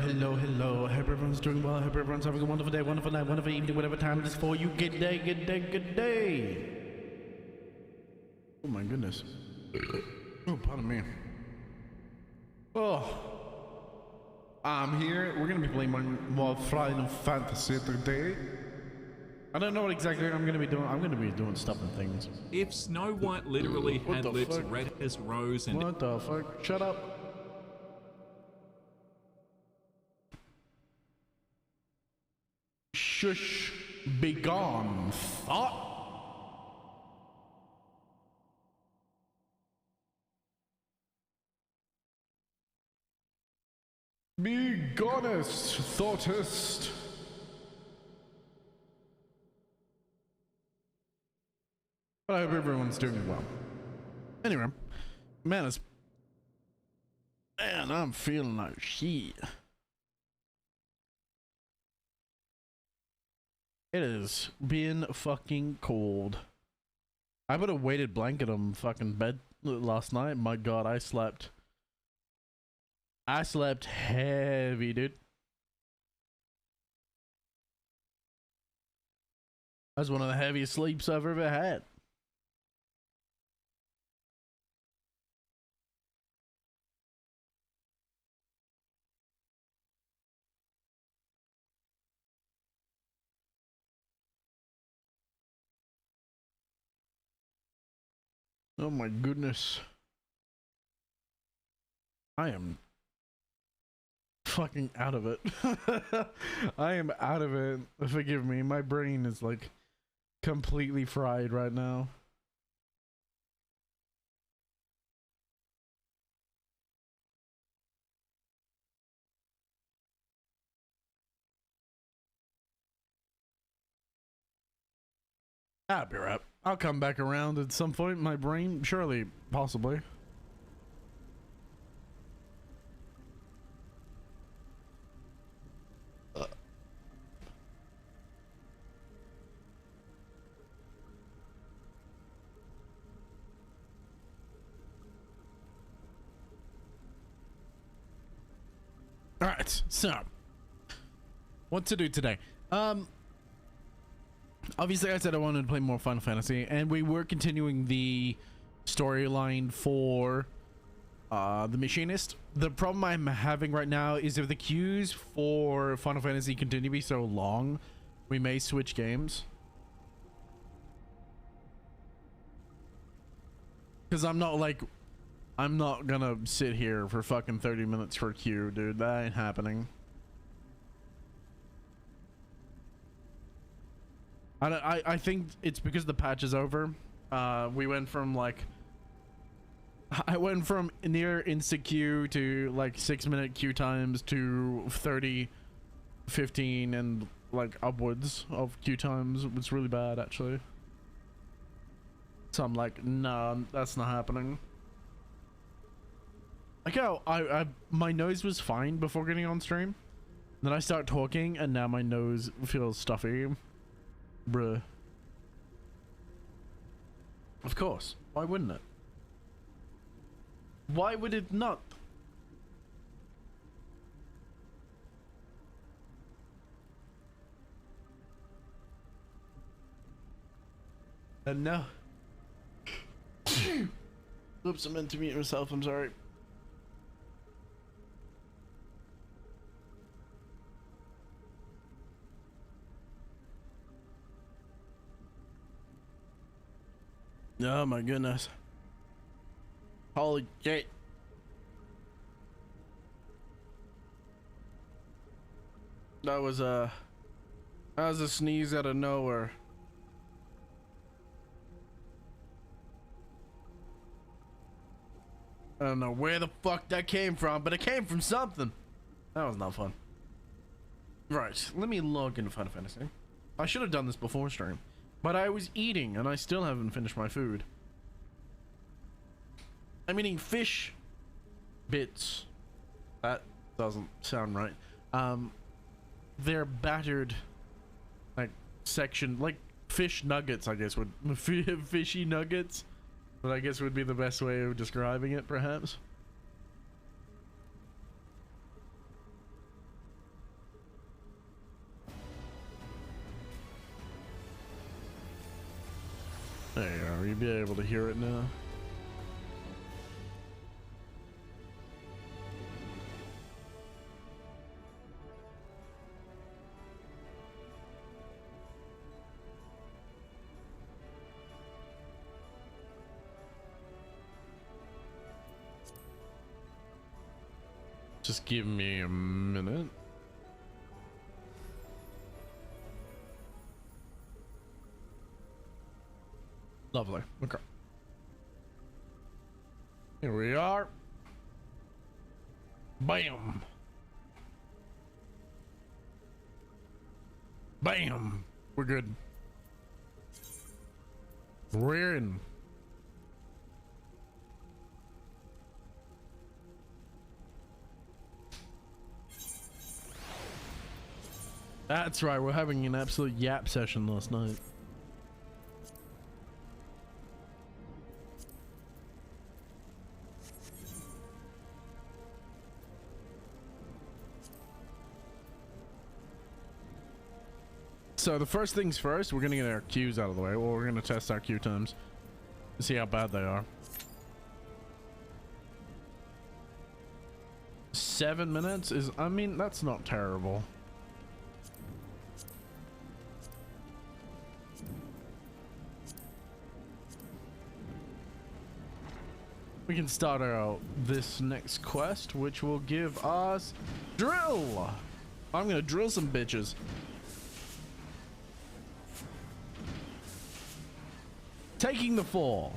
hello. I hope everyone's doing well. I hope everyone's having a wonderful day, wonderful night, wonderful evening, whatever time it is for you. Good day. Oh my goodness. Oh, pardon me. Oh. I'm here. We're gonna be playing more Final Fantasy today. I don't know what exactly I'm gonna be doing. I'm gonna be doing stuff and things. If Snow White literally had lips red as rose and... What the fuck? Shut up. Shush. Begone, thought. Be gonest, thoughtest. But I hope everyone's doing well. Anyway, man, I'm feeling like shit. It is being fucking cold. I put a weighted blanket on fucking bed last night. My god, I slept heavy, dude. That's one of the heaviest sleeps I've ever had. Oh my goodness. I am fucking out of it. I am out of it. Forgive me. My brain is like completely fried right now. I'll be right. I'll come back around at some point. My brain, surely, possibly. Alright, so what to do today? Obviously I said I wanted to play more Final Fantasy, and we were continuing the storyline for the Machinist. The problem I'm having right now is if the queues for Final Fantasy continue to be so long, we may switch games. Because I'm not gonna sit here for fucking 30 minutes for a queue, dude. That ain't happening. I think it's because the patch is over. We went from like... I went from near insta queue to like 6-minute queue times to 30, 15, and like upwards of queue times. It was really bad, actually. So I'm like, nah, that's not happening. Like how my nose was fine before getting on stream. Then I start talking and now my nose feels stuffy. Bruh. Of course. Why wouldn't it? Why would it not? And no. Oops, I meant to mute myself, I'm sorry. Oh my goodness. Holy shit. That was a sneeze out of nowhere. I don't know where the fuck that came from, but it came from something. That was not fun. Right, let me log into Final Fantasy. I should have done this before stream. But I was eating, and I still haven't finished my food. I'm eating fish bits. That doesn't sound right. They're battered, like, section, like fish nuggets, I guess would, fishy nuggets, that I guess would be the best way of describing it, perhaps. There you go. You'll be able to hear it now. Just give me a minute. Lovely. Okay. Here we are. Bam. Bam. We're good. We're in. That's right, we're having an absolute yap session last night. So the first things first, we're gonna get our Qs out of the way. Well, we're gonna test our Q times. See how bad they are. 7 minutes is, I mean, that's not terrible. We can start out this next quest, which will give us drill. I'm gonna drill some bitches. Taking the fall.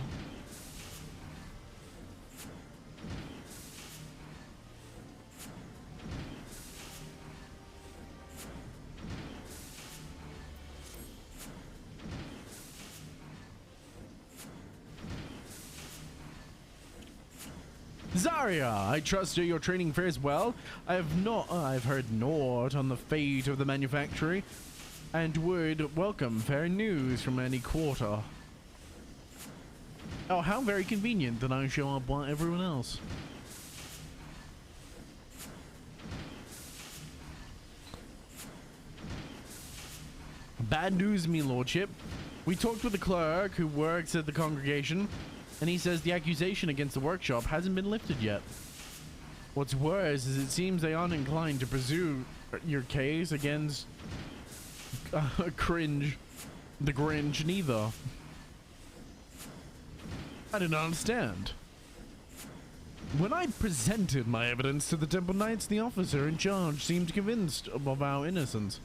Zarya, I trust your training fares well. I've heard naught on the fate of the manufactory, and would welcome fair news from any quarter. Oh, how very convenient that I show up while everyone else. Bad news, me lordship. We talked with the clerk who works at the congregation, and he says the accusation against the workshop hasn't been lifted yet. What's worse is it seems they aren't inclined to pursue your case against the Grinch neither. I do not understand. When I presented my evidence to the Temple Knights, the officer in charge seemed convinced of our innocence.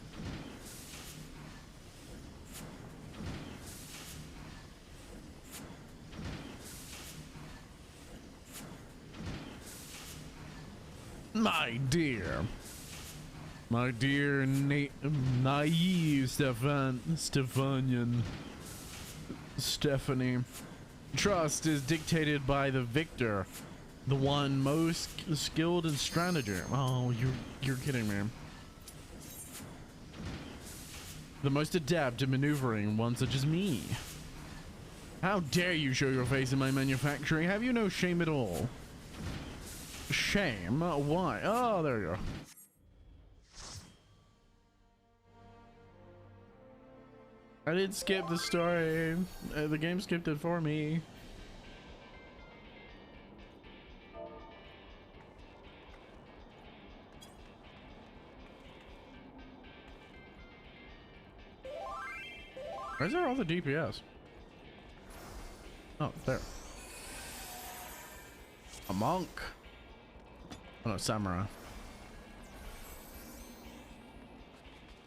My dear naive Stephanie. Trust is dictated by the victor, the one most skilled in stratagem. Oh, you're kidding me. The most adept at maneuvering, one such as me. How dare you show your face in my manufactory? Have you no shame at all? Shame? Why? Oh, there you go. I did skip the story. The game skipped it for me. Where's there all the DPS? Oh, there. A monk. Oh no, samurai.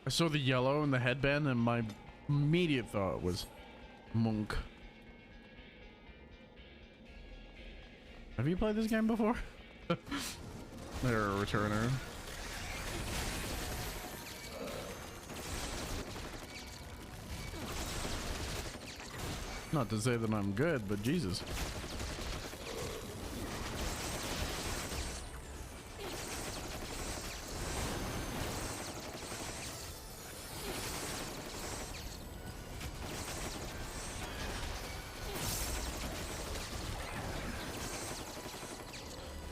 I saw the yellow in the headband and my immediate thought was monk. Have you played this game before? They're a returner. Not to say that I'm good, but Jesus.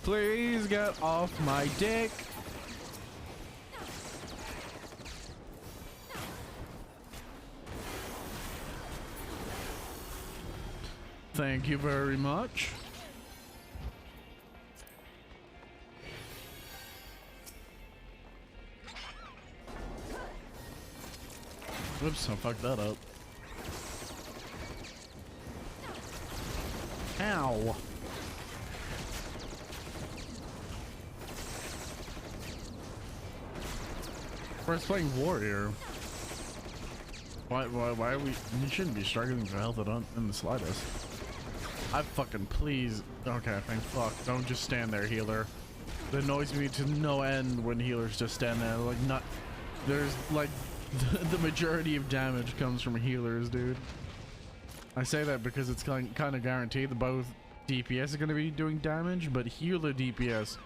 Please get off my dick. Thank you very much. Whoops, I fucked that up. Ow. First playing warrior. Why are we? You shouldn't be struggling for health in the slightest. I fucking please. Okay, thank fuck. Don't just stand there, healer. It annoys me to no end when healers just stand there. Like, not. There's like the majority of damage comes from healers, dude. I say that because it's kind of guaranteed that both DPS are going to be doing damage, but healer DPS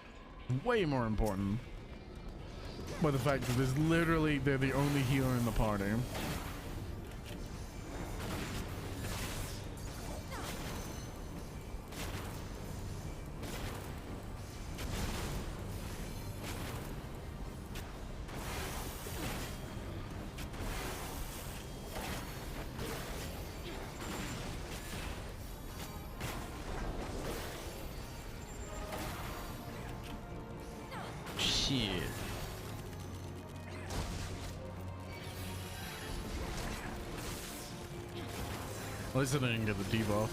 way more important. By the fact that they're the only healer in the party. Shit. At least I didn't get the debuff.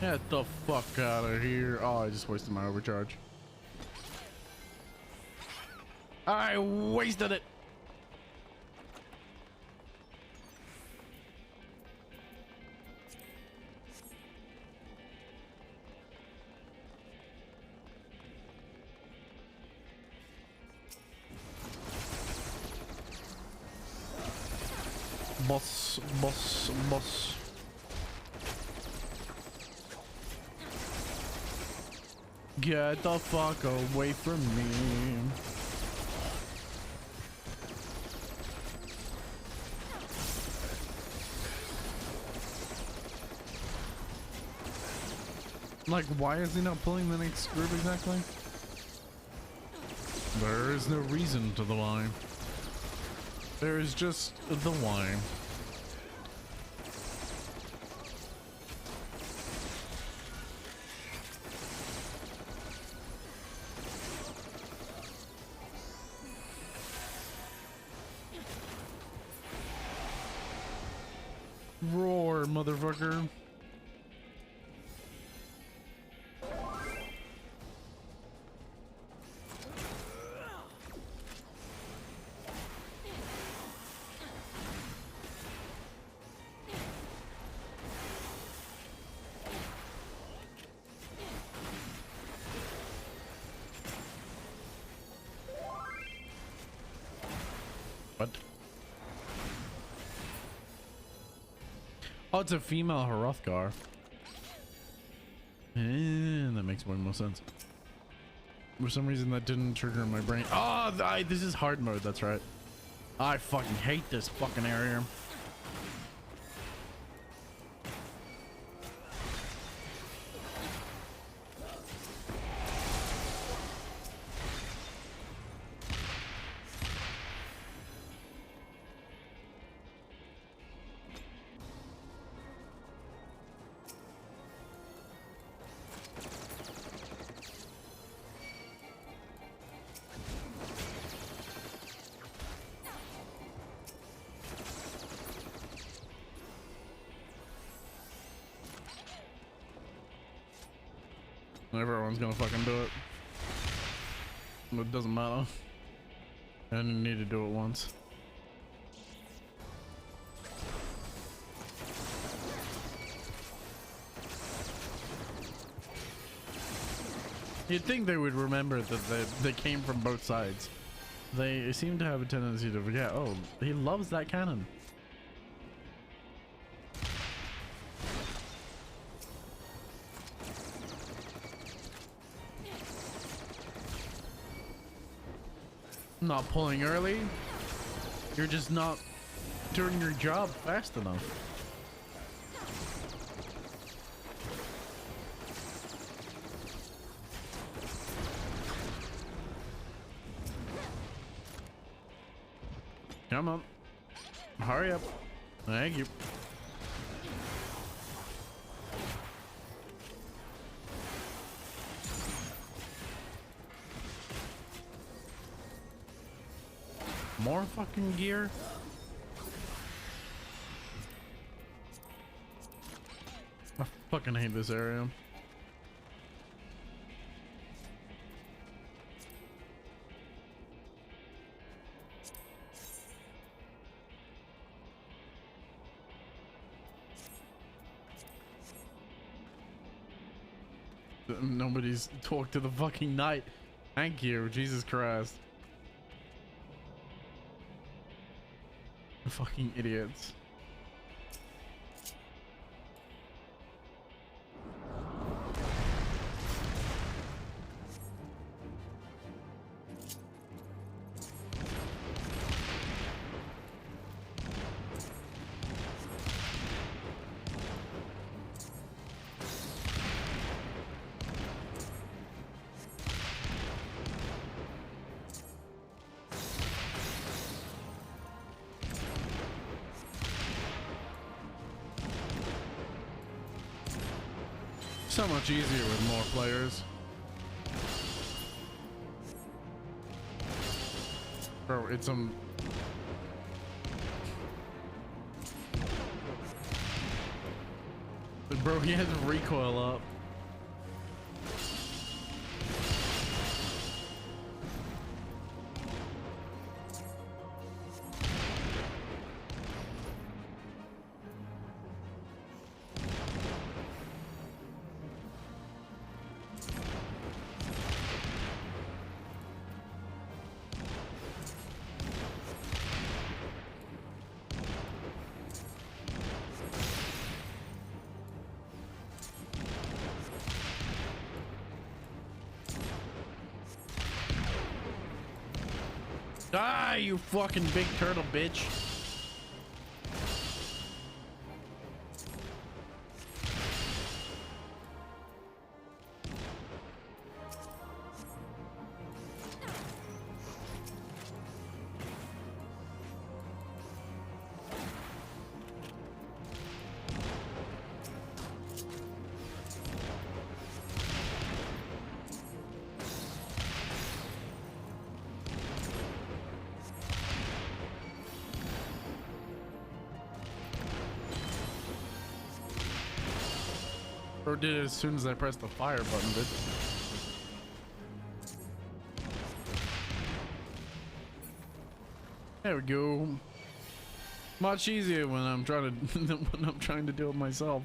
Get the fuck out of here. Oh, I just wasted my overcharge. I wasted it. Boss, boss, boss. Get the fuck away from me. Like, why is he not pulling the next group exactly? There is no reason to the why. There is just the why. Roar, motherfucker. What? Oh, it's a female Hrothgar. That makes way more sense. For some reason that didn't trigger in my brain. Oh, this is hard mode, that's right. I fucking hate this fucking area. Everyone's gonna fucking do it. But it doesn't matter. I didn't need to do it once. You'd think they would remember that they came from both sides. They seem to have a tendency to forget, oh, he loves that cannon. Not pulling early. You're just not doing your job fast enough. Come on. Hurry up. Thank you. More fucking gear? I fucking hate this area. Nobody's talked to the fucking knight. Thank you, Jesus Christ. Fucking idiots. So much easier with more players. Bro, it's bro, he has recoil up. Die, you fucking big turtle bitch. Or did it as soon as I pressed the fire button, dude. There we go. Much easier when I'm trying to do it myself.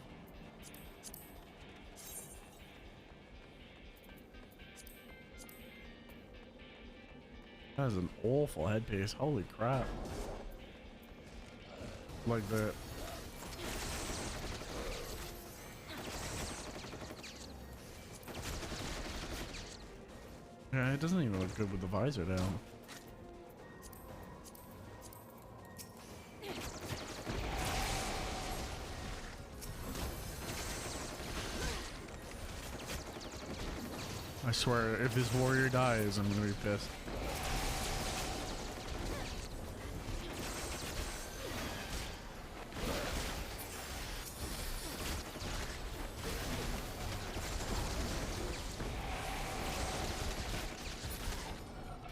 That is an awful headpiece. Holy crap. Like that. Yeah, it doesn't even look good with the visor down. I swear, if this warrior dies, I'm gonna be pissed.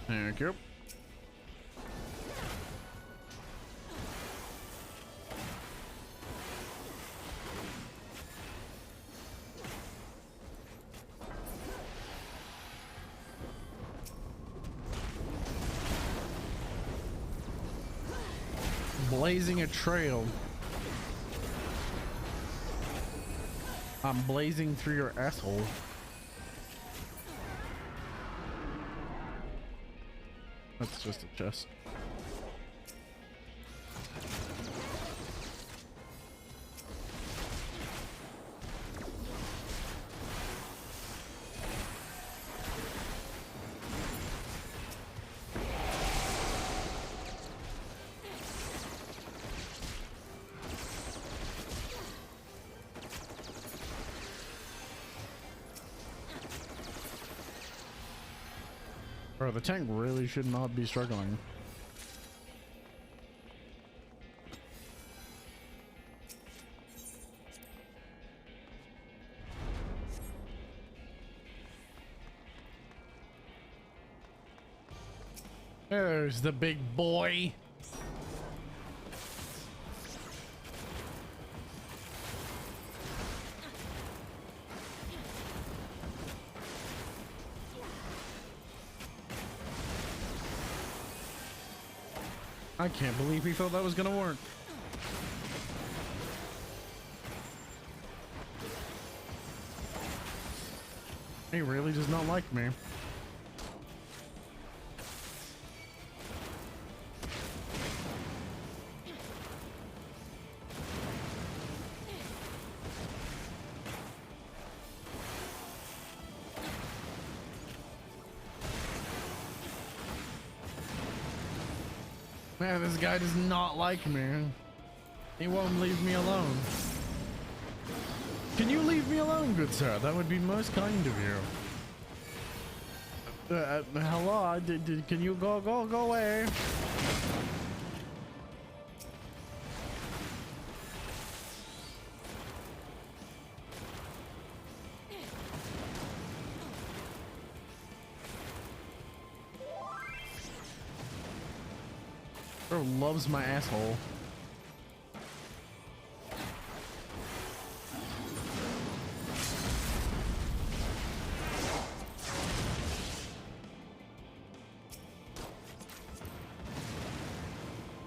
Thank you. Blazing a trail. I'm blazing through your asshole. That's just a chest. Bro, the tank really should not be struggling. There's the big boy. I can't believe he thought that was gonna work. He really does not like me. Man, this guy does not like me. He won't leave me alone. Can you leave me alone, good sir? That would be most kind of you. Hello? Can you go away? Bro loves my asshole.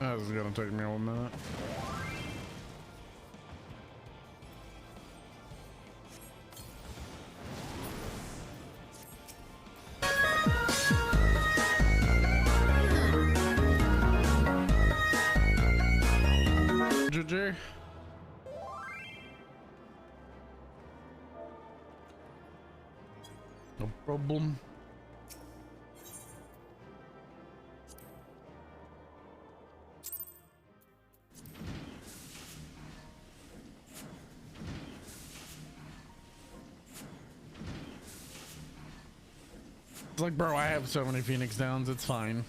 This is gonna take me a minute. GG. No problem. It's like, bro, I have so many Phoenix Downs, it's fine.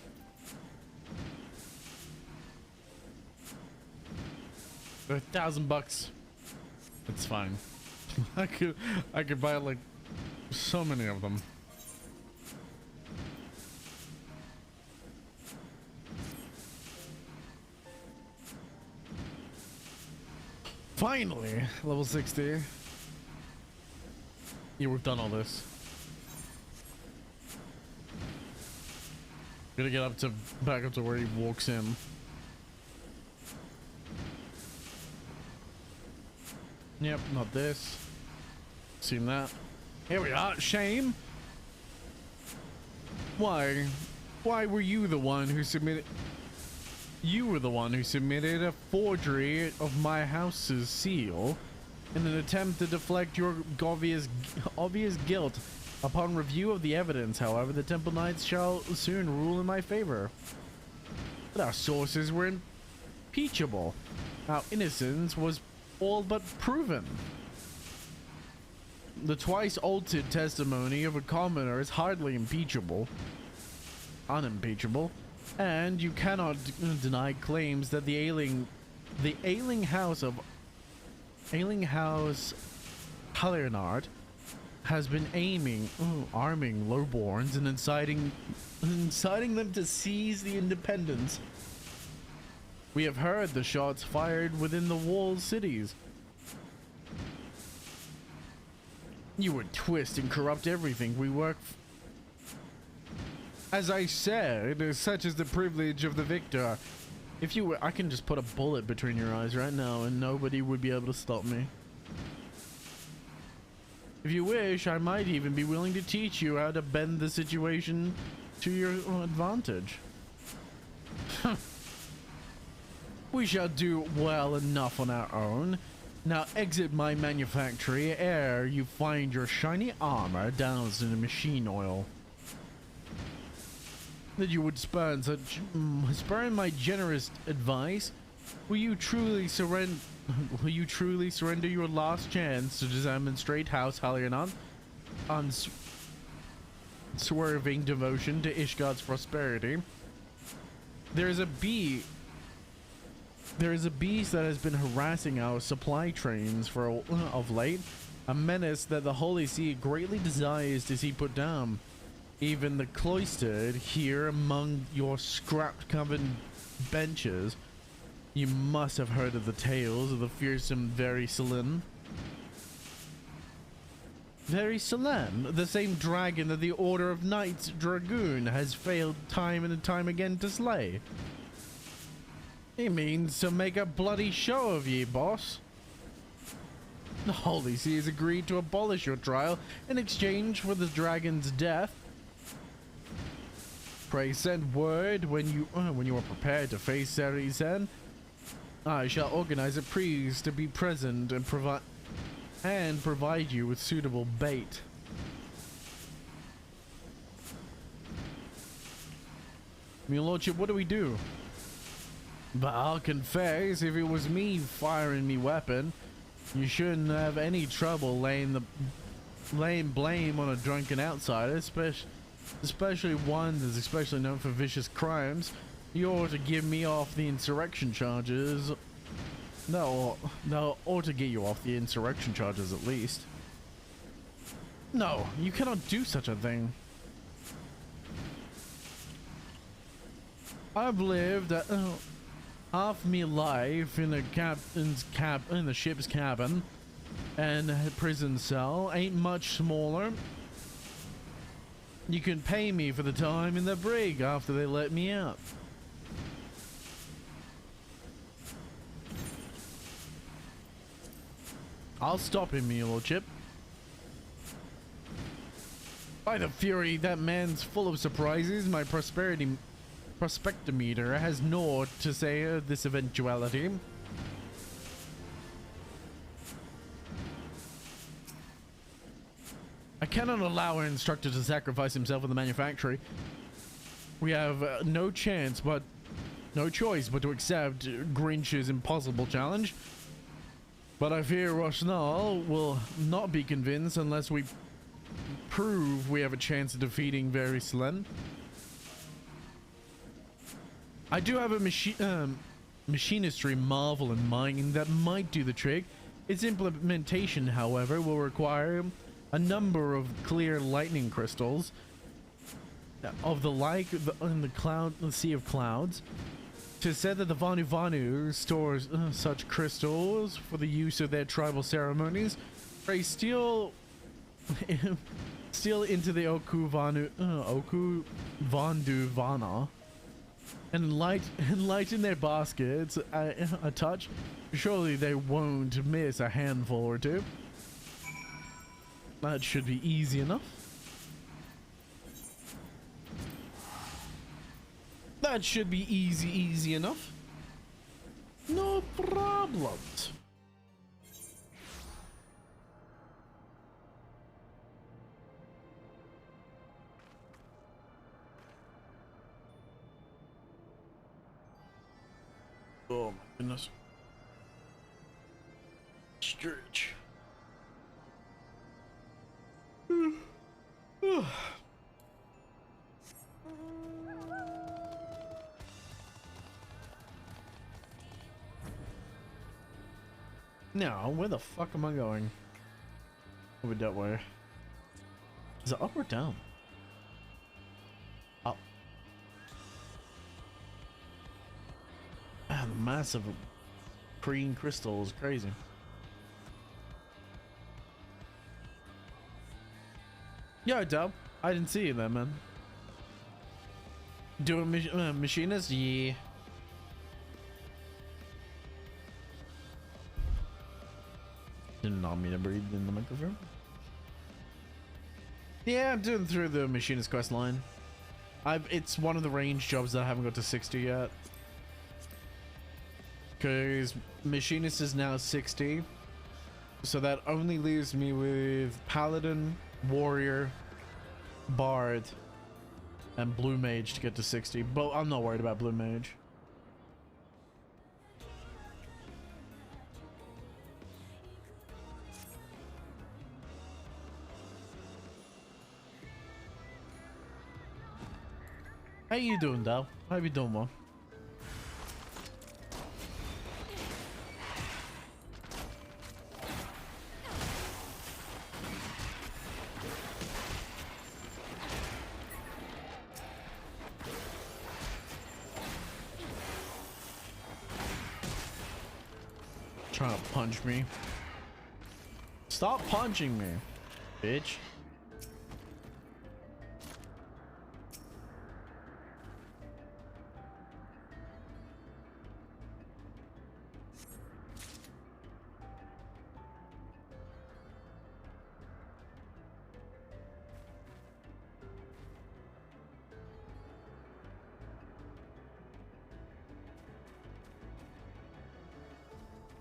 They're $1,000. It's fine. I could buy like so many of them. Finally, level 60. Yeah, we've done all this. Gotta get up to back up to where he walks in. Yep, not this. Seen that. Here we are. Shame. Why? Why were you the one who submitted? You were the one who submitted a forgery of my house's seal in an attempt to deflect your obvious guilt. Upon review of the evidence, however, the Temple Knights shall soon rule in my favor. But our sources were impeachable. Our innocence was all but proven. The twice altered testimony of a commoner is hardly unimpeachable, and you cannot deny claims that the ailing house Halliernard has been arming lowborns and inciting them to seize the independence. We have heard the shots fired within the walled cities. You would twist and corrupt everything we work As I said, such is the privilege of the victor. If you were, I can just put a bullet between your eyes right now and nobody would be able to stop me. If you wish, I might even be willing to teach you how to bend the situation to your advantage. We shall do well enough on our own. Now exit my manufactory ere you find your shiny armor doused in machine oil. That you would spurn my generous advice. Will you truly surrender your last chance to demonstrate House Halliernard swerving devotion to Ishgard's prosperity. There is a beast that has been harassing our supply trains of late, a menace that the Holy See greatly desires to see put down. Even the cloistered here among your scrap-covered benches, you must have heard of the tales of the fearsome Vericelin. Vericelin, the same dragon that the Order of Knights Dragoon has failed time and time again to slay. He means to make a bloody show of ye, boss. The Holy See has agreed to abolish your trial in exchange for the dragon's death. Pray send word when you are prepared to face Serizen. I shall organize a priest to be present and provide you with suitable bait. Your Lordship, what do we do? But I'll confess, if it was me firing me weapon, you shouldn't have any trouble laying blame on a drunken outsider, especially one that's especially known for vicious crimes. You ought to give me off the insurrection charges. No, ought to get you off the insurrection charges at least. No, you cannot do such a thing. I've lived half me life in the ship's cabin, and a prison cell ain't much smaller. You can pay me for the time in the brig after they let me out. I'll stop him, your Lordship. By the fury, that man's full of surprises. My prospectometer has naught to say of this eventuality. I cannot allow our instructor to sacrifice himself in the manufactory. We have no choice but to accept Grinch's impossible challenge. But I fear Roshnal will not be convinced unless we prove we have a chance of defeating Vericelin. I do have a machinistry marvel in mind that might do the trick. Its implementation, however, will require a number of clear lightning crystals of the like in the sea of clouds. Tis said that the Vanu stores such crystals for the use of their tribal ceremonies. Pray steal into the Oku Vandu Vana and lighten their baskets a touch. Surely they won't miss a handful or two. That should be easy enough. That should be easy enough. No problems. Oh my goodness. Stretch. Now, where the fuck am I going? Over that way. Is it up or down? Up. Ah, the massive green crystal is crazy. Yo, Dub. I didn't see you there, man. Doing machinist? Yeah. Did not mean to breathe in the microphone. Yeah, I'm doing through the machinist quest line. It's one of the range jobs that I haven't got to 60 yet. Because machinist is now 60. So that only leaves me with paladin, warrior, bard, and blue mage to get to 60. But I'm not worried about blue mage. How you doing, Dal? How you doing, man? Trying to punch me. Stop punching me, bitch.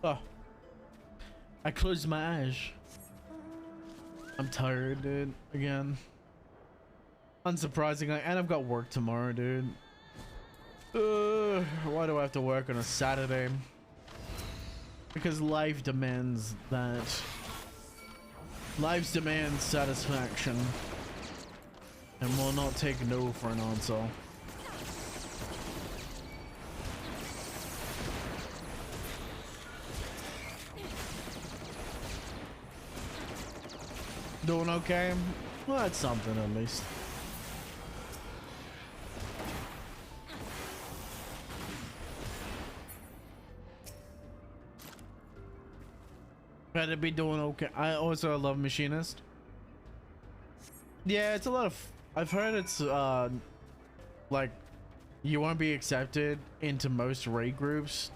Oh, I closed my eyes. I'm tired, dude. Again. Unsurprisingly, and I've got work tomorrow, dude. Why do I have to work on a Saturday? Because life demands that. Life demands satisfaction. And will not take no for an answer. Doing okay? Well, that's something at least. Better be doing okay. I love Machinist. Yeah, it's a lot of. I've heard it's like you won't be accepted into most raid groups,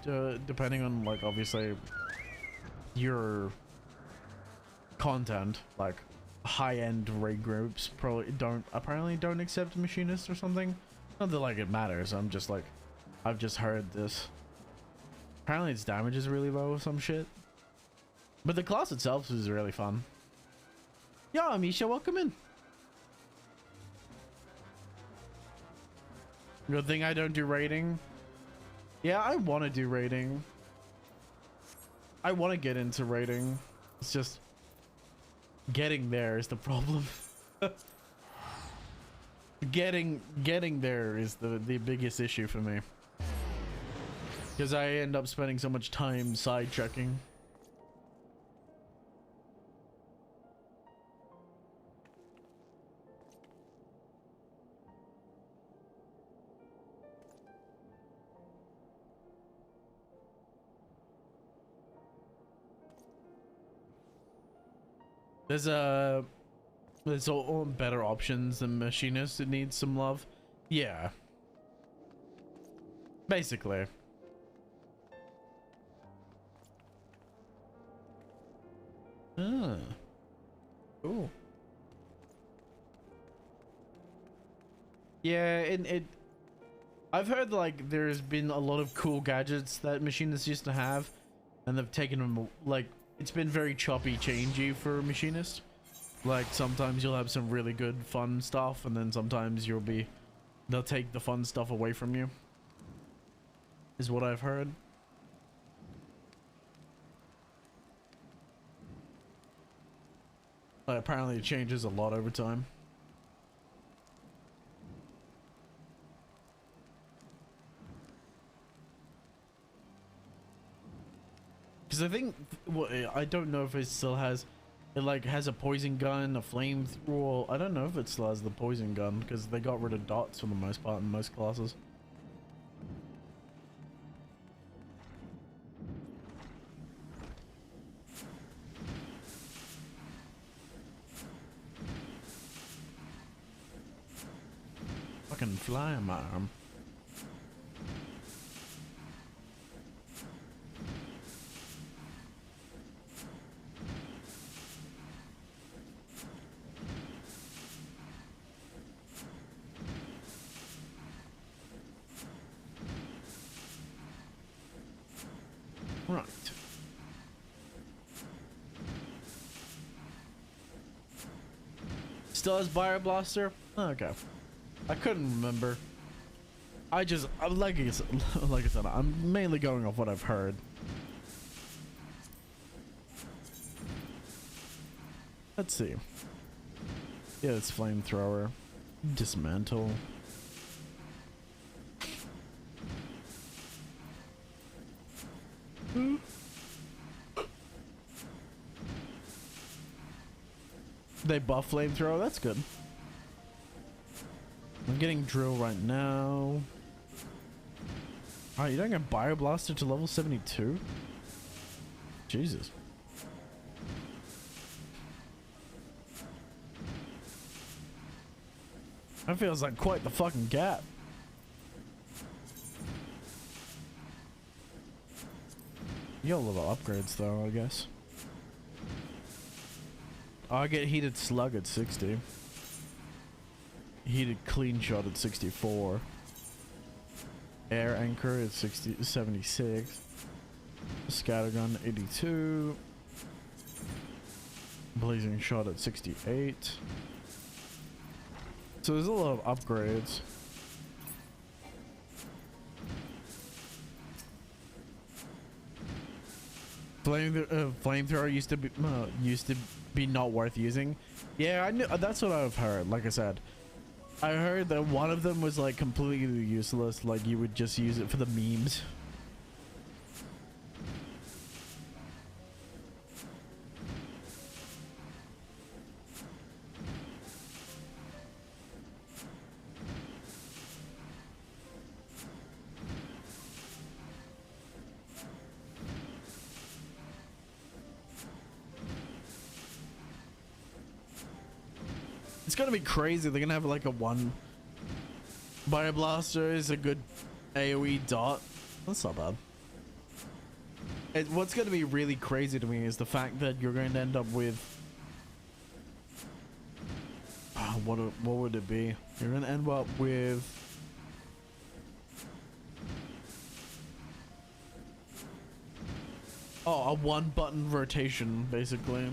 depending on like obviously your content. Like high-end raid groups apparently don't accept Machinists or something. Not that like it matters. I'm just like, I've just heard this. Apparently its damage is really low or some shit. But the class itself is really fun. Yo, Misha, welcome in. Good thing I don't do raiding. Yeah, I want to do raiding. I want to get into raiding. It's just getting there is the problem. getting there is the biggest issue for me. Because I end up spending so much time side checking. There's all better options than Machinist. It needs some love. Yeah. Basically. Ah. Cool. Yeah, I've heard like there's been a lot of cool gadgets that Machinists used to have, and they've taken them like it's been very choppy changey for Machinist. Like sometimes you'll have some really good fun stuff, and then sometimes they'll take the fun stuff away from you. Is what I've heard. But apparently it changes a lot over time. Because I think, well, I don't know if it still has, it like has a poison gun, a flamethrower. I don't know if it still has the poison gun because they got rid of dots for the most part in most classes. Fucking fly in my arm. Right. Still has Bio Blaster? Okay. I couldn't remember. Like I said, I'm mainly going off what I've heard. Let's see. Yeah, it's flamethrower. Dismantle. They buff flamethrower. That's good. I'm getting drill right now. Oh, you're doing a bioblaster to level 72? Jesus. That feels like quite the fucking gap. You got a little upgrades though, I guess. Oh, I get heated slug at 60. Heated clean shot at 64. Air anchor at 76. Scattergun 82. Blazing shot at 68. So there's a lot of upgrades. Flamethrower used to be not worth using. Yeah, I knew that's what I've heard. Like I said, I heard that one of them was like completely useless. Like you would just use it for the memes. It's gonna be crazy. They're gonna have like a one bioblaster is a good AoE dot. That's not bad. What's gonna be really crazy to me is the fact that you're going to end up with what would it be? You're gonna end up with a one button rotation basically.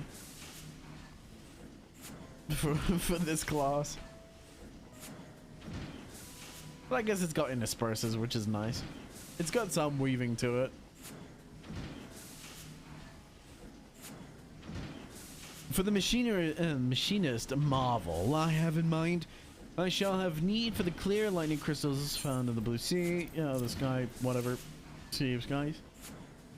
For this class. But I guess it's got intersperses, which is nice. It's got some weaving to it. For the machinist marvel I have in mind, I shall have need for the clear lightning crystals found in the blue sea. The sky, whatever. Sea of skies.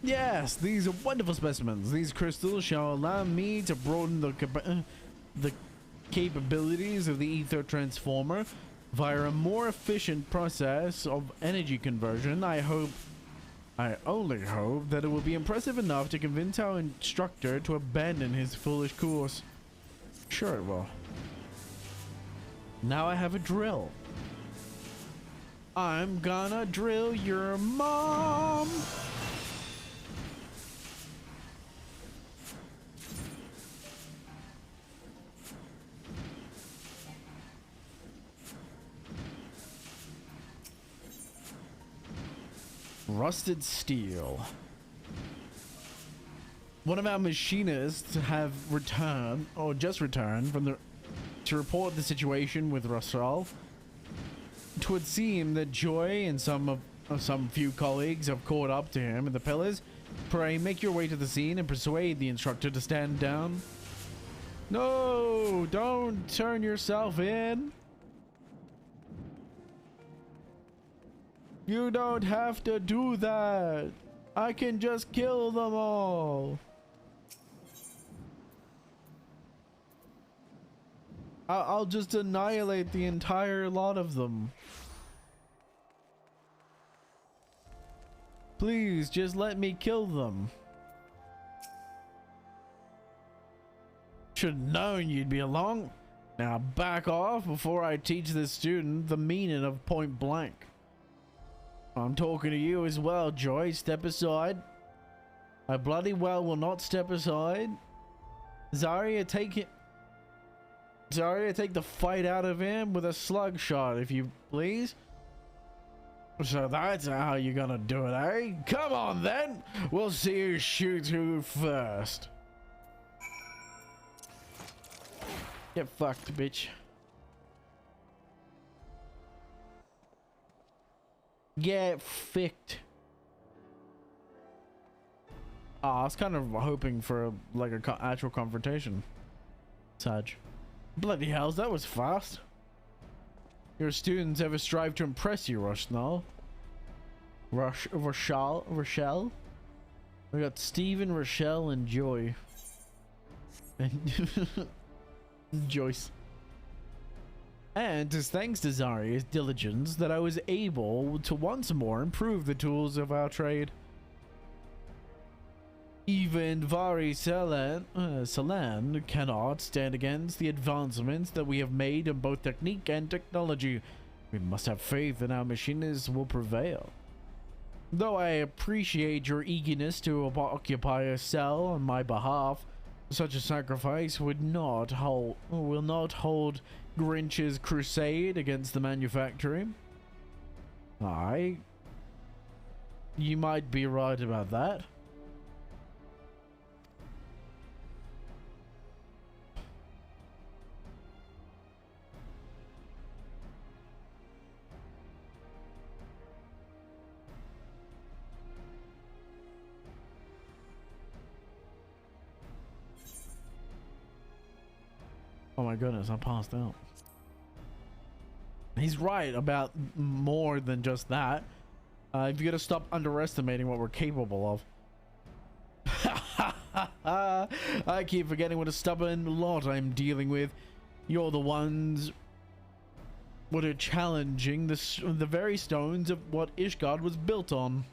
Yes, these are wonderful specimens. These crystals shall allow me to broaden the capabilities of the ether transformer via a more efficient process of energy conversion. I only hope that it will be impressive enough to convince our instructor to abandon his foolish course. Sure it will. Now I have a drill. I'm gonna drill your mom. Rusted steel. One of our machinists have returned, or just returned, to report the situation with Russell. 'Twould seem that Joy and some few colleagues have caught up to him in the pillars. Pray make your way to the scene and persuade the instructor to stand down. No, don't turn yourself in. You don't have to do that. I can just kill them all. I'll just annihilate the entire lot of them. Please, just let me kill them. Should've known you'd be along. Now back off before I teach this student the meaning of point blank. I'm talking to you as well, Joy. Step aside. I bloody well will not step aside. Zarya, take the fight out of him with a slug shot, if you please. So that's how you're gonna do it, eh? Come on then. We'll see who shoots who first. Get fucked, bitch. Get ficked. I was kind of hoping for like a actual confrontation. Saj. Bloody hells, that was fast. Your students ever strive to impress you, Rochelle? Rochelle? We got Steven, Rochelle, and Joy. And Joyce. And it's thanks to Zaria's diligence that I was able to once more improve the tools of our trade. Even Vari Salan cannot stand against the advancements that we have made in both technique and technology. We must have faith that our machinists will prevail. Though I appreciate your eagerness to occupy a cell on my behalf, such a sacrifice will not hold Grinch's crusade against the manufacturing. You might be right about that. Oh my goodness, I passed out. He's right about more than just that. You've got to stop underestimating what we're capable of. I keep forgetting what a stubborn lot I'm dealing with. You're the ones what are challenging the very stones of what Ishgard was built on.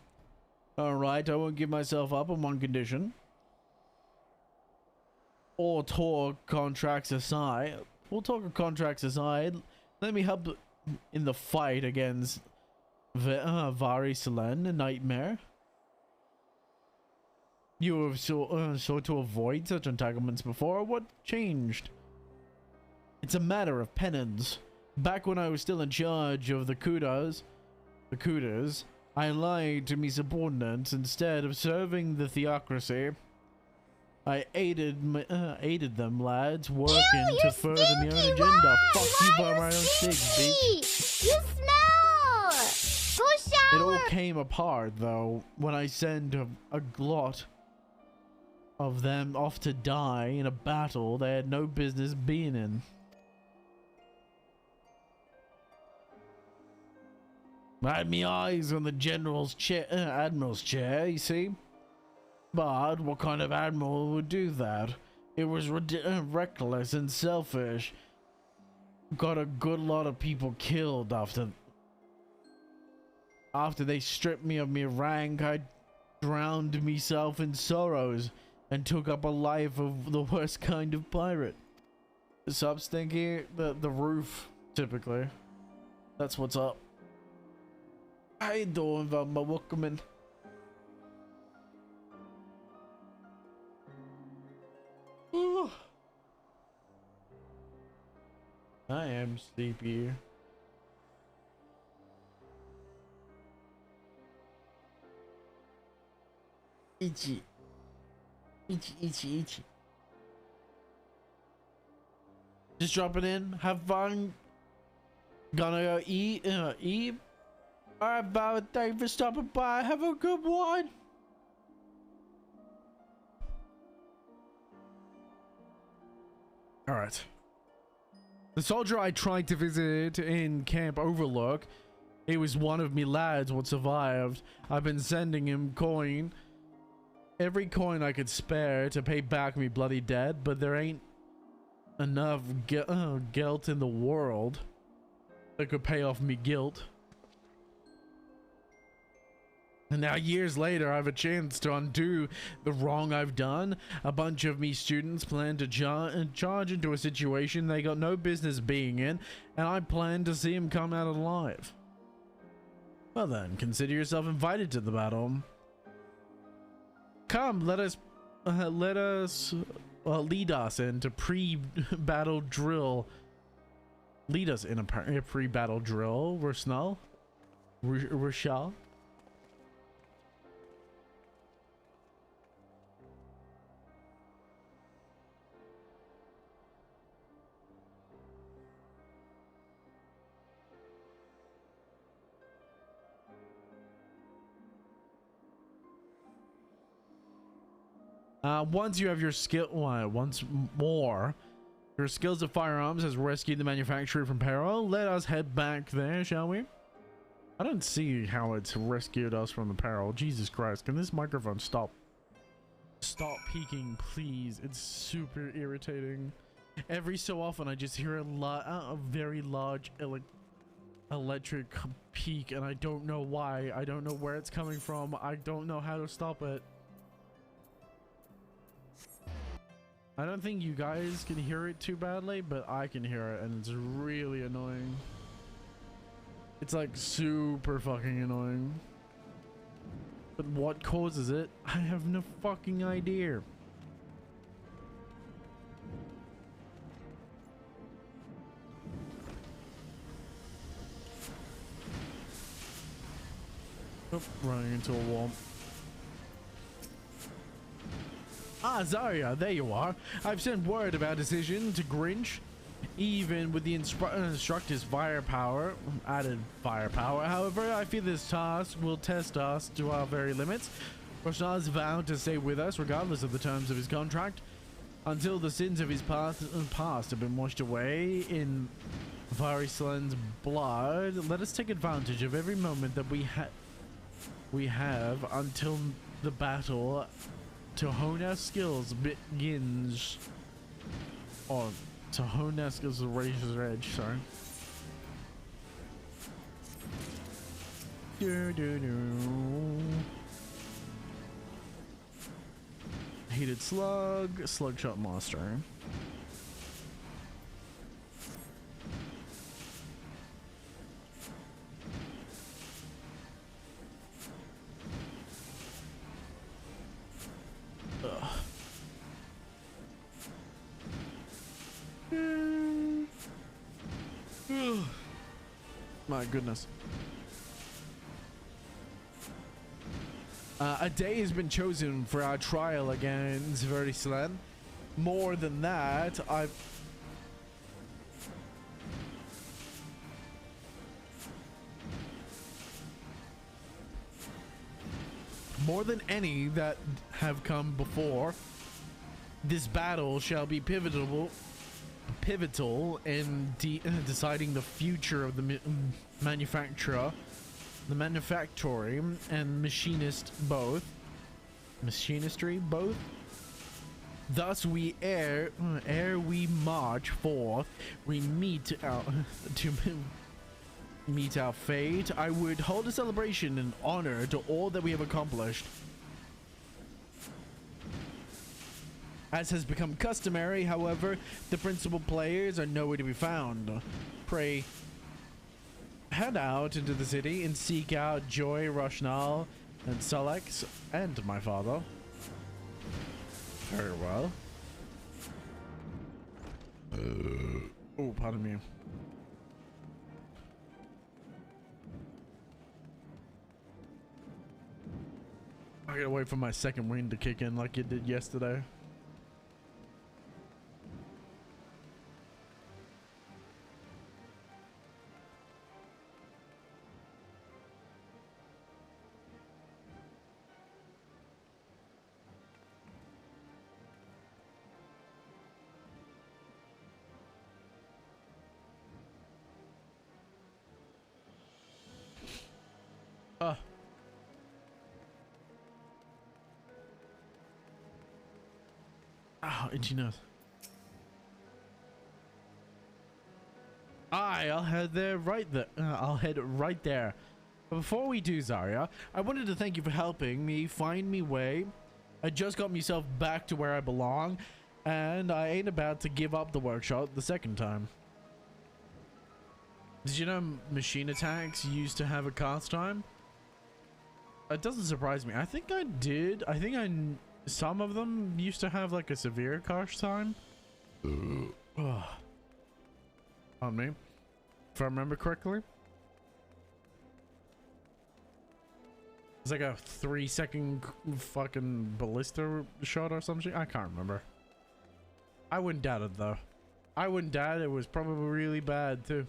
Alright, I won't give myself up on one condition. Or talk contracts aside. We'll talk contracts aside. Let me help in the fight against Vari Selen, a nightmare. You have sought to avoid such entanglements before. What changed? It's a matter of penance. Back when I was still in charge of the Kudas, I lied to me subordinates instead of serving the theocracy. I aided them, lads, working to further my own agenda. Fuck you by my own sake, bitch. You smell! Go shower! It all came apart, though, when I sent a lot of them off to die in a battle they had no business being in. I had me eyes on the general's chair, admiral's chair, you see? But what kind of admiral would do that? It was reckless and selfish. Got a good lot of people killed after they stripped me of my rank. I drowned myself in sorrows and took up a life of the worst kind of pirate. What's up, Stinky? The roof, typically. That's what's up. How you doing, Vamba? Welcome in. I am sleepy. Itchy. Itchy. Just dropping in. Have fun. Gonna go eat. Alright, Bob. Thank you for stopping by. Have a good one. Alright. The soldier I tried to visit in Camp Overlook, it was one of me lads what survived. I've been sending him every coin I could spare to pay back me bloody debt, but there ain't enough guilt in the world that could pay off me guilt. And now years later, I have a chance to undo the wrong I've done. A bunch of me students plan to charge into a situation they got no business being in, and I plan to see them come out alive. Well then, consider yourself invited to the battle. Come, lead us into pre-battle drill. Lead us in a pre-battle drill, Rochelle. Once you have your your skills of firearms has rescued the manufacturer from peril. Let us head back there, shall we? I don't see how it's rescued us from the peril. Jesus Christ, can this microphone stop peaking, please? It's super irritating. Every so often, I just hear a very large electric peak, and I don't know why. I don't know where it's coming from. I don't know how to stop it. I don't think you guys can hear it too badly, but I can hear it, and it's really annoying. It's like super fucking annoying. But what causes it? I have no fucking idea. Oh, running into a wall. Ah, Zarya, there you are. I've sent word about decision to Grinch. Even with the instructor's firepower, added firepower. However, I fear this task will test us to our very limits. Roshnar's vowed to stay with us regardless of the terms of his contract until the sins of his past have been washed away in Varislan's blood. Let us take advantage of every moment that we have until the battle to hone our skills begins. Or to hone our skills to razor's edge, sorry. Heated slug, slugshot monster. My goodness. A day has been chosen for our trial against Varislan. More than that, more than any that have come before, this battle shall be pivotal in deciding the future of the manufacturer, the manufactory, and machinistry both. Thus, ere we march forth, we meet our fate. I would hold a celebration in honor to all that we have accomplished. As has become customary, however, the principal players are nowhere to be found. Pray, head out into the city and seek out Joy, Roshnal, and Sulex, and my father. Very well. Oh, pardon me. I gotta wait for my second wind to kick in like it did yesterday. Oh, itchy nose. I'll head there right there. I'll head right there. But before we do, Zarya, I wanted to thank you for helping me find me way. I just got myself back to where I belong, and I ain't about to give up the workshop the second time. Did you know machine attacks used to have a cast time? It doesn't surprise me. I think I did. I think some of them used to have like a severe cast time. On me, if I remember correctly. It's like a 3-second fucking ballista shot or something. I can't remember. I wouldn't doubt it though. I wouldn't doubt it was probably really bad too.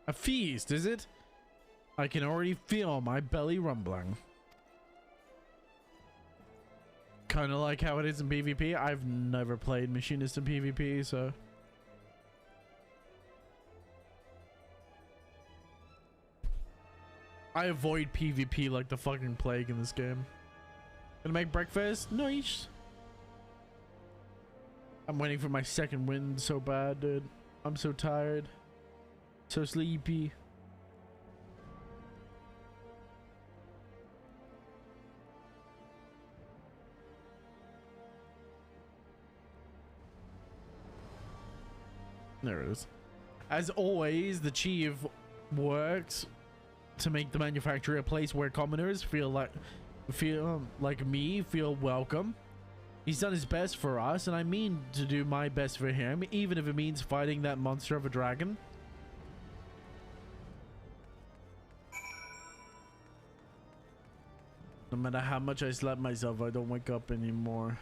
A feast, is it? I can already feel my belly rumbling. kind of like how it is in PvP. I've never played Machinist in PvP, so... I avoid PvP like the fucking plague in this game. Gonna make breakfast? Nice. I'm waiting for my second win so bad, dude. I'm so tired. So sleepy. There it is. As always, the chief works to make the manufacturer a place where commoners feel like me feel welcome. He's done his best for us, and I mean to do my best for him, even if it means fighting that monster of a dragon. No matter how much I slap myself, I don't wake up anymore.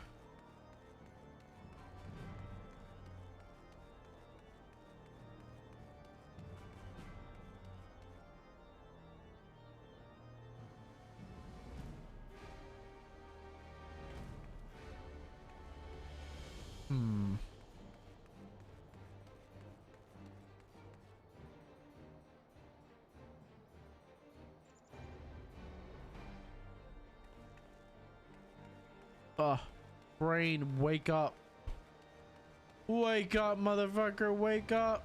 Brain, wake up. Wake up, motherfucker, wake up.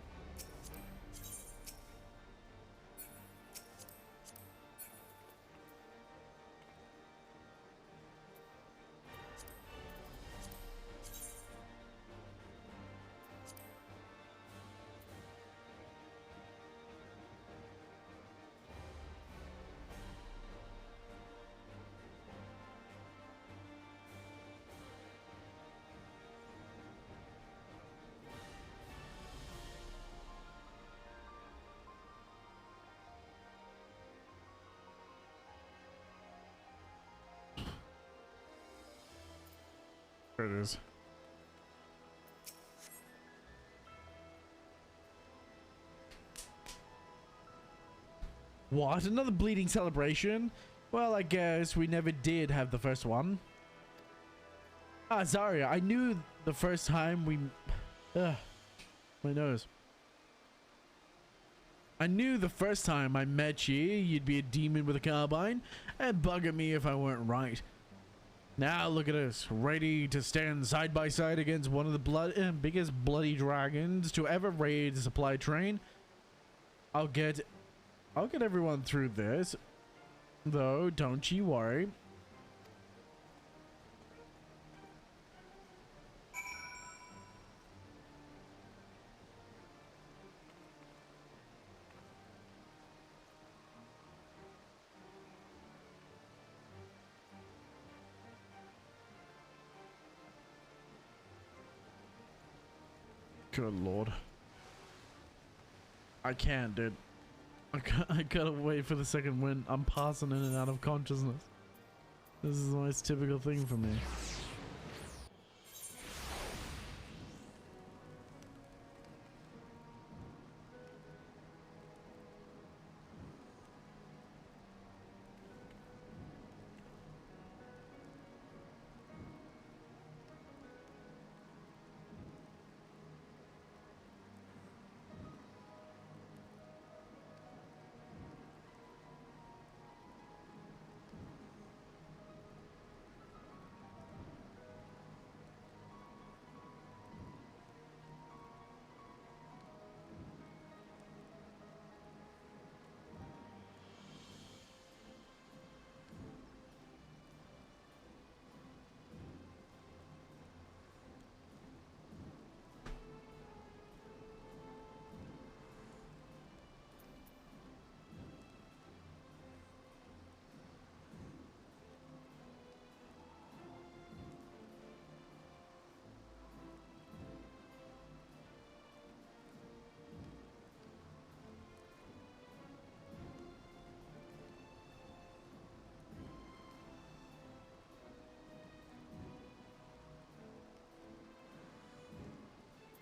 There it is. What? Another bleeding celebration? Well, I guess we never did have the first one. Ah, Zarya, I knew the first time we... my nose. I knew the first time I met you, you'd be a demon with a carbine, and bug at me if I weren't right. Now look at us, ready to stand side by side against one of the biggest bloody dragons to ever raid the supply train. I'll get everyone through this, though. Don't you worry. Good lord. I can't, dude. I gotta wait for the second win. I'm passing in and out of consciousness. This is the most typical thing for me.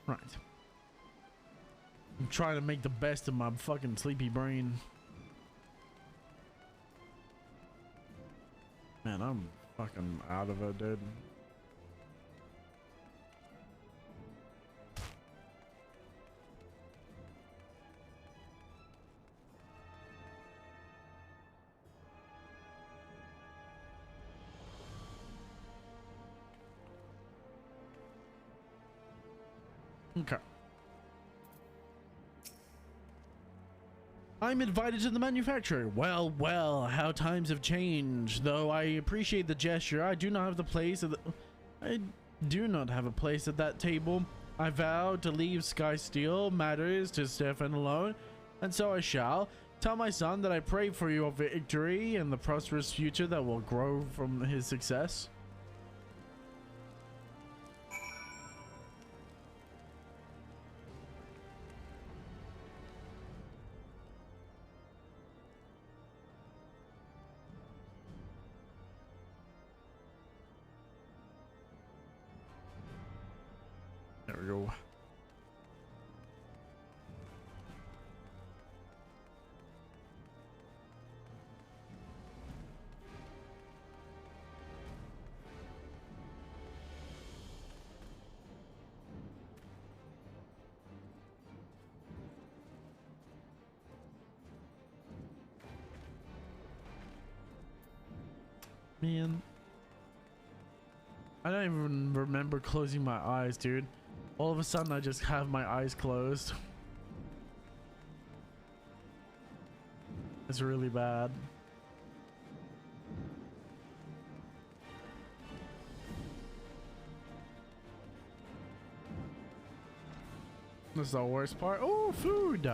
Right. I'm trying to make the best of my fucking sleepy brain. Man, I'm fucking out of it, dude. Okay. I'm invited to the manufacturer. Well, well, how times have changed. Though I appreciate the gesture, I do not have the place at I do not have a place at that table. I vowed to leave Sky Steel matters to Stefan alone, and so I shall. Tell my son that I pray for your victory and the prosperous future that will grow from his success. There we go. Man, I don't even remember closing my eyes, dude. All of a sudden, I just have my eyes closed. It's really bad. This is the worst part. Oh, food!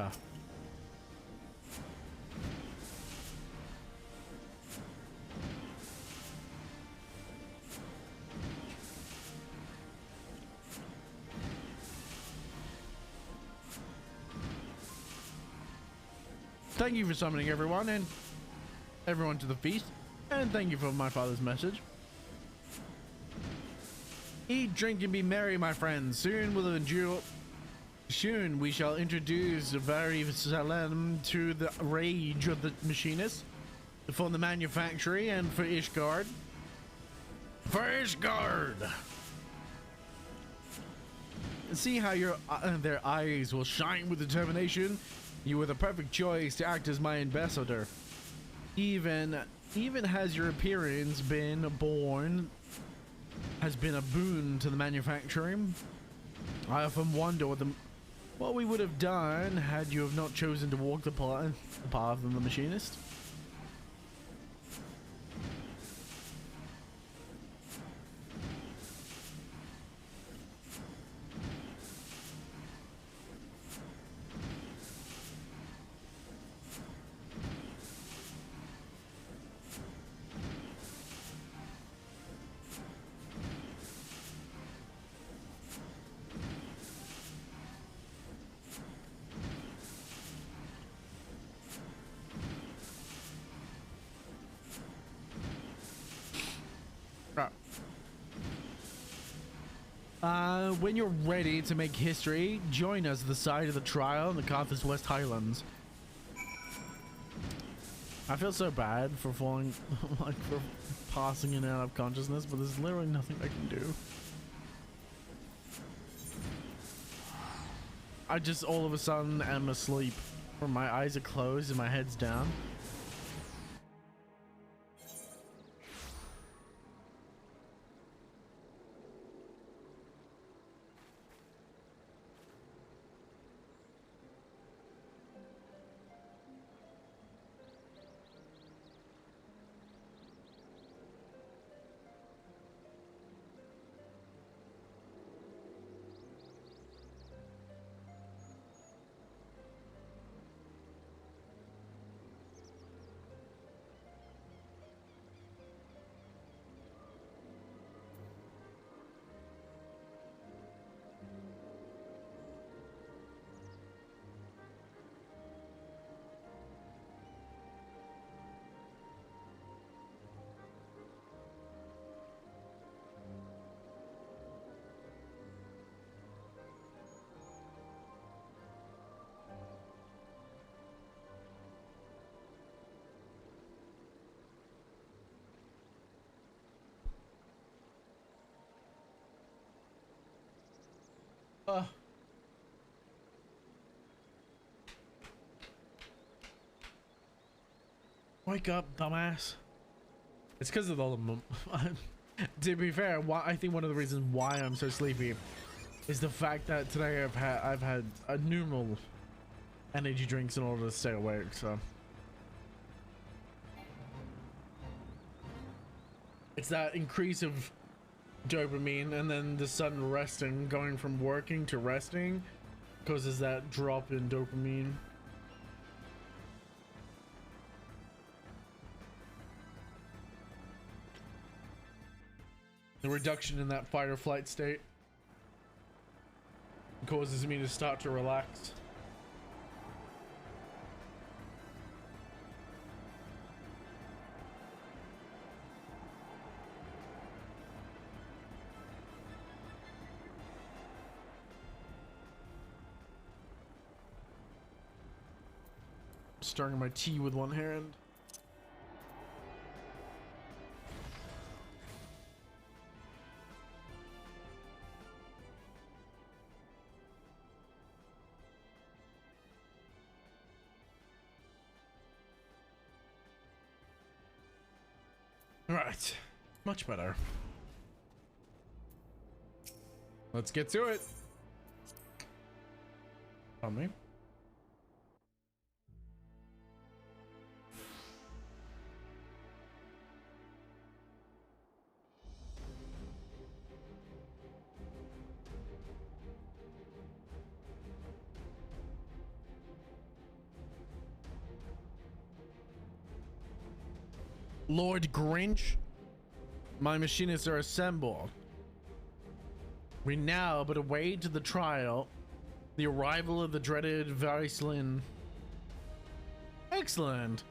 Thank you for summoning everyone and everyone to the feast, and thank you for my father's message. Eat, drink, and be merry, my friends. Soon we shall introduce Vari Salem to the rage of the machinist, for the manufactory, and for Ishgard. For Ishgard! See how their eyes will shine with determination. You were the perfect choice to act as my ambassador. Even has your appearance been born, has been a boon to the manufacturing. I often wonder what we would have done had you have not chosen to walk the path of the machinist. When you're ready to make history, join us at the side of the trial in the Carthus West Highlands. I feel so bad for falling, like for passing in and out of consciousness, but there's literally nothing I can do. I just all of a sudden am asleep, or my eyes are closed and my head's down. Wake up, dumbass. It's because of all the to be fair, I think one of the reasons why I'm so sleepy is the fact that today I've had innumerable energy drinks in order to stay awake, so it's that increase of dopamine, and then the sudden resting, going from working to resting causes that drop in dopamine. The reduction in that fight or flight state causes me to start to relax. Stirring my tea with one hand. Right, much better. Let's get to it. On me. Lord Grinch, my machinists are assembled. We now but await the trial, the arrival of the dreaded Varislin. Excellent.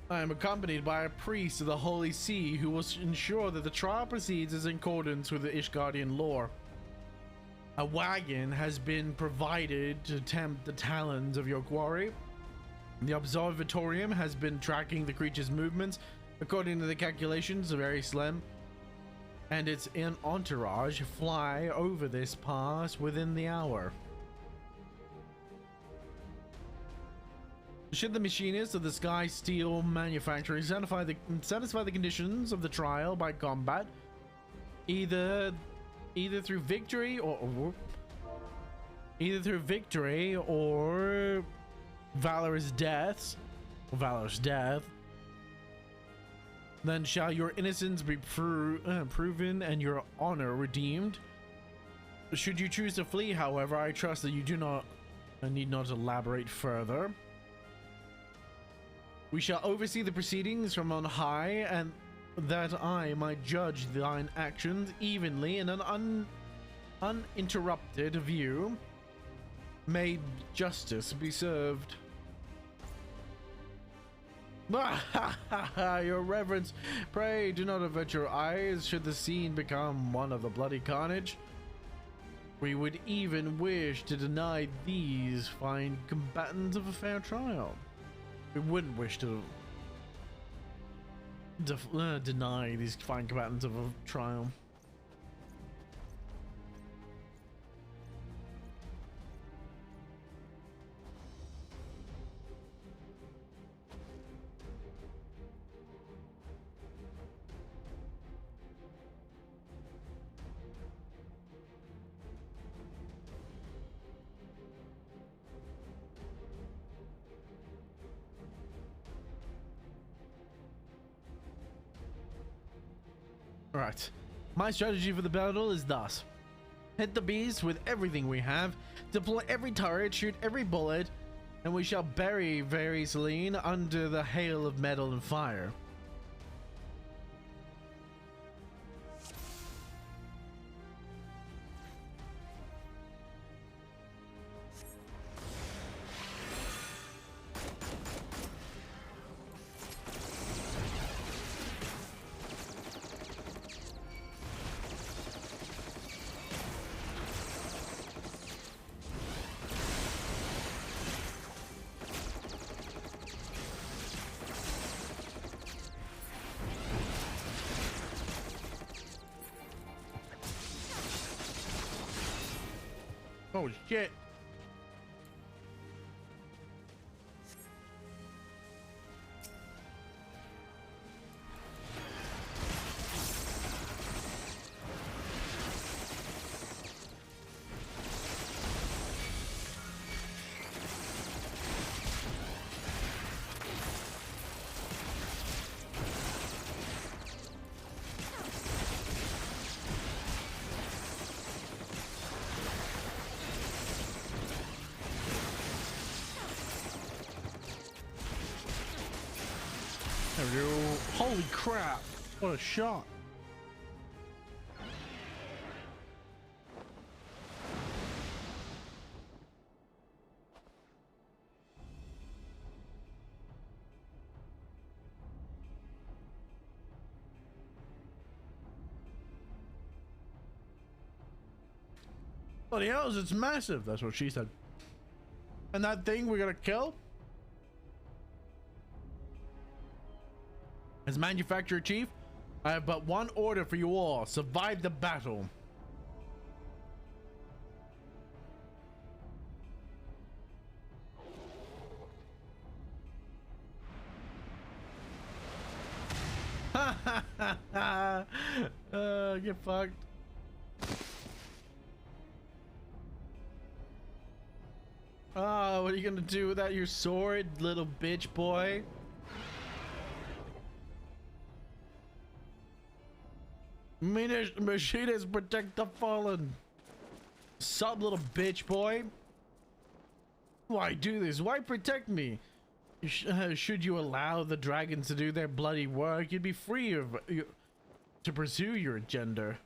I am accompanied by a priest of the Holy See who will ensure that the trial proceeds as in accordance with the Ishgardian lore. A wagon has been provided to tempt the talons of your quarry. The observatorium has been tracking the creature's movements according to the calculations of Varislin, and its entourage fly over this pass within the hour. Should the machinists of the Sky Steel Manufacturing satisfy the conditions of the trial by combat, either through victory or valorous death, then shall your innocence be proven and your honor redeemed. Should you choose to flee, however, I trust that you do not need not elaborate further. We shall oversee the proceedings from on high, and that I might judge thine actions evenly in an uninterrupted view. May justice be served. Your reverence, pray do not avert your eyes should the scene become one of the bloody carnage. We would even wish to deny these fine combatants of a fair trial. We wouldn't wish to deny these fine combatants of a trial. Right. My strategy for the battle is thus. Hit the beast with everything we have, deploy every turret, shoot every bullet, and we shall bury Varislin under the hail of metal and fire. Oh shit. There we go. Holy crap. What a shot. Bloody hell, it's massive. That's what she said. And that thing we're gonna kill? As manufacturer chief, I have but one order for you all. Survive the battle. Ha ha ha ha. Get fucked. Oh, what are you gonna do without your sword, little bitch boy? Machinists protect the fallen. Sup, little bitch boy? Why do this? Why protect me? Should you allow the dragons to do their bloody work, you'd be free to pursue your agenda.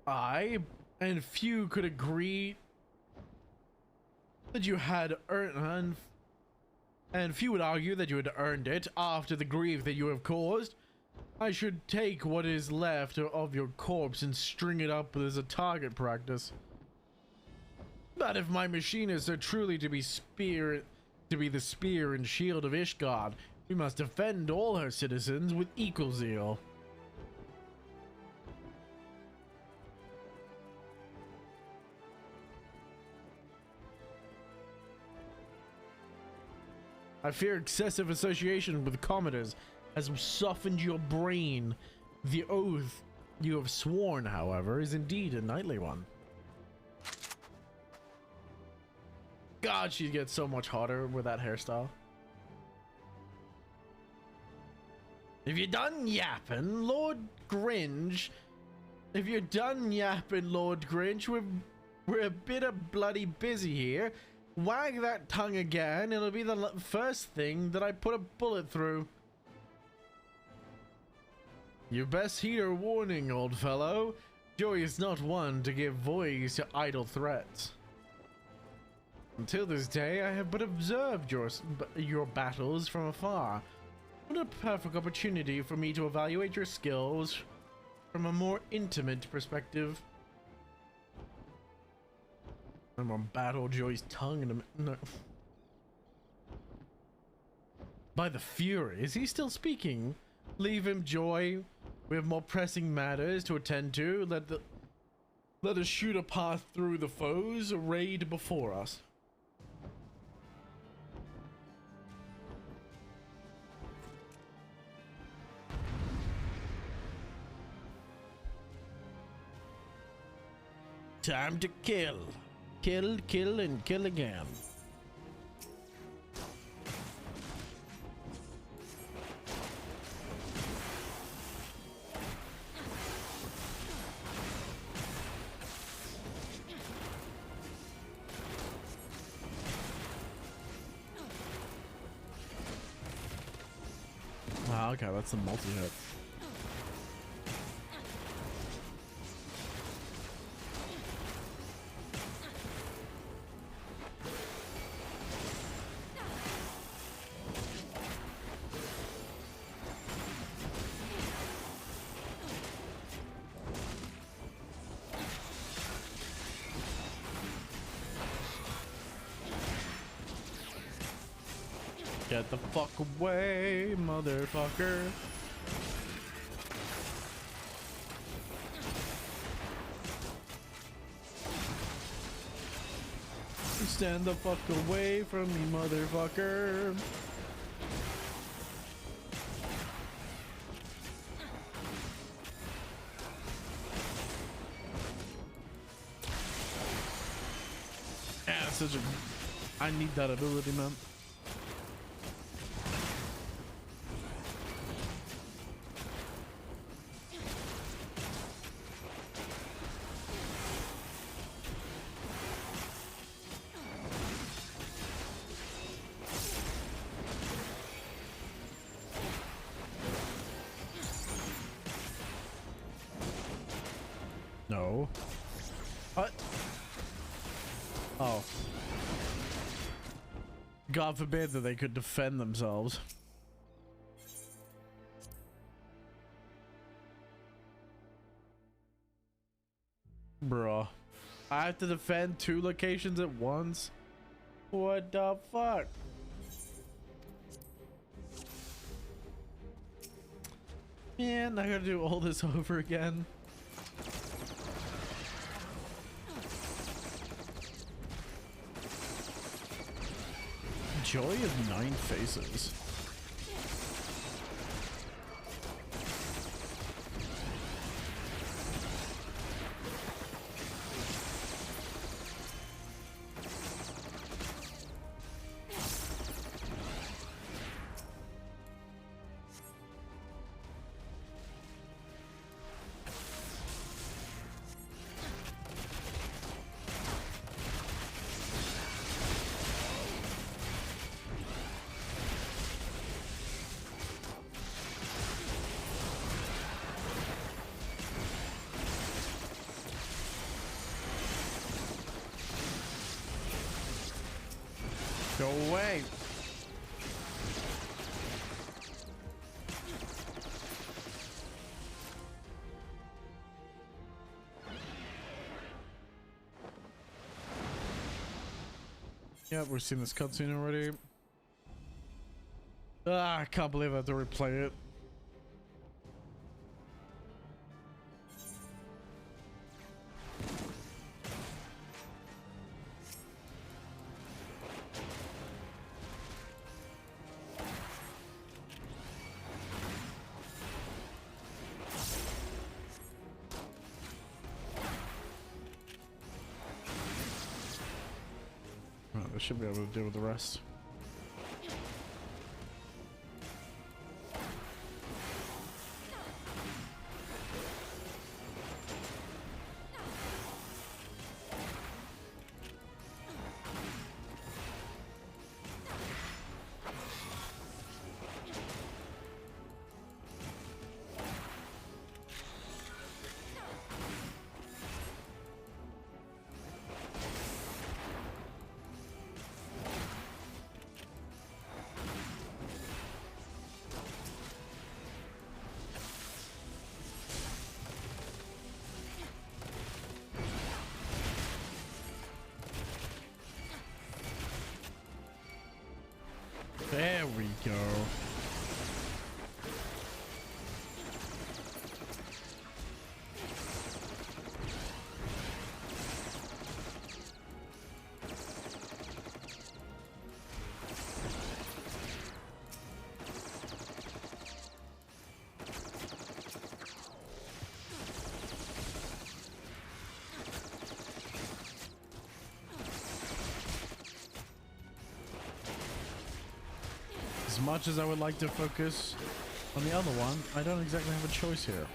I and few could agree that you had earned, and few would argue that you had earned it after the grief that you have caused. I should take what is left of your corpse and string it up as a target practice. But if my machinists are truly to be the spear and shield of Ishgard, we must defend all her citizens with equal zeal. I fear excessive association with commoners has softened your brain. The oath you have sworn, however, is indeed a knightly one. God, she gets so much hotter with that hairstyle. If you're done yapping, Lord Grinch. If you're done yapping, Lord Grinch, we're a bit of bloody busy here. Wag that tongue again, it'll be the first thing that I put a bullet through. You best heed her warning, old fellow. Joy is not one to give voice to idle threats. Until this day, I have but observed your battles from afar. What a perfect opportunity for me to evaluate your skills from a more intimate perspective. I'm gonna battle Joy's tongue in a minute. No. By the Fury, is he still speaking? Leave him, Joy. We have more pressing matters to attend to. Let us shoot a path through the foes arrayed before us. Time to kill. Kill, kill, and kill again. Wow, okay, that's some multi-hit. Get the fuck away, motherfucker. Stand the fuck away from me, motherfucker. Yeah, such a... I need that ability, man. No. What? Oh. God forbid that they could defend themselves. Bruh. I have to defend 2 locations at once? What the fuck? Man, I gotta do all this over again. Joy of 9 faces. Go away. Yep, we've seen this cutscene already. Ah, I can't believe I have to replay it. I should be able to deal with the rest. There we go. As much as I would like to focus on the other one, I don't exactly have a choice here.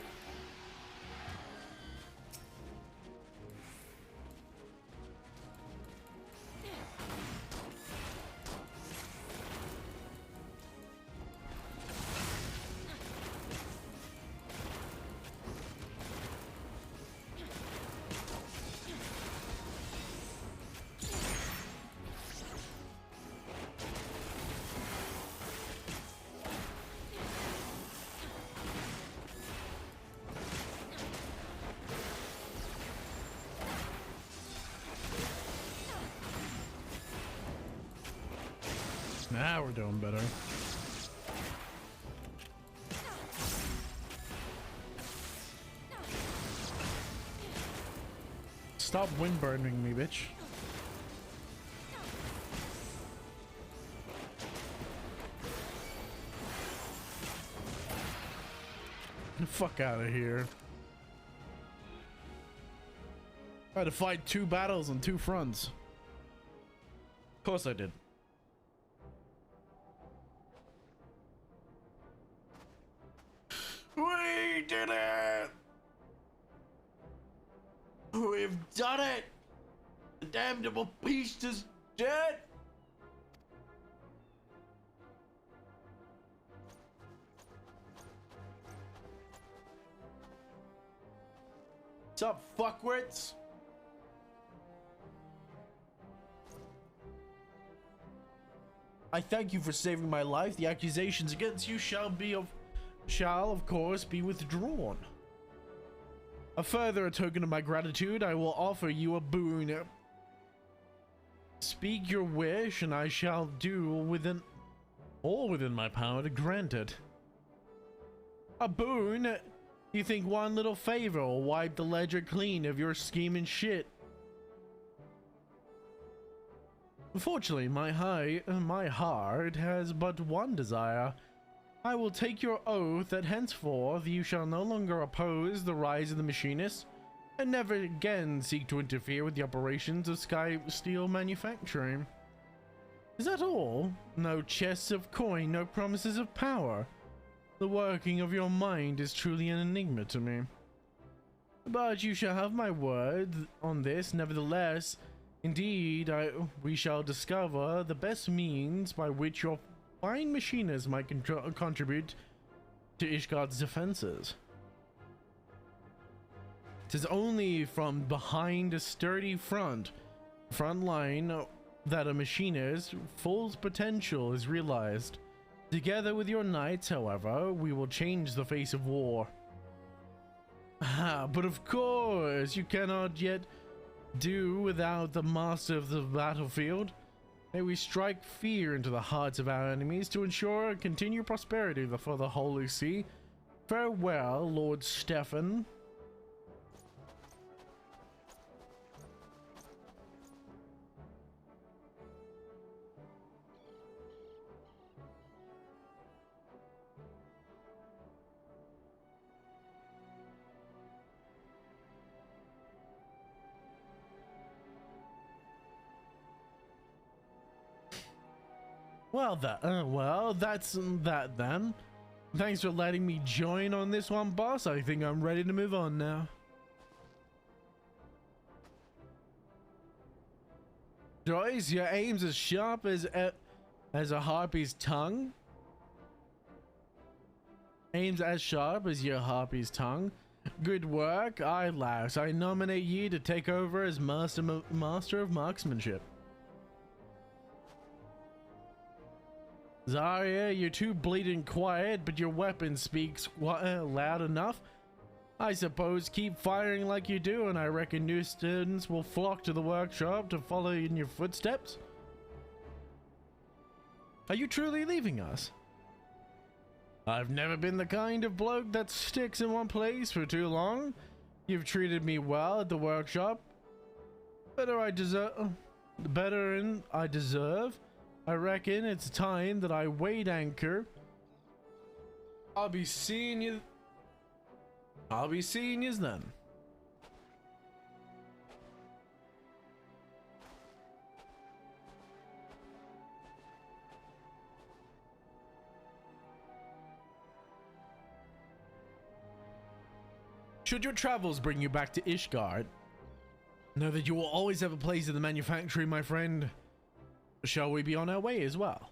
Now we're doing better. Stop windburning me, bitch. Get the fuck out of here. I had to fight 2 battles on 2 fronts. Of course I did. We did it! We've done it! The damnable beast is dead! What's up, fuckwits? I thank you for saving my life. The accusations against you shall of course be withdrawn. A further token of my gratitude, I will offer you a boon. Speak your wish, and I shall do all within my power to grant it. A boon? You think one little favor will wipe the ledger clean of your scheming shit? Unfortunately, my heart has but one desire. I will take your oath that henceforth you shall no longer oppose the rise of the machinists and never again seek to interfere with the operations of Sky Steel manufacturing. Is that all? No chests of coin, no promises of power. The working of your mind is truly an enigma to me. But you shall have my word on this, nevertheless. Indeed, we shall discover the best means by which your fine machinists might contribute to Ishgard's defenses. 'Tis only from behind a sturdy front line that a machinist's full potential is realized. Together with your knights, however, we will change the face of war. But of course, you cannot yet do without the master of the battlefield. May we strike fear into the hearts of our enemies to ensure continued prosperity for the Holy See. Farewell, Lord Stefan. Well, that's that then. Thanks for letting me join on this one, boss. I think I'm ready to move on now. Joyce, your aim's as sharp as a harpy's tongue. Aims as sharp as your harpy's tongue. Good work, Eyelash. I nominate you to take over as master of marksmanship. Zarya, you're too bleeding quiet, but your weapon speaks loud enough. I suppose keep firing like you do, and I reckon new students will flock to the workshop to follow in your footsteps. Are you truly leaving us? I've never been the kind of bloke that sticks in one place for too long. You've treated me well at the workshop. Better I deserve. I reckon it's time that I weighed anchor. I'll be seeing you then. Should your travels bring you back to Ishgard, know that you will always have a place in the manufactory, my friend. Shall we be on our way as well?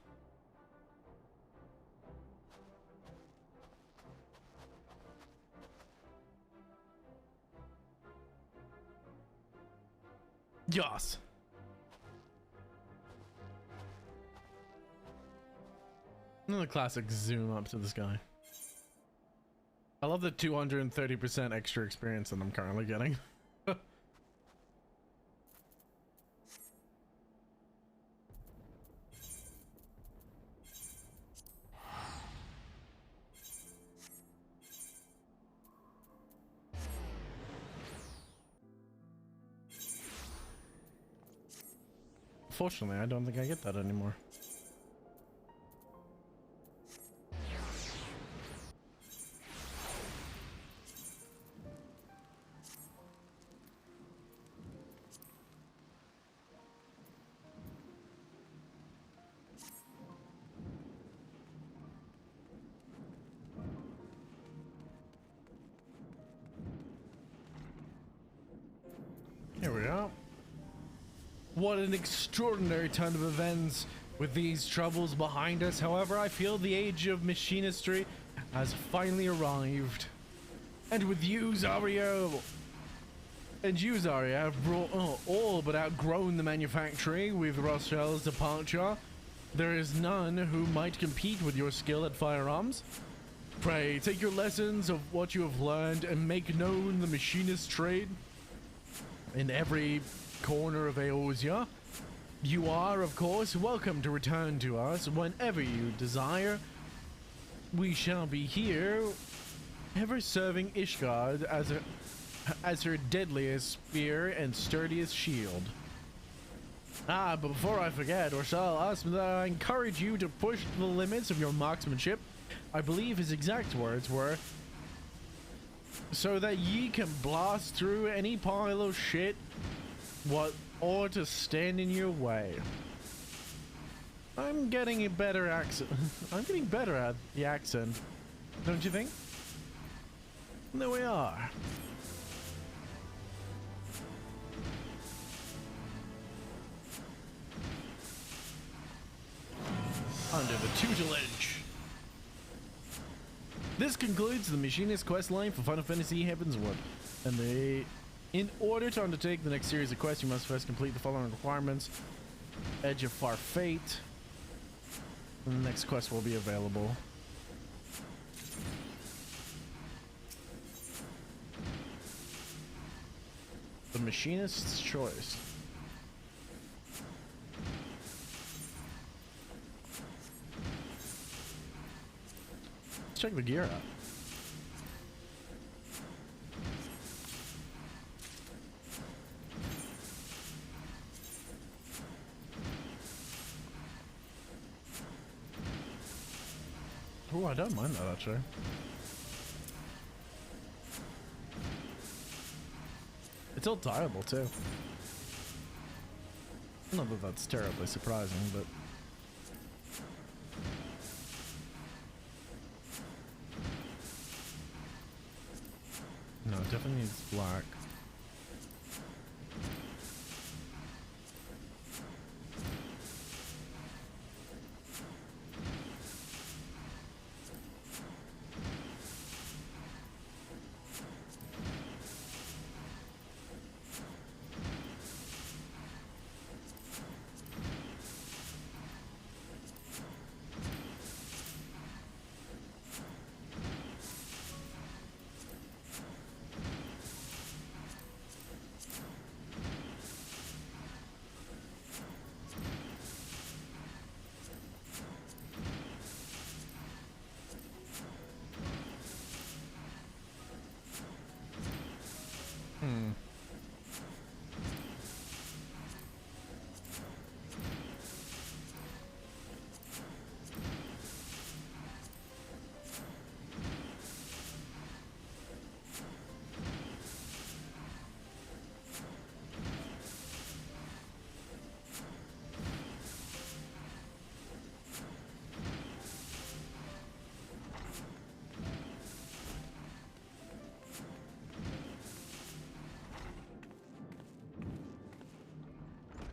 Yes. Another classic zoom up to the sky. I love the 230% extra experience that I'm currently getting. Fortunately, I don't think I get that anymore. Here we go. What an extraordinary turn of events with these troubles behind us. However, I feel the age of machinistry has finally arrived. And with you, Zario, And you, Zarya, have brought all but outgrown the manufacturing with Rochelle's departure. There is none who might compete with your skill at firearms. Pray, take your lessons of what you have learned and make known the machinist trade in every corner of Aosia. You are, of course, welcome to return to us whenever you desire. We shall be here, ever serving Ishgard as her deadliest spear and sturdiest shield. Ah, but before I forget, Orshal asked me that I encourage you to push the limits of your marksmanship. I believe his exact words were, so that ye can blast through any pile of shit or to stand in your way. I'm getting a better accent. I'm getting better at the accent, don't you think? There we are. Under the tutelage. This concludes the machinist quest line for Final Fantasy Heavensward. In order to undertake the next series of quests, you must first complete the following requirements. Edge of Far Fate. And the next quest will be available. The machinist's choice. Let's check the gear out. Oh, I don't mind that actually. It's all diable too. Not that that's terribly surprising, but no, it definitely needs black.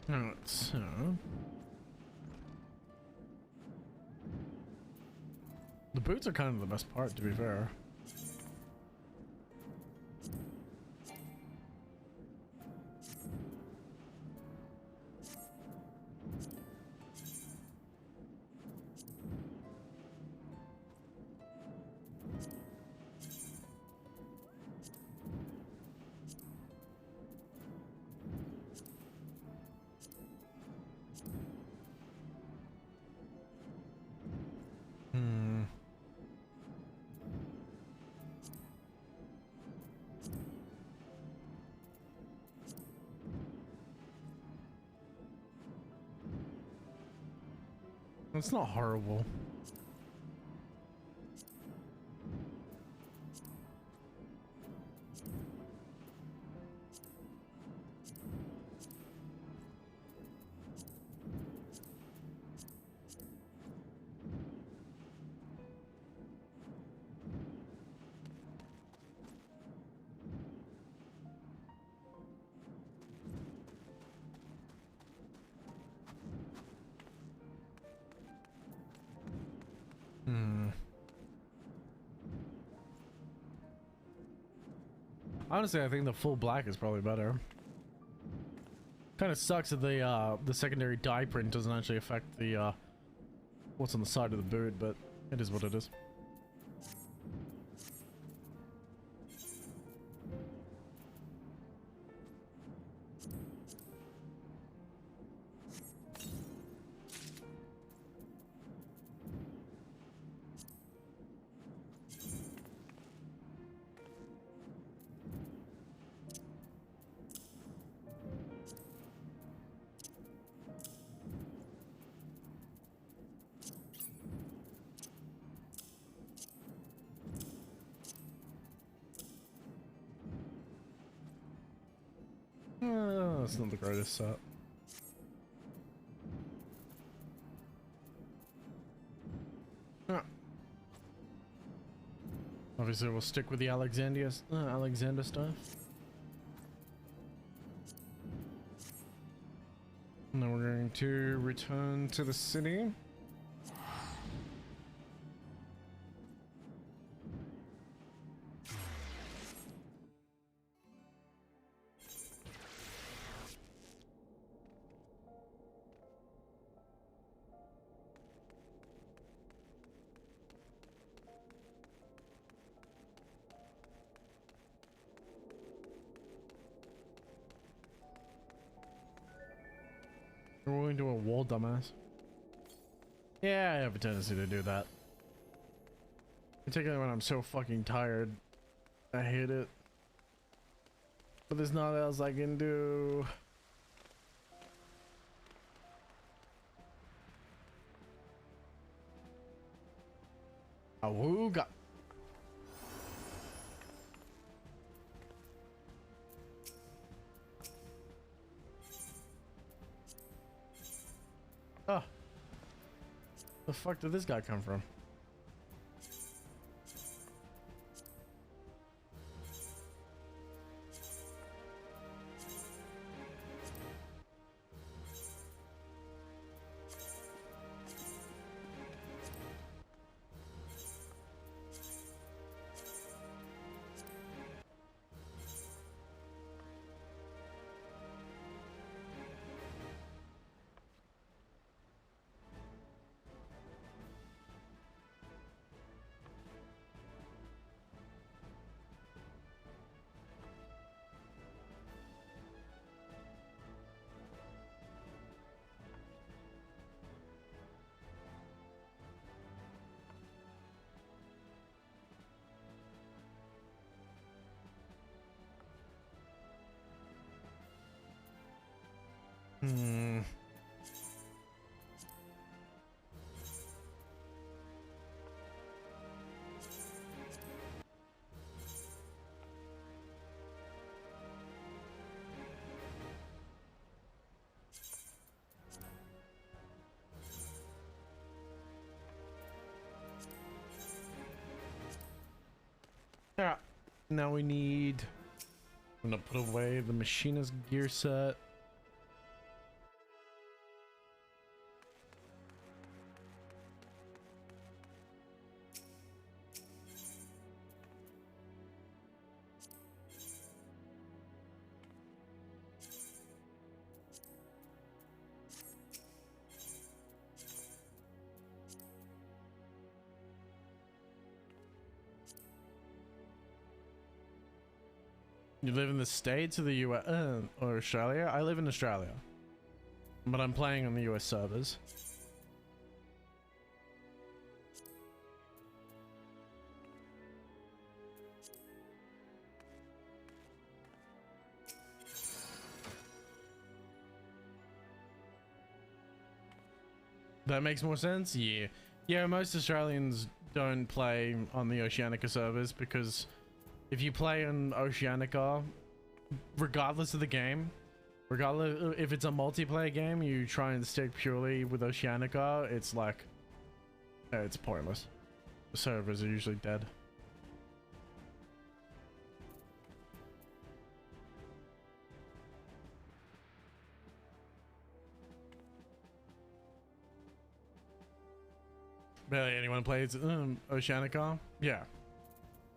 Alright, so the boots are kind of the best part, to be fair. It's not horrible. Honestly, I think the full black is probably better. Kind of sucks that the secondary dye print doesn't actually affect the what's on the side of the boot, but it is what it is. That's not the greatest set. Obviously, we'll stick with the Alexander stuff. And then we're going to return to the city. We're going to a wall, dumbass. Yeah, I have a tendency to do that. Particularly when I'm so fucking tired. I hate it. But there's nothing else I can do. Awooga. Oh. The fuck did this guy come from? Hmm. Yeah. Now we need. I'm gonna put away the machinist gear set. You live in the States or the US or Australia? I live in Australia, but I'm playing on the US servers. That makes more sense? Yeah. Yeah, most Australians don't play on the Oceanica servers because if you play on Oceanica, regardless of the game, regardless if it's a multiplayer game, you try and stick purely with Oceanica, it's like, it's pointless. The servers are usually dead. Barely anyone plays Oceanica. Yeah.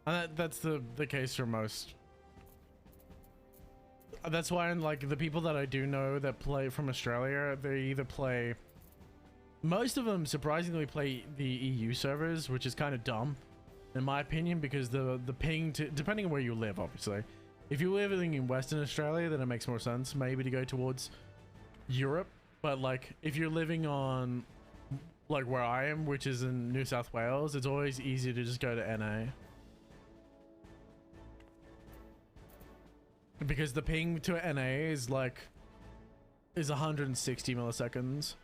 And that's the case for most that's why, like, the people that I do know that play from Australia, they either play, most of them surprisingly play the EU servers, which is kind of dumb in my opinion, because the ping, depending on where you live, obviously, if you're living in Western Australia, then it makes more sense maybe to go towards Europe. But like if you're living on like where I am, which is in New South Wales, it's always easier to just go to NA, because the ping to NA is 160 milliseconds.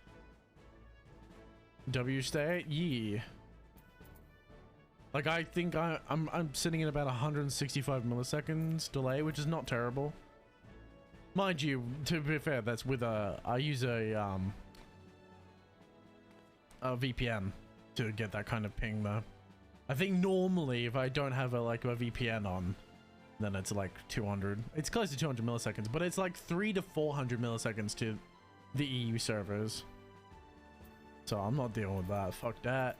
W state, yeah. Like I think I'm sitting at about 165 milliseconds delay, which is not terrible. Mind you, to be fair, that's with I use a VPN to get that kind of ping though. I think normally if I don't have a VPN on, then it's like 200. It's close to 200 milliseconds, but it's like 300 to 400 milliseconds to the EU servers. So I'm not dealing with that. Fuck that.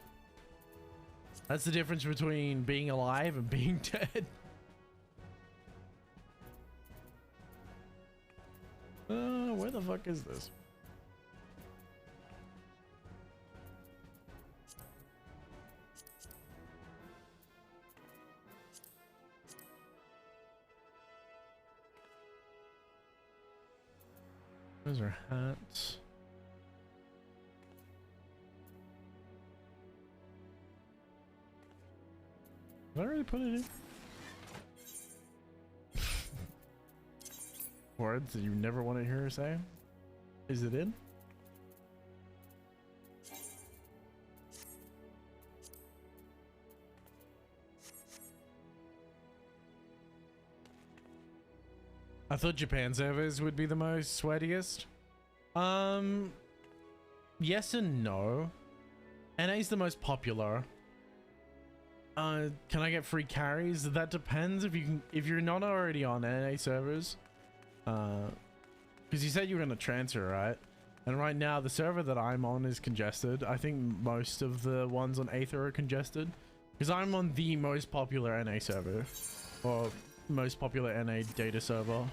That's the difference between being alive and being dead. Where the fuck is this? Those are hats. Did I already put it in? Words that you never want to hear her say? Is it in? I thought Japan servers would be the most sweatiest. Yes and no. NA is the most popular. Can I get free carries? That depends if you're not already on NA servers. Because you said you were gonna transfer, right? And right now the server that I'm on is congested. I think most of the ones on Aether are congested, because I'm on the most popular NA server, or most popular NA data server.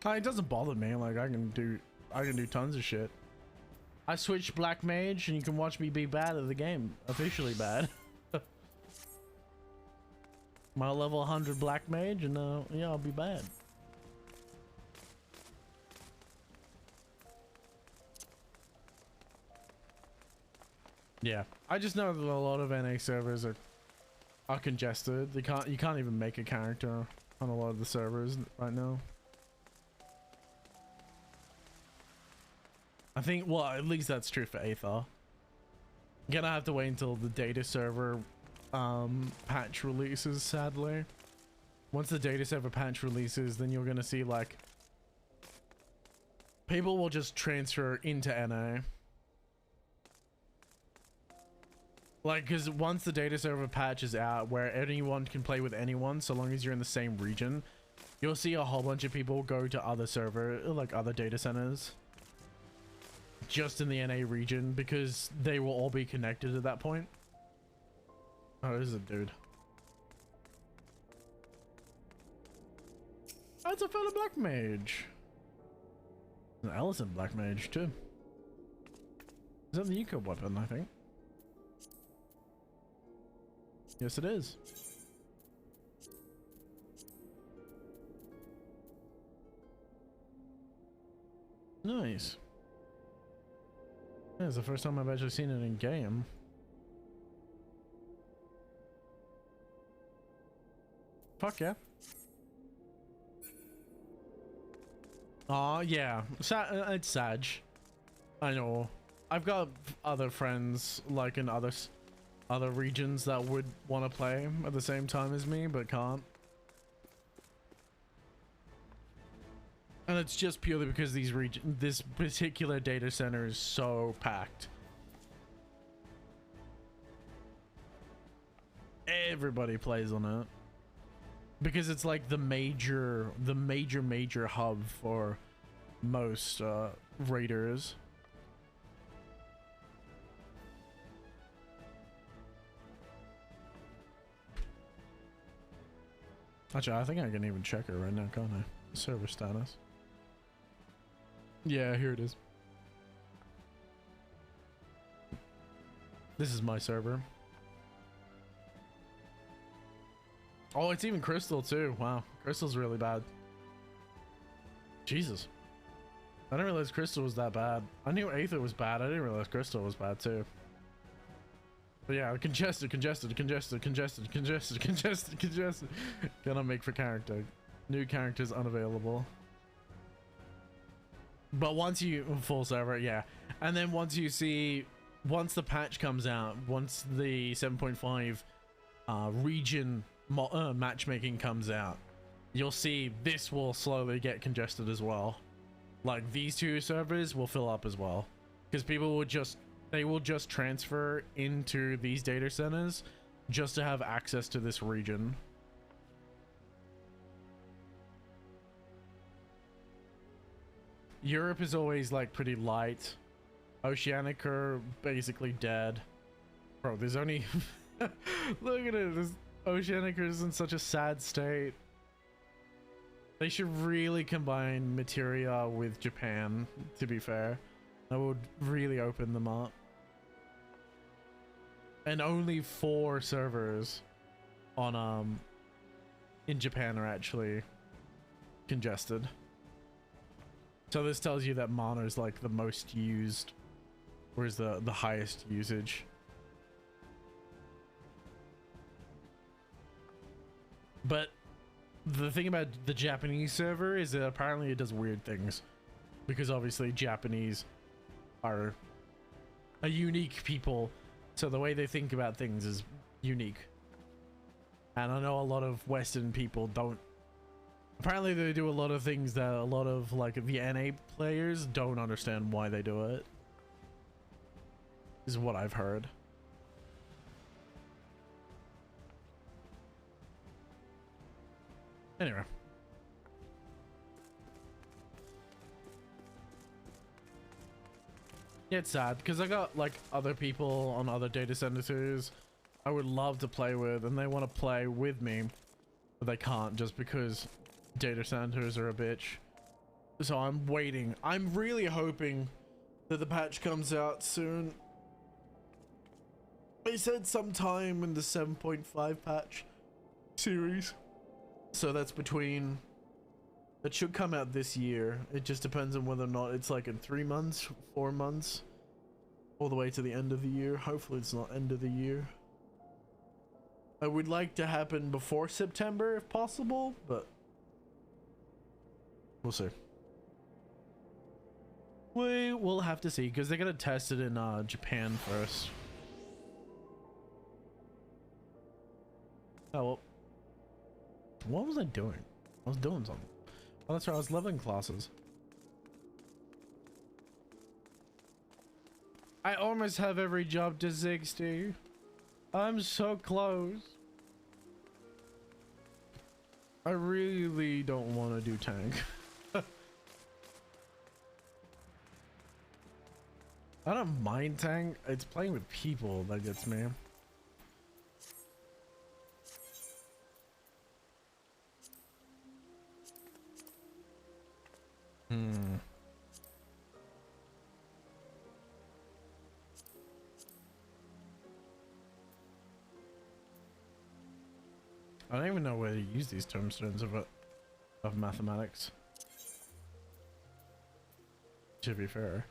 It doesn't bother me. Like I can do tons of shit. I switched Black Mage and you can watch me be bad at the game. Officially bad. My level 100 Black Mage and yeah, I'll be bad. Yeah, I just know that a lot of NA servers are congested. You can't even make a character on a lot of the servers right now. I think, well, at least that's true for Aether. Gonna have to wait until the data server patch releases, sadly. Once the data server patch releases, then you're gonna see like people will just transfer into NA. Like, because once the data server patch is out where anyone can play with anyone so long as you're in the same region, you'll see a whole bunch of people go to other other data centers just in the NA region, because they will all be connected at that point. Oh, this is a dude. Oh, it's a fellow Black Mage. An Ellison Black Mage too. Is that the eco weapon, I think? Yes, it is. Nice. Yeah, it's the first time I've actually seen it in game. Fuck yeah. Aw, yeah. It's Sag. I know. I've got other friends like in other regions that would want to play at the same time as me but can't. And it's just purely because this particular data center is so packed. Everybody plays on it because it's like the major hub for most raiders. Actually, I think I can even check it right now, can't I? Server status. Yeah, here it is. This is my server. Oh, it's even Crystal too. Wow, Crystal's really bad. Jesus. I didn't realize Crystal was that bad. I knew Aether was bad. I didn't realize Crystal was bad too. But yeah, congested. Gonna make for character. New characters unavailable. But once you full server, yeah. And then once you see, once the patch comes out, once the 7.5 region matchmaking comes out, you'll see this will slowly get congested as well. Like these two servers will fill up as well, because people will just, they will just transfer into these data centers just to have access to this region. Europe is always like pretty light. Oceanic are basically dead. Bro, there's only look at it, this Oceanic is in such a sad state. They should really combine Materia with Japan, to be fair. That would really open them up. And only 4 servers on in Japan are actually congested. So this tells you that Mana is like the most used, or is the highest usage. But the thing about the Japanese server is that apparently it does weird things, because obviously Japanese are a unique people, so the way they think about things is unique. And I know a lot of Western people don't. Apparently they do a lot of things that a lot of like the NA players don't understand why they do it, is what I've heard. Anyway. Yeah, it's sad because I got like other people on other data centers I would love to play with, and they want to play with me, but they can't just because data centers are a bitch. So I'm waiting. I'm really hoping that the patch comes out soon. They said sometime in the 7.5 patch series. So that's between, it should come out this year. It just depends on whether or not it's like in 3 months, 4 months, all the way to the end of the year. Hopefully it's not end of the year. I would like to happen before September if possible, but we'll see. We will have to see, because they're gonna test it in Japan first. Oh well. What was I doing? I was doing something. Oh, that's right, I was leveling classes. I almost have every job to 60. I'm so close. I really don't want to do tank. I don't mind tank. It's playing with people that gets me. I don't even know where to use these tombstones of mathematics. To be fair,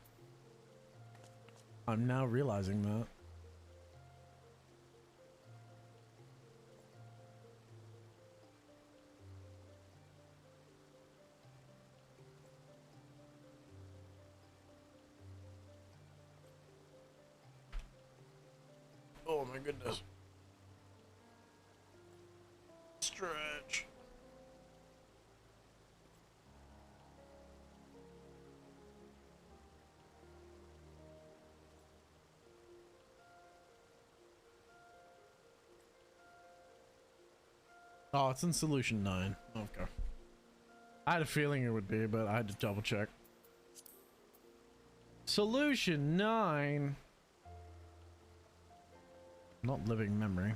I'm now realizing that. Oh my goodness. Stretch. Oh, it's in solution 9. Okay. I had a feeling it would be, but I had to double check. Solution 9. Not living memory.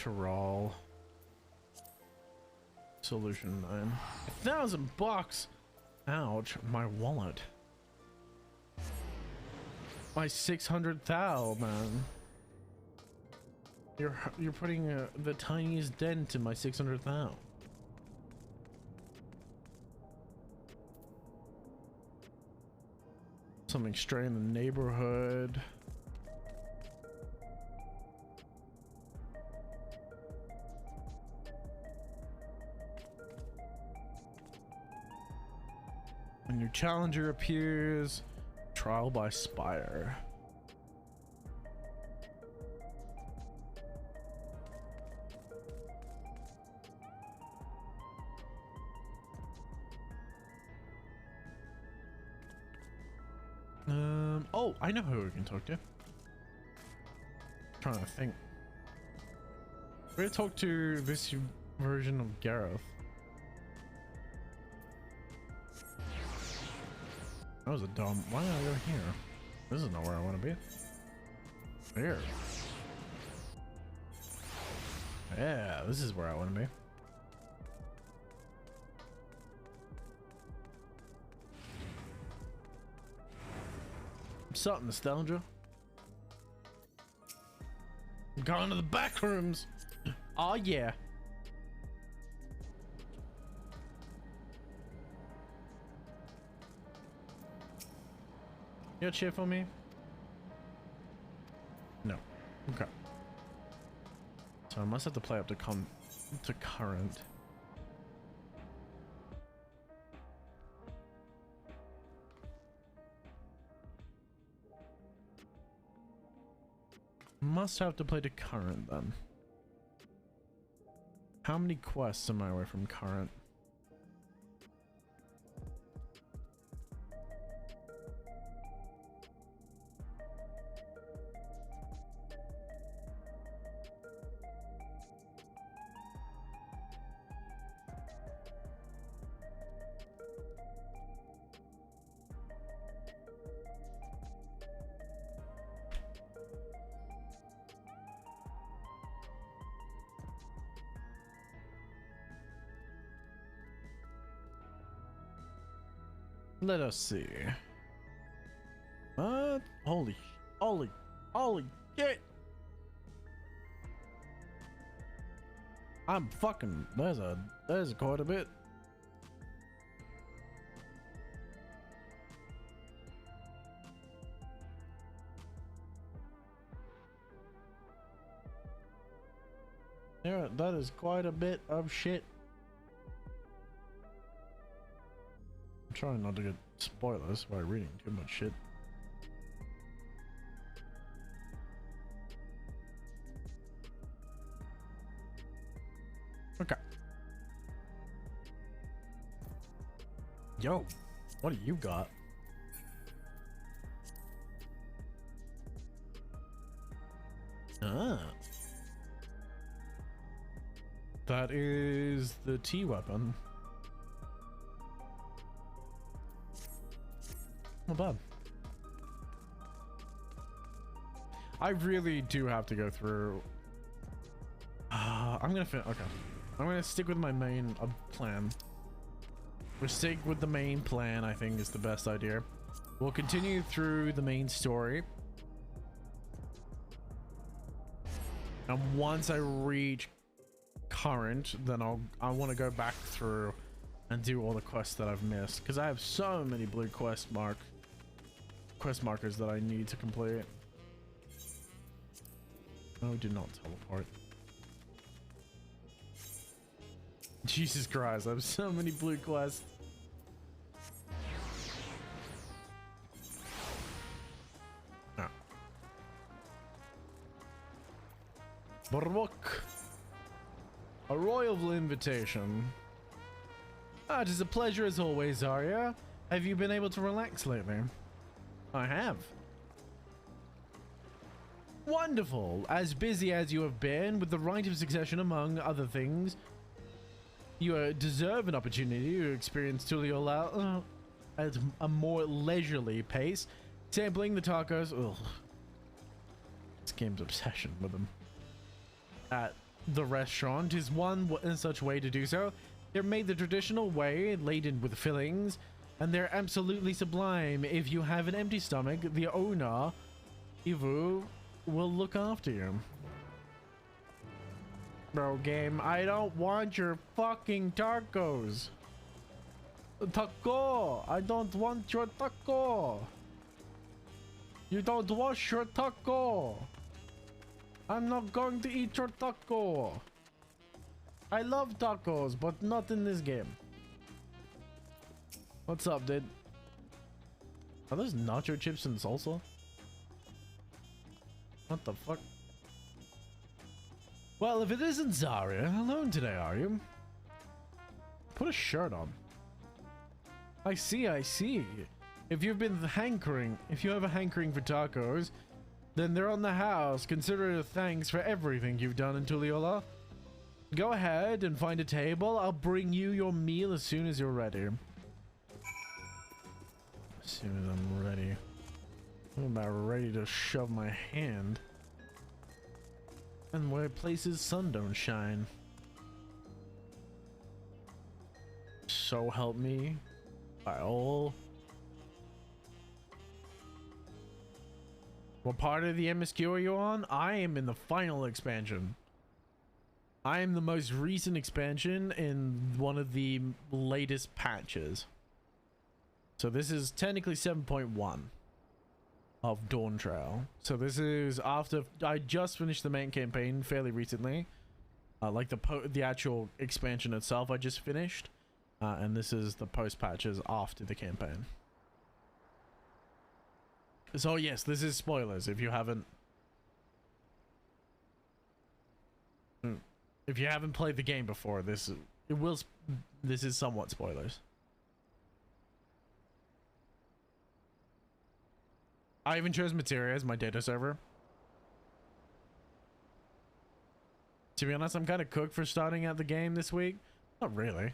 Tyrol. Solution 9. $1,000. Ouch, my wallet. My 600,000, man. You're putting the tiniest dent in my 600,000. Something stray in the neighborhood. A new challenger appears. Trial by Spire. Oh, I know who we can talk to. Trying to think. We're gonna talk to this version of Gareth. That was a dumb. Why did I go here? This is not where I want to be. Here. Yeah, this is where I want to be. What's up, nostalgia? I'm going to the back rooms. Oh yeah. You got shit for me? No. Okay. So I must have to play up to current. Must have to play to current then. How many quests am I away from current? Let us see. What? Holy shit! I'm fucking. There's quite a bit. Yeah, that is quite a bit of shit. I'm trying not to get spoilers by reading too much shit. Okay. Yo, what do you got? Ah. That is the T weapon. Not bad. I really do have to go through. I'm gonna okay. I'm gonna stick with my main plan. We'll stick with the main plan. I think is the best idea. We'll continue through the main story, and once I reach current, then I want to go back through and do all the quests that I've missed, because I have so many blue quest markers that I need to complete. Oh, do not teleport. Jesus Christ, I have so many blue quests. No. Barok. A royal invitation. Ah, it is a pleasure as always, Arya. Have you been able to relax lately? I have. Wonderful. As busy as you have been with the right of succession among other things, you deserve an opportunity to experience Tulio at a more leisurely pace. Sampling the tacos. Ugh. This game's obsession with them. At the restaurant is one in such way to do so. They're made the traditional way, laden with fillings, and they're absolutely sublime. If you have an empty stomach, the owner, Ivu, will look after you. Bro, game, I don't want your fucking tacos. Taco! I don't want your taco! You don't wash your taco! I'm not going to eat your taco! I love tacos, but not in this game. What's up, dude? Are those nacho chips and salsa? What the fuck? Well, if it isn't Zarya, alone today, are you? Put a shirt on. I see, I see. If you've been hankering, if you have a hankering for tacos, then they're on the house. Consider it a thanks for everything you've done in Tuliola. Go ahead and find a table. I'll bring you your meal as soon as you're ready. As soon as I'm ready. I'm about ready to shove my hand. And where places sun don't shine. So help me. By all. What part of the MSQ are you on? I am in the final expansion. I am the most recent expansion in one of the latest patches. So this is technically 7.1 of Dawn Trail. So this is after I just finished the main campaign fairly recently. Like the actual expansion itself I just finished. And this is the post patches after the campaign. So yes, this is spoilers if you haven't played the game before. This is somewhat spoilers. I even chose Materia as my data server. To be honest, I'm kind of cooked for starting out the game this week. Not really.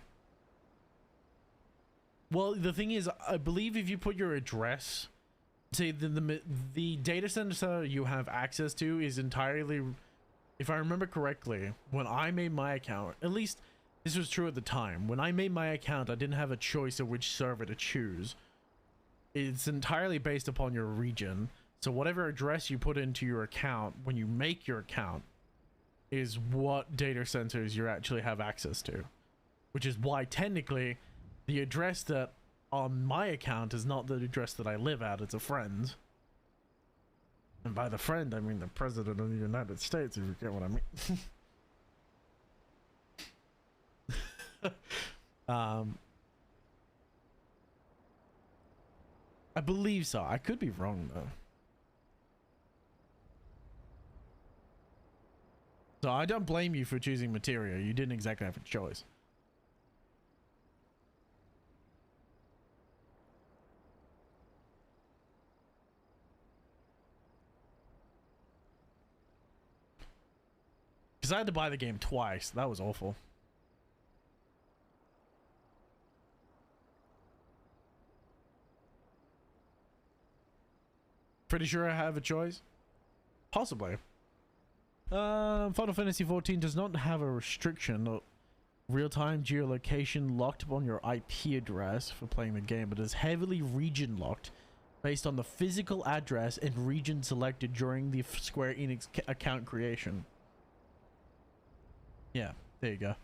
Well, the thing is, I believe if you put your address, say the data center you have access to is entirely, if I remember correctly, when I made my account, at least this was true at the time, when I made my account, I didn't have a choice of which server to choose. It's entirely based upon your region. So whatever address you put into your account when you make your account is what data centers you actually have access to. Which is why technically the address that on my account is not the address that I live at, it's a friend. And by the friend, I mean the President of the United States, if you get what I mean. I believe so. I could be wrong, though. So I don't blame you for choosing Materia. You didn't exactly have a choice. Because I had to buy the game twice. That was awful. Pretty sure I have a choice. Possibly. Final Fantasy XIV does not have a restriction of real-time geolocation locked upon your IP address for playing the game, but is heavily region locked based on the physical address and region selected during the Square Enix account creation. Yeah, there you go.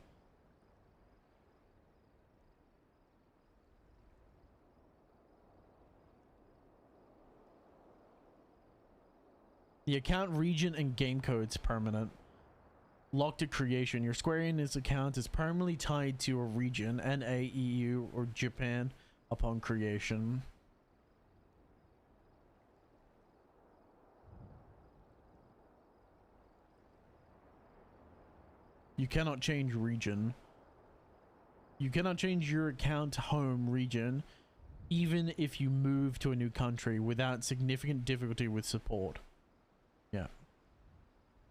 The account region and game code's permanent. Locked to creation. Your Square Enix account is permanently tied to a region, NA, EU, or Japan upon creation. You cannot change region. You cannot change your account home region even if you move to a new country without significant difficulty with support. Yeah.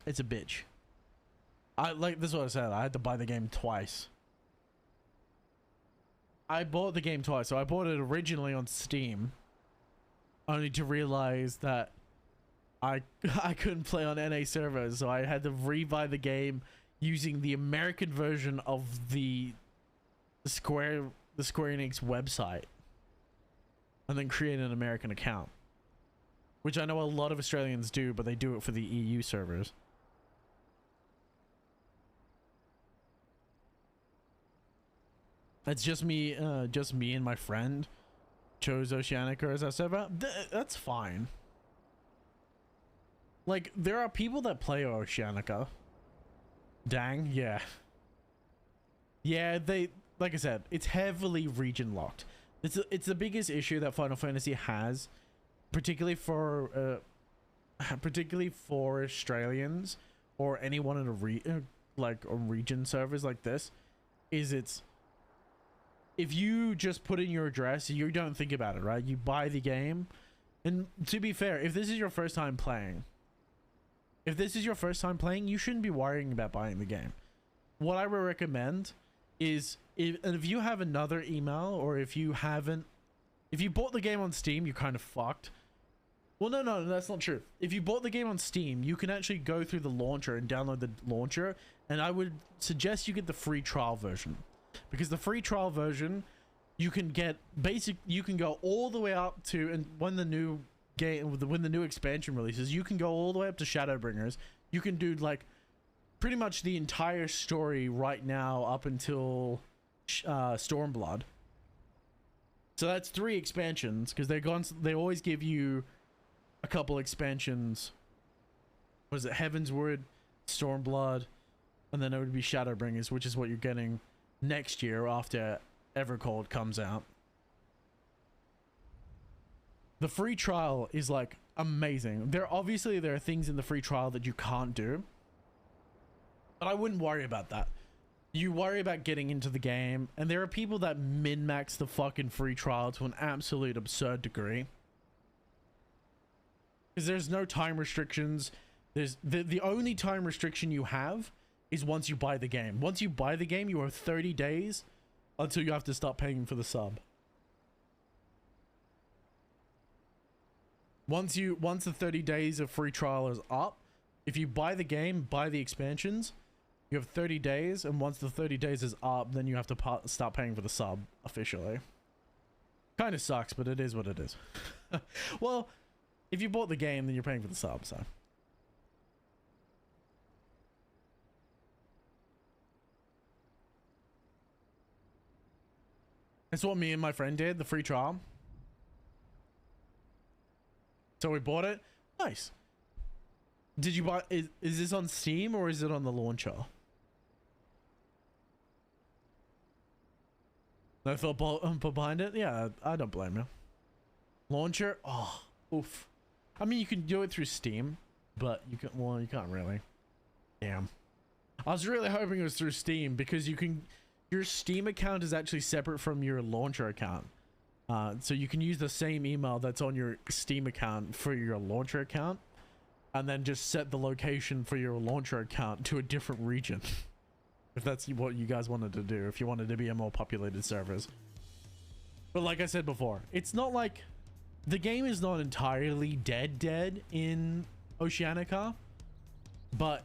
It's a bitch. This is what I said. I had to buy the game twice. I bought the game twice. So I bought it originally on Steam. Only to realize that I couldn't play on NA servers. So I had to rebuy the game using the American version of the Square Enix website and then create an American account, which I know a lot of Australians do, but they do it for the EU servers. It's just me and my friend chose Oceanica as our server. That's fine. Like, there are people that play Oceanica. Dang, yeah. Yeah, they, like I said, it's heavily region locked. It's the biggest issue that Final Fantasy has, particularly for Australians or anyone in a region servers like this, is it's, if you just put in your address, you don't think about it, right? You buy the game, and to be fair, if this is your first time playing, you shouldn't be worrying about buying the game. What I would recommend is, if you have another email, or if you bought the game on Steam, you're kind of fucked. Well, no, that's not true. If you bought the game on Steam, you can actually go through the launcher and download the launcher, and I would suggest you get the free trial version. Because the free trial version, you can get you can go all the way up to, and when the new expansion releases, you can go all the way up to Shadowbringers. You can do like pretty much the entire story right now up until Stormblood. So that's 3 expansions, because they always give you a couple expansions. Was it Heavensward, Stormblood, and then it would be Shadowbringers, which is what you're getting next year after Evercold comes out. The free trial is like amazing. There are things in the free trial that you can't do, but I wouldn't worry about that. You worry about getting into the game, and there are people that min-max the fucking free trial to an absolute absurd degree. Because there's no time restrictions. There's the only time restriction you have is once you buy the game. Once you buy the game, you have 30 days until you have to start paying for the sub. Once the 30 days of free trial is up, if you buy the game, buy the expansions, you have 30 days, and once the 30 days is up, then you have to start paying for the sub officially. Kind of sucks, but it is what it is. Well, if you bought the game, then you're paying for the sub, so. That's what me and my friend did, the free trial. So we bought it. Nice. Did you buy, is this on Steam or is it on the launcher? No thought behind it? Yeah, I don't blame you. Launcher? Oh, oof. I mean, you can do it through Steam, but you can't really. Damn. I was really hoping it was through Steam, because your Steam account is actually separate from your launcher account. So you can use the same email that's on your Steam account for your launcher account, and then just set the location for your launcher account to a different region. If that's what you guys wanted to do, if you wanted to be a more populated servers. But like I said before, it's not like the game is not entirely dead in Oceanica, but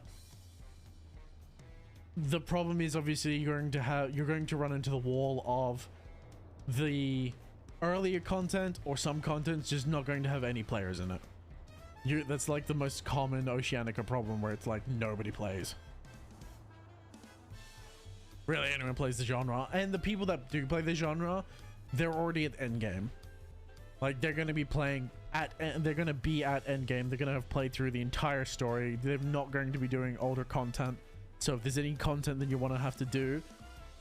the problem is obviously you're going to run into the wall of the earlier content, or some content's just not going to have any players in it. That's like the most common Oceanica problem, where it's like nobody plays. Really, anyone plays the genre, and the people that do play the genre, they're already at endgame. Like, they're going to be playing they're going to be at endgame. They're going to have played through the entire story. They're not going to be doing older content. So if there's any content that you want to have to do,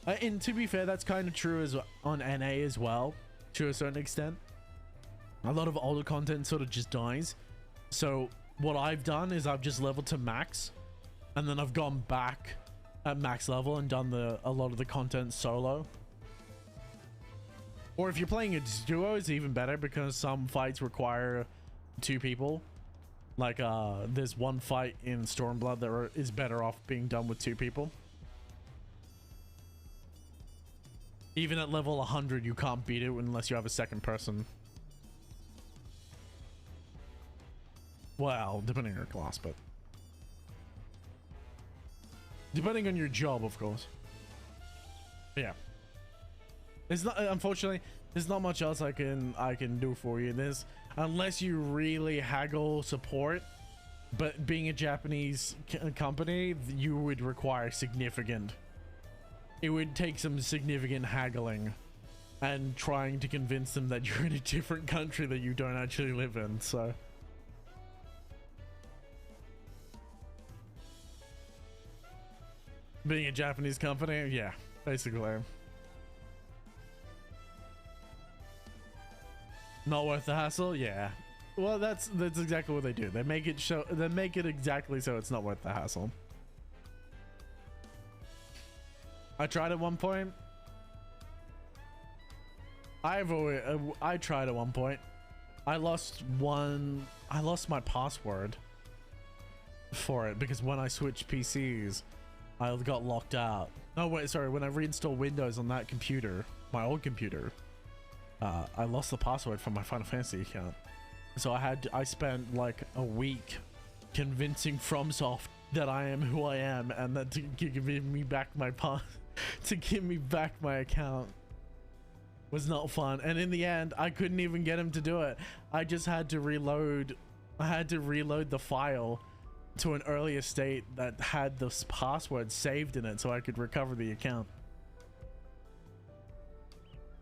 and to be fair, that's kind of true as on NA as well, to a certain extent. A lot of older content sort of just dies. So what I've done is I've just leveled to max, and then I've gone back at max level and done a lot of the content solo. Or if you're playing a duo, it's even better, because some fights require 2 people. Like there's one fight in Stormblood that is better off being done with 2 people. Even at level 100, you can't beat it unless you have a second person. Well, depending on your class, but Depending on your job, of course. But yeah. There's not, unfortunately, there's not much else I can do for you. There's, unless you really haggle support, but being a Japanese company, you would require significant. It would take some significant haggling and trying to convince them that you're in a different country that you don't actually live in, so. Being a Japanese company, yeah, basically. Not worth the hassle, yeah. Well, that's exactly what they do. They make it exactly so it's not worth the hassle. I tried at one point. I tried at one point. I lost my password for it because when I switched PCs, I got locked out. No, wait, sorry. When I reinstalled Windows on that computer, my old computer, I lost the password from my Final Fantasy account. So I spent like a week convincing FromSoft that I am who I am and that to give me back my to give me back my account was not fun. And in the end, I couldn't even get him to do it. I just had to reload. I had to reload the file to an earlier state that had this password saved in it so I could recover the account.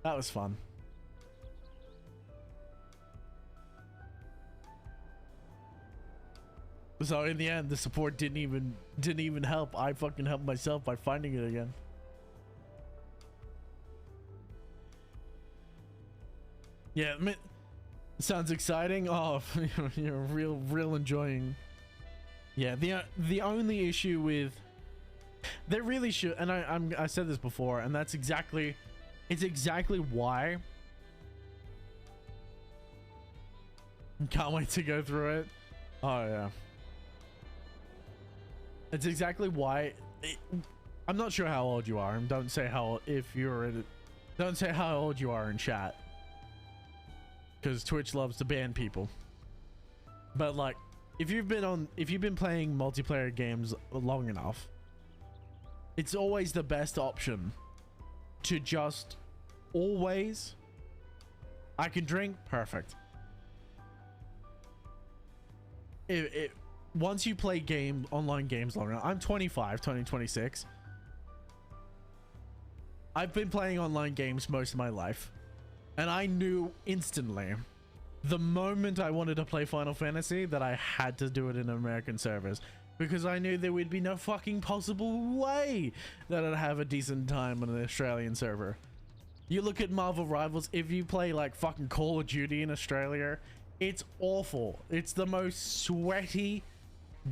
That was fun. So in the end, the support didn't even help. I fucking helped myself by finding it again. Yeah, I mean, sounds exciting. Oh, you're real enjoying. Yeah, the only issue with, they really should, and I said this before, and it's exactly why. Can't wait to go through it. Oh yeah. It's exactly why. I'm not sure how old you are, and don't say how don't say how old you are in chat, because Twitch loves to ban people. But like, if you've been playing multiplayer games long enough, it's always the best option to just always. I can drink, perfect. Once you play online games long enough, I'm 25, turning 26. I've been playing online games most of my life, and I knew instantly, the moment I wanted to play Final Fantasy, that I had to do it in American servers, because I knew there would be no fucking possible way that I'd have a decent time on an Australian server. You look at Marvel Rivals, if you play like fucking Call of Duty in Australia, it's awful. It's the most sweaty,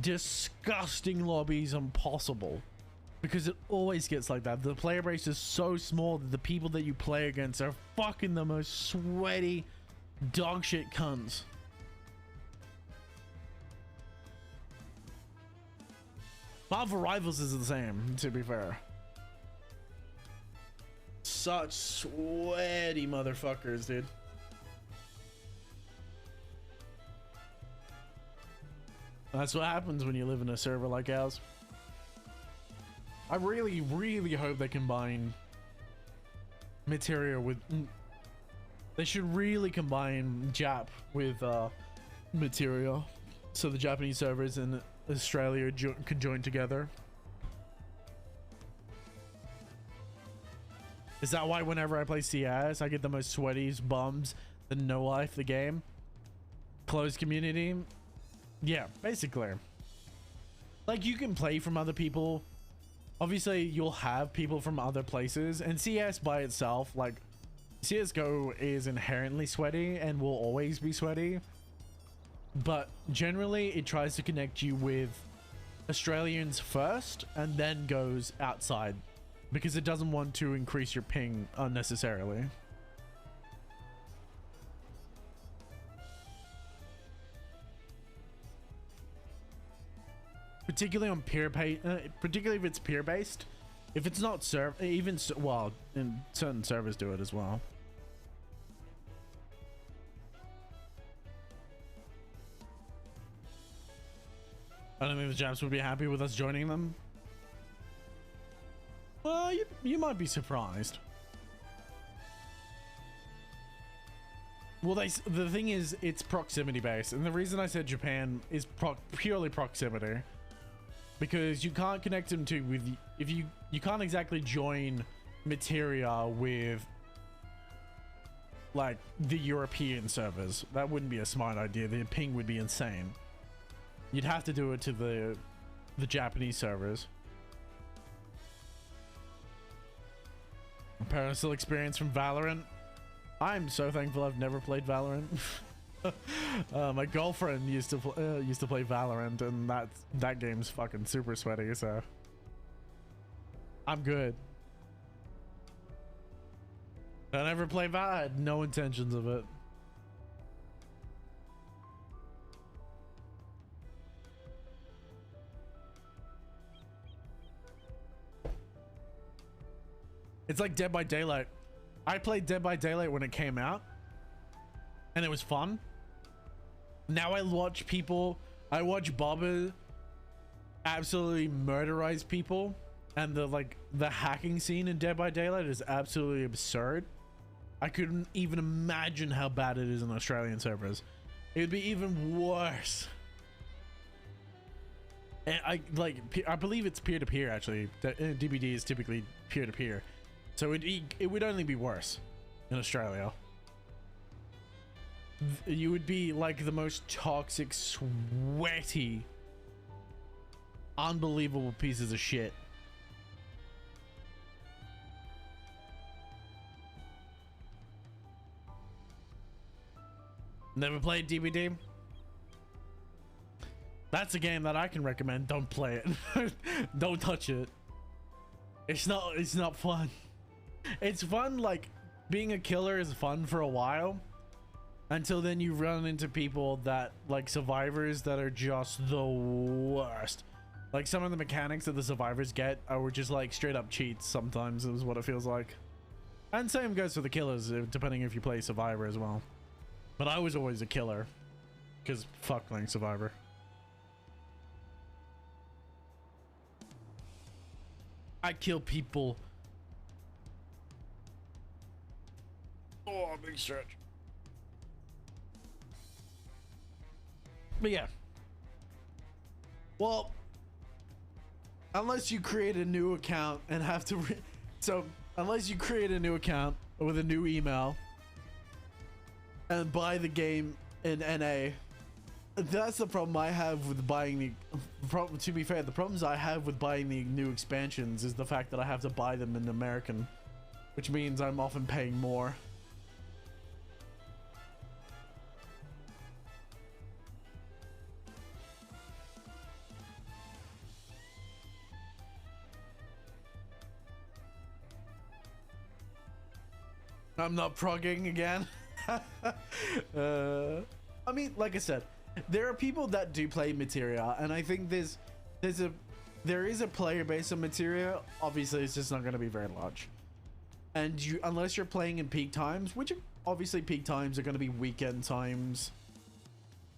disgusting lobbies impossible, because it always gets like that. The player base is so small that the people that you play against are fucking the most sweaty dog shit cunts. Marvel Rivals is the same, to be fair. Such sweaty motherfuckers, dude. That's what happens when you live in a server like ours. I really hope they combine Materia with... They should really combine Jap with Materia, so the Japanese servers in Australia can join together. Is that why whenever I play CS, I get the most sweaties bums, the no life, the game? Closed community? Yeah, basically. Like, you can play from other people. Obviously, you'll have people from other places. And CS by itself, like, CSGO is inherently sweaty and will always be sweaty. But generally, it tries to connect you with Australians first and then goes outside, because it doesn't want to increase your ping unnecessarily. Particularly on particularly if it's peer based. If it's not well, and certain servers do it as well. I don't think the Japs would be happy with us joining them. Well, you might be surprised. Well, the thing is, it's proximity based, and the reason I said Japan is purely proximity, because you can't connect them to with if you can't exactly join materia with like the European servers. That wouldn't be a smart idea. The ping would be insane. You'd have to do it to the Japanese servers. Personal experience from Valorant. I'm so thankful I've never played Valorant. My girlfriend used to play Valorant, and that game's fucking super sweaty. So I'm good. I never played Valorant. I had no intentions of it. It's like Dead by Daylight. I played Dead by Daylight when it came out, and it was fun. Now I watch Bobber absolutely murderize people, and the hacking scene in Dead by Daylight is absolutely absurd. I couldn't even imagine how bad it is in Australian servers. It would be even worse. And I believe it's peer-to-peer actually. DBD is typically peer-to-peer. So it would only be worse in Australia. You would be like the most toxic, sweaty, unbelievable pieces of shit. Never played DBD? That's a game that I can recommend. Don't play it. Don't touch it. It's not fun. It's fun, like being a killer is fun for a while, until then you run into people that like survivors that are just the worst. Like some of the mechanics that the survivors get are just like straight up cheats sometimes, is what it feels like. And same goes for the killers, depending if you play survivor as well. But I was always a killer, because fuck playing survivor. I kill people. Oh, big stretch. But yeah. Well, unless you create a new account and have to unless you create a new account with a new email and buy the game in NA, that's the problem I have with buying to be fair, the problems I have with buying the new expansions is the fact that I have to buy them in American, which means I'm often paying more. I'm not progging again. I mean, like I said, there are people that do play materia, and I think there is a player base of materia. Obviously, it's just not going to be very large, and unless you're playing in peak times, which obviously peak times are going to be weekend times,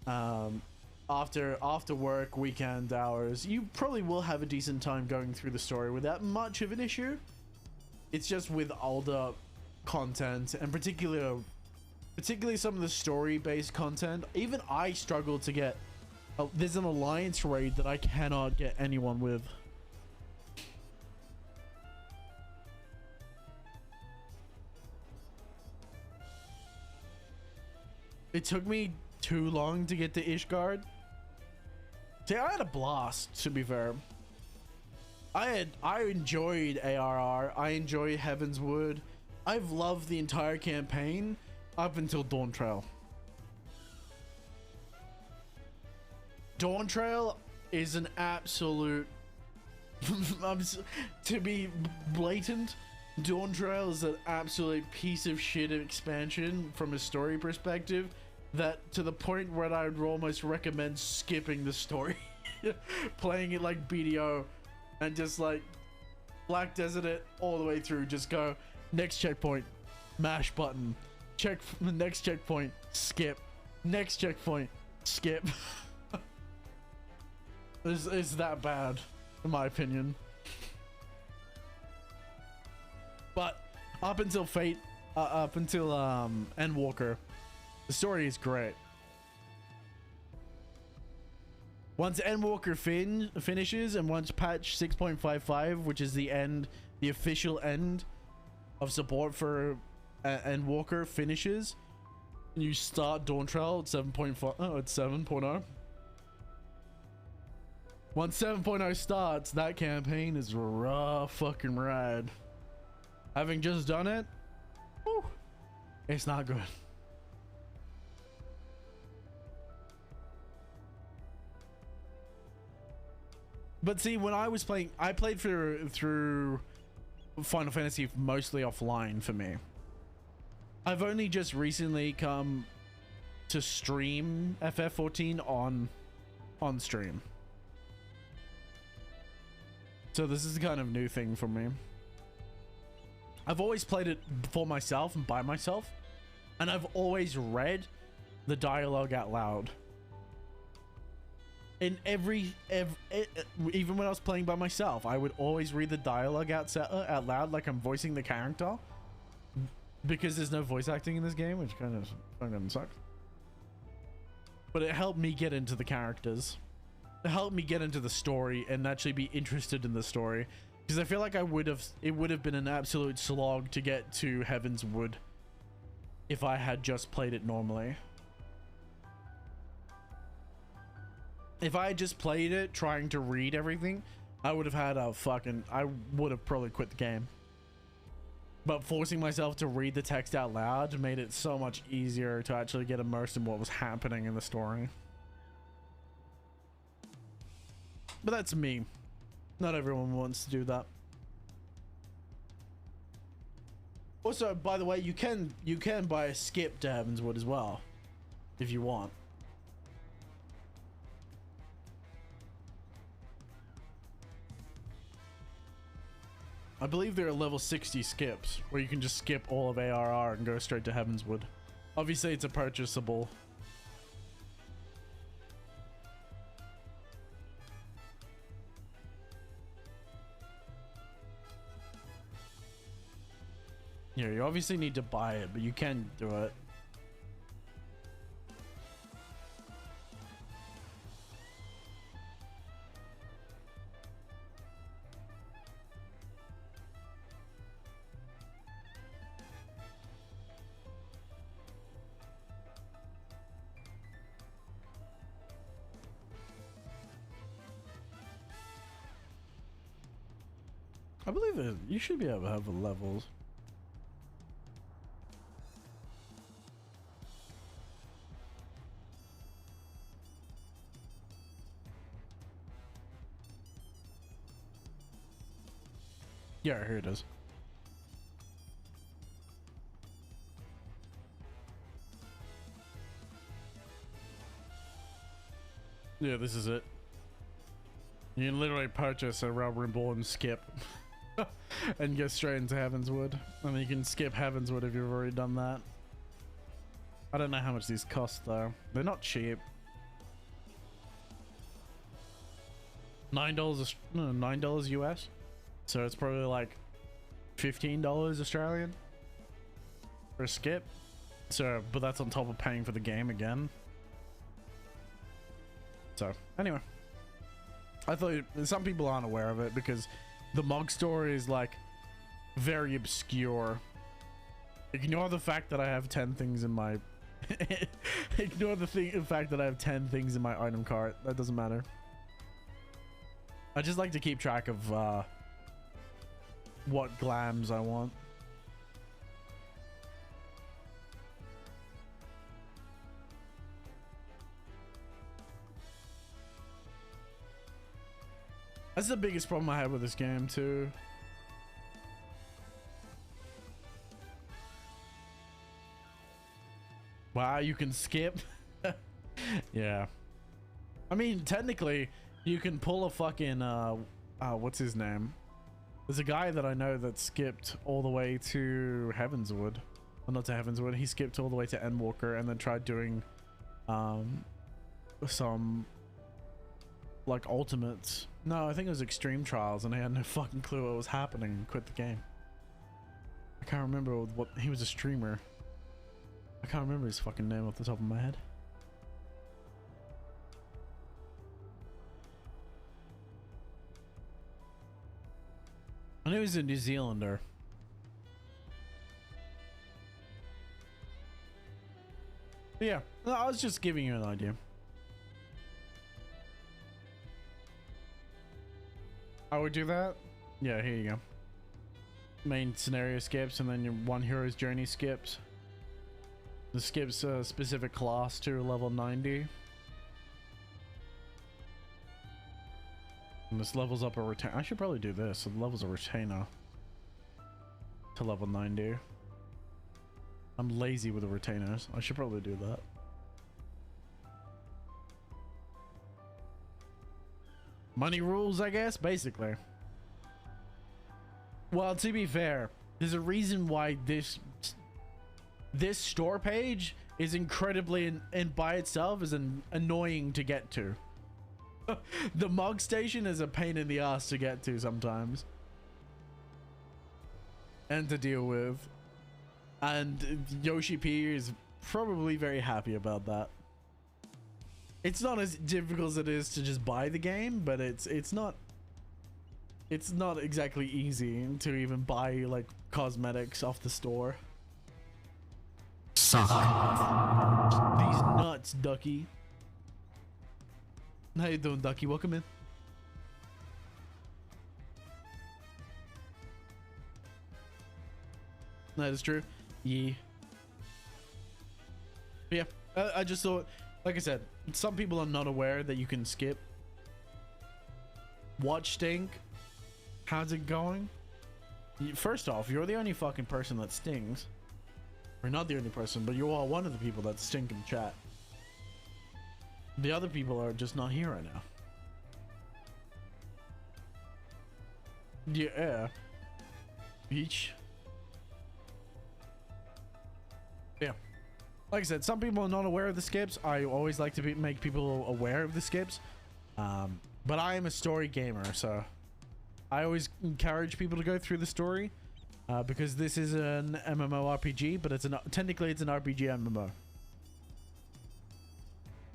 after work, weekend hours, you probably will have a decent time going through the story without much of an issue. It's just with older content, and particularly some of the story-based content, even I struggle to get. There's an alliance raid that I cannot get anyone with. It took me too long to get to Ishgard. See, I had a blast, to be fair. I enjoyed ARR. I enjoy Heaven's Wood. I've loved the entire campaign up until Dawn Trail. Dawn Trail is an absolute to be blatant, Dawn Trail is an absolute piece of shit expansion from a story perspective, that to the point where I would almost recommend skipping the story. Playing it like BDO and just like Black Desert it all the way through. Just go next checkpoint, mash button, check the next checkpoint, skip, next checkpoint, skip. It's that bad, in my opinion. But up until Endwalker, the story is great. Once Endwalker finishes, and once patch 6.55, which is the end, the official end of support for Endwalker finishes, you start Dawn Trail at 7.5. Oh, it's 7.0. Once 7.0 starts, that campaign is a raw fucking ride. Having just done it, whew, it's not good. But see, when I was playing, I played through Final Fantasy mostly offline for me. I've only just recently come to stream FF14 on stream. So this is the kind of new thing for me. I've always played it for myself and by myself, and I've always read the dialogue out loud. In even when I was playing by myself, I would always read the dialogue out loud, like I'm voicing the character, because there's no voice acting in this game, which kind of sucks. But it helped me get into the characters. It helped me get into the story and actually be interested in the story, because I feel like it would have been an absolute slog to get to Heaven's Wood if I had just played it normally. If I had just played it trying to read everything, I would have had I would have probably quit the game. But forcing myself to read the text out loud made it so much easier to actually get immersed in what was happening in the story. But that's me. Not everyone wants to do that. Also, by the way, you can buy a skip to Heaven's Wood as well, if you want. I believe there are level 60 skips where you can just skip all of ARR and go straight to Heaven's Wood. Obviously, it's a purchasable. Yeah, you obviously need to buy it, but you can do it. I believe you should be able to have the levels. Yeah, here it is. Yeah, this is it. You can literally purchase a rubber ball and skip and get straight into Heaven's Wood. And you can skip Heaven's Wood if you've already done that. I don't know how much these cost though. They're not cheap. $9 US. So it's probably like $15 Australian for a skip. So, but that's on top of paying for the game again. So anyway, I thought some people aren't aware of it because the mug story is like very obscure. Ignore the fact that I have 10 things in my ignore the fact that I have 10 things in my item cart. That doesn't matter. I just like to keep track of what glams I want. That's the biggest problem I have with this game too. Wow, you can skip? Yeah. I mean, technically, you can pull a fucking, what's his name? There's a guy that I know that skipped all the way to Heaven's Wood. Well, not to Heaven's Wood. He skipped all the way to Endwalker and then tried doing, some, like, ultimates. No, I think it was Extreme Trials, and I had no fucking clue what was happening and quit the game. I can't remember what he was a streamer. I can't remember his fucking name off the top of my head. I knew he was a New Zealander. But yeah, no, I was just giving you an idea. I would do that. Yeah, here you go. Main scenario skips, and then your one hero's journey skips. The skips a specific class to level 90. And this levels up a retainer. I should probably do this. It levels a retainer to level 90. I'm lazy with the retainers. I should probably do that. Money rules, I guess, basically. Well, to be fair, there's a reason why this store page is incredibly and by itself is annoying to get to. The mug station is a pain in the ass to get to sometimes and to deal with, and Yoshi P is probably very happy about that. It's not as difficult as it is to just buy the game, but it's not exactly easy to even buy like cosmetics off the store. Suck. These nuts, Ducky. How you doing, Ducky? Welcome in. That is true. Yeah. But yeah, I just thought, like I said, some people are not aware that you can skip. Watch Stink. How's it going? First off, you're the only fucking person that stings. Or not the only person, but you are one of the people that stink in chat. The other people are just not here right now. Yeah. Beach. Yeah. Like I said, some people are not aware of the skips. I always like to make people aware of the skips. But I am a story gamer, so I always encourage people to go through the story. Because this is an MMORPG, but technically it's an RPG MMO.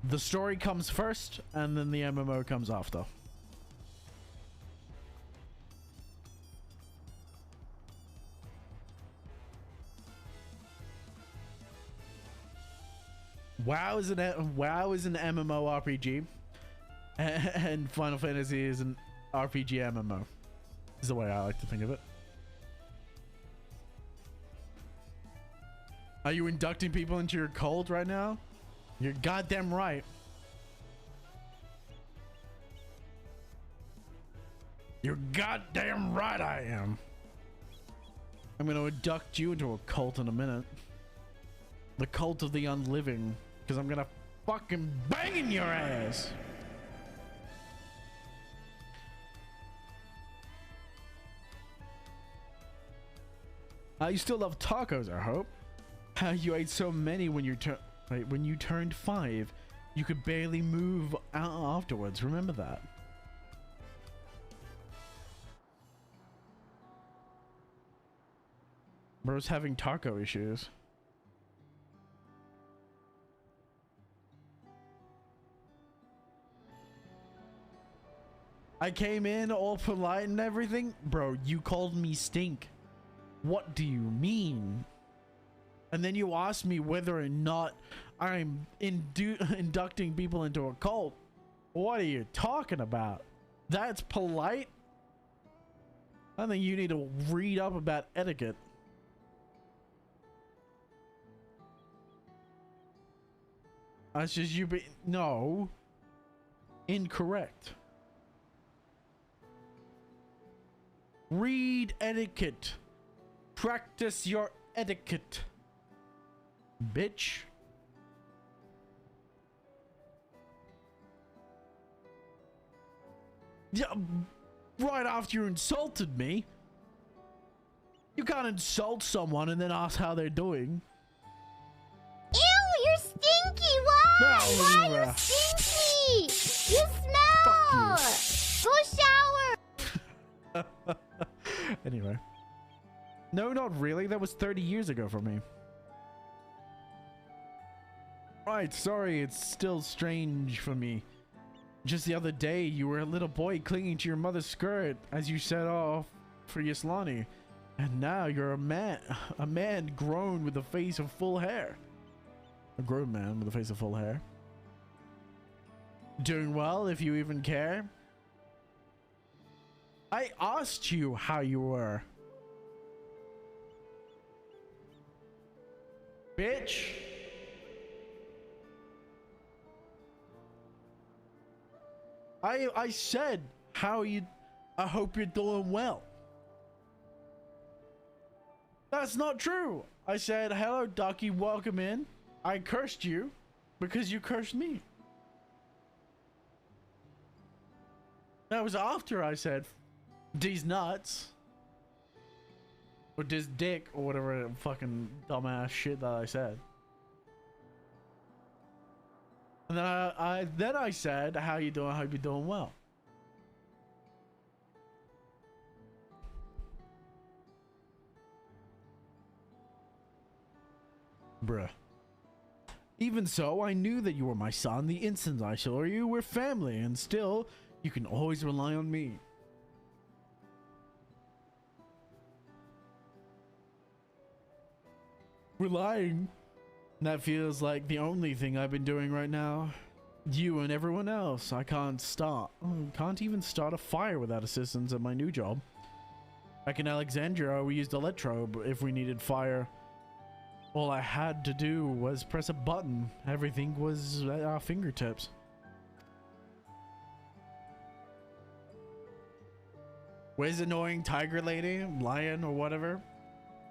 The story comes first, and then the MMO comes after. WoW is an MMORPG, and Final Fantasy is an RPG MMO. Is the way I like to think of it. Are you inducting people into your cult right now? You're goddamn right. You're goddamn right I am. I'm gonna induct you into a cult in a minute. The cult of the unliving. Because I'm gonna fucking bang in your ass. You still love tacos, I hope. You ate so many when you turned 5, you could barely move out afterwards. Remember that. Bro's having taco issues. I came in all polite and everything. Bro, you called me stink. What do you mean? And then you asked me whether or not I'm inducting people into a cult. What are you talking about? That's polite? I think you need to read up about etiquette. That's just you be— no. Incorrect. Read etiquette. Practice your etiquette. Bitch. Yeah, right after you insulted me. You can't insult someone and then ask how they're doing. Ew, you're stinky! Why? No, Why you're stinky? You smell! Go shower! Anyway. No, not really. That was 30 years ago for me. Right, sorry, it's still strange for me. Just the other day, you were a little boy clinging to your mother's skirt as you set off for Yaslani. And now you're a man grown with a face of full hair. A grown man with a face of full hair. Doing well, if you even care. I asked you how you were. Bitch. I said how you. I hope you're doing well. That's not true. I said, hello, Ducky, welcome in. I cursed you because you cursed me. That was after I said, these nuts. Or this dick, or whatever fucking dumbass shit that I said. And then I said, how you doing? I hope you're doing well. Bruh. Even so, I knew that you were my son the instant I saw you. We're family, and still, you can always rely on me. Relying? That feels like the only thing I've been doing right now. You and everyone else. I can't even start a fire without assistance at my new job. Back in Alexandria, we used Electrobe if we needed fire. All I had to do was press a button. Everything was at our fingertips. Where's annoying tiger lady, lion, or whatever?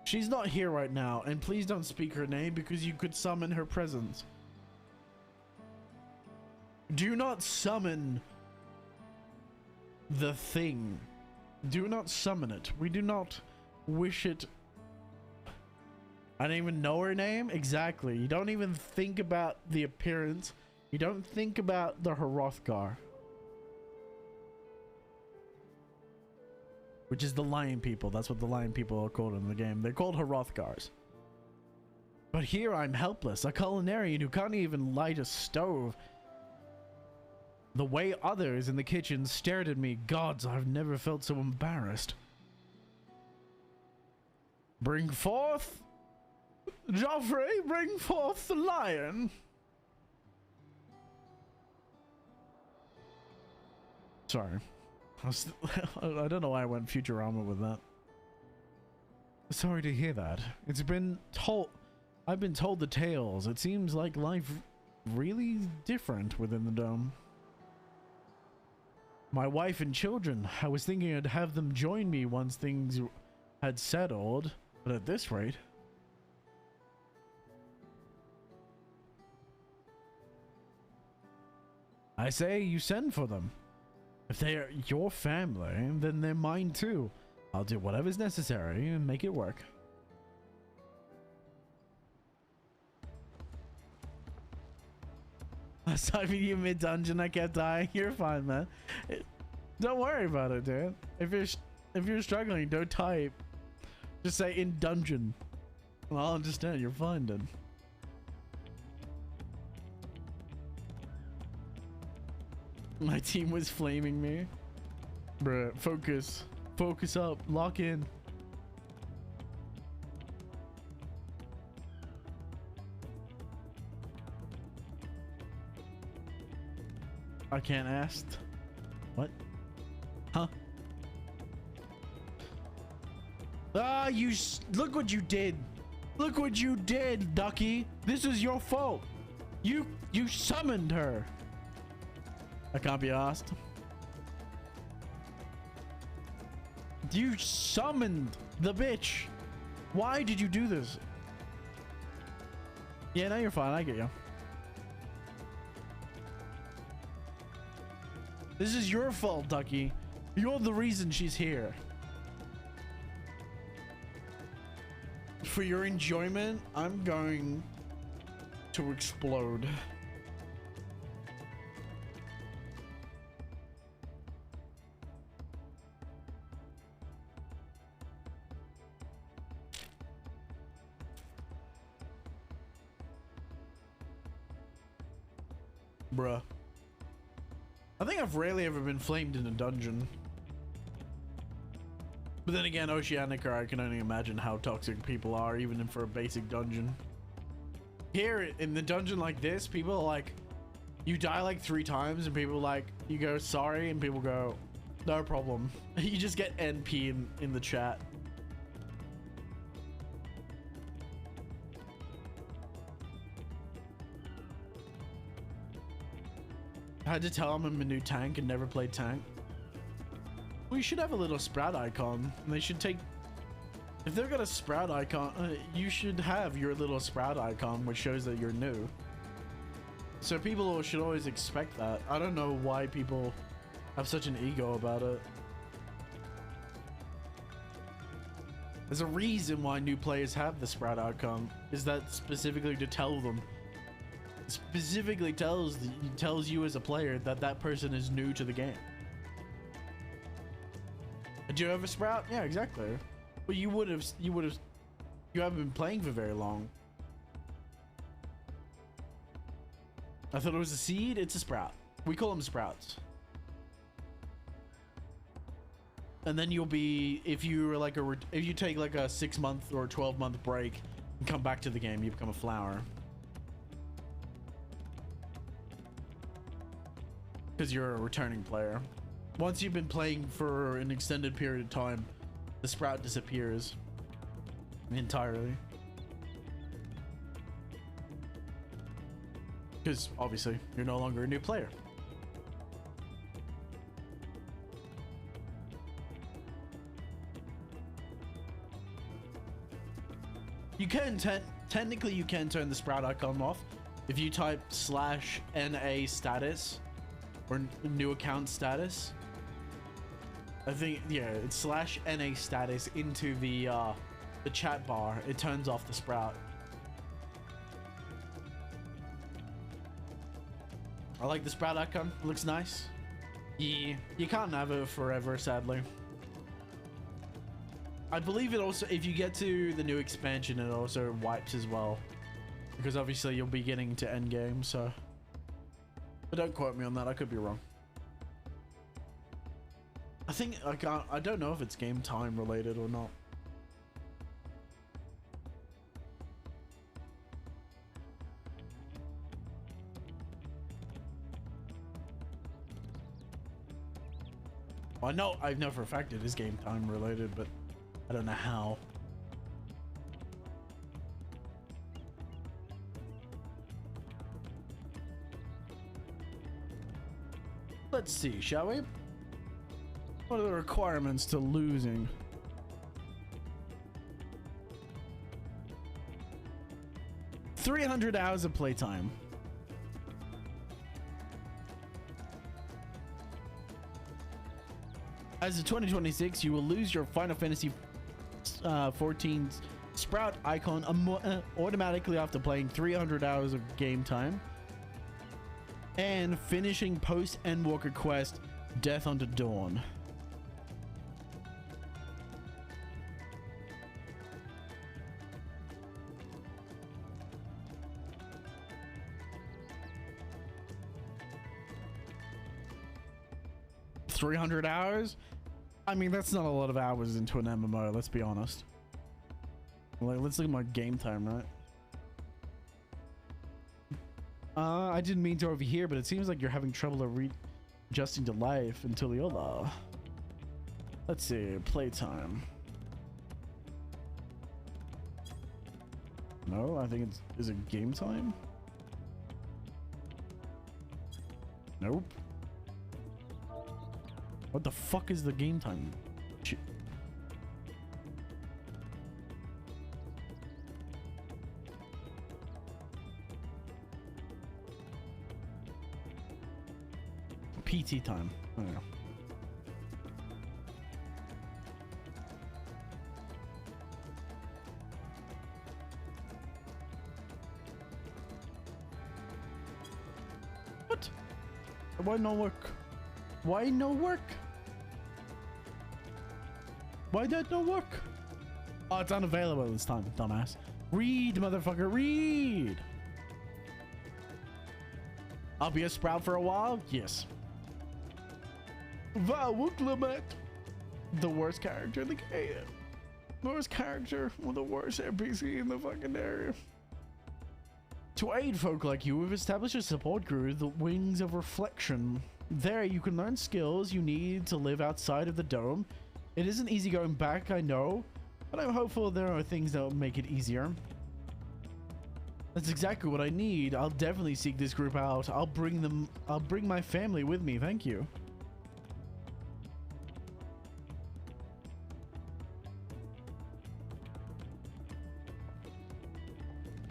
She's not here right now, and please don't speak her name because you could summon her presence. Do not summon the thing. Do not summon it. We do not wish it. I don't even know her name. Exactly. You don't even think about the appearance. You don't think about the Hrothgar. Which is the lion people. That's what the lion people are called in the game. They're called Hrothgars. But here I'm helpless. A culinarian who can't even light a stove. The way others in the kitchen stared at me. Gods, I've never felt so embarrassed. Bring forth... Joffrey, bring forth the lion. Sorry. I don't know why I went Futurama with that. Sorry to hear that. It's been told... I've been told the tales. It seems like life really different within the dome. My wife and children. I was thinking I'd have them join me once things had settled. But at this rate... I say you send for them. If they are your family, then they're mine too. I'll do whatever's necessary and make it work. I saw you mid-dungeon, I kept dying. You're fine, man. Don't worry about it, dude. If you're struggling, don't type. Just say in dungeon. Well, I'll understand. You're fine, then. My team was flaming me. Bruh, focus. Focus up. Lock in. I can't ask. What? Huh? Ah, look what you did. Look what you did, Ducky. This is your fault. You summoned her. I can't be asked. You summoned the bitch. Why did you do this? Yeah, no, you're fine. I get you. This is your fault, Ducky. You're the reason she's here. For your enjoyment, I'm going to explode. Bruh. I think I've rarely ever been flamed in a dungeon. But then again, Oceanica, I can only imagine how toxic people are, even for a basic dungeon. Here, in the dungeon like this, people are like, you die like 3 times, and people like, you go, sorry, and people go, no problem. You just get NP in the chat. I had to tell him I'm a new tank and never played tank. We should have a little sprout icon, and they should take, if they've got a sprout icon, you should have your little sprout icon, which shows that you're new. So people should always expect that. I don't know why people have such an ego about it. There's a reason why new players have the sprout icon, is that specifically to tell them, specifically tells you as a player that that person is new to the game. Do you have a sprout? Yeah, exactly. Well, you haven't been playing for very long. I thought it was a seed. It's a sprout. We call them sprouts. And then you'll be, if you were like if you take like a 6-month or 12-month break and come back to the game, you become a flower. Because you're a returning player. Once you've been playing for an extended period of time, the sprout disappears entirely. Because obviously you're no longer a new player. You can technically you can turn the sprout icon off if you type /NA status or new account status. I think, yeah, it's /NA status into the chat bar. It turns off the sprout. I like the sprout icon. It looks nice. Yeah, you can't have it forever, sadly. I believe it also, if you get to the new expansion, it also wipes as well. Because obviously you'll be getting to endgame, so. But don't quote me on that, I could be wrong. I think I don't know if it's game time related or not. Well, I know for a fact it is game time related, but I don't know how. Let's see, shall we? What are the requirements to losing? $300 hours of playtime. As of 2026, you will lose your Final Fantasy 14's Sprout icon automatically after playing 300 hours of game time and finishing post-Endwalker quest Death Unto Dawn. $300 hours? I mean, that's not a lot of hours into an MMO, let's be honest. Like, let's look at my game time, right? I didn't mean to overhear, but it seems like you're having trouble adjusting to life until Yola. Let's see, playtime. No, I think is it game time? Nope. What the fuck is the game time? PT time. I don't know. What? Why no work? Why no work? Why that no work? Oh, it's unavailable this time, dumbass. Read, motherfucker, read. I'll be a Sprout for a while. Yes. Vawuklamet. The worst character in the game. The worst character with the worst NPC in the fucking area. To aid folk like you, we've established a support group, the Wings of Reflection. There, you can learn skills you need to live outside of the dome. It isn't easy going back, I know, but I'm hopeful there are things that will make it easier. That's exactly what I need. I'll definitely seek this group out. I'll bring my family with me. Thank you.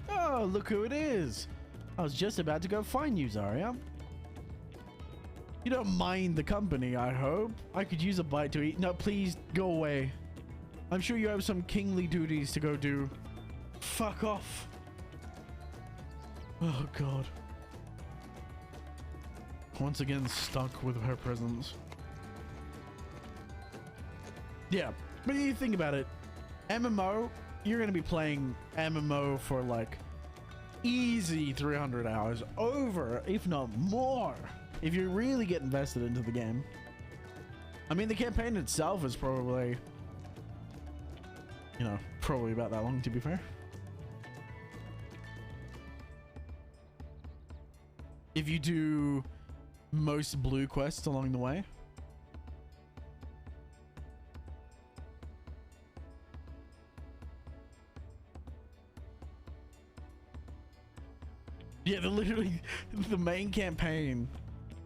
Oh, look who it is. I was just about to go find you, Zarya. You don't mind the company, I hope. I could use a bite to eat. No, please go away. I'm sure you have some kingly duties to go do. Fuck off. Oh, God. Once again, stuck with her presence. Yeah, but you think about it. MMO, you're going to be playing MMO for like easy 300 hours over, if not more, if you really get invested into the game. I mean, the campaign itself is probably, you know, probably about that long, to be fair. If you do most blue quests along the way. Yeah, literally the main campaign.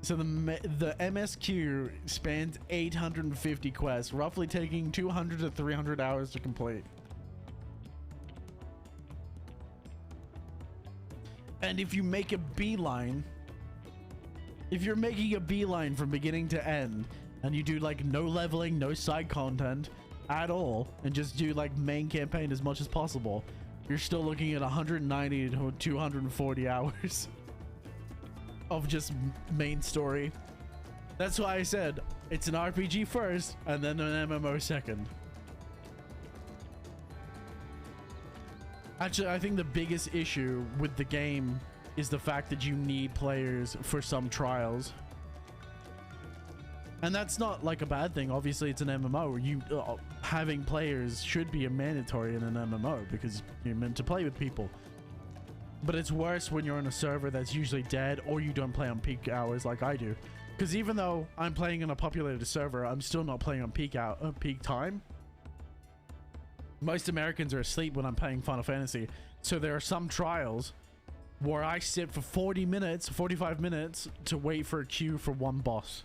So the MSQ spans 850 quests, roughly taking 200 to 300 hours to complete. And if you make a beeline, if you're making a beeline from beginning to end, and you do like no leveling, no side content at all, and just do like main campaign as much as possible, you're still looking at 190 to 240 hours of just main story. That's why I said it's an RPG first and then an MMO second. Actually, I think the biggest issue with the game is the fact that you need players for some trials. And that's not like a bad thing. Obviously, it's an MMO. You having players should be a mandatory in an MMO because you're meant to play with people. But it's worse when you're on a server that's usually dead or you don't play on peak hours like I do. Because even though I'm playing on a populated server, I'm still not playing on peak time. Most Americans are asleep when I'm playing Final Fantasy. So there are some trials where I sit for 40 minutes, 45 minutes to wait for a queue for one boss.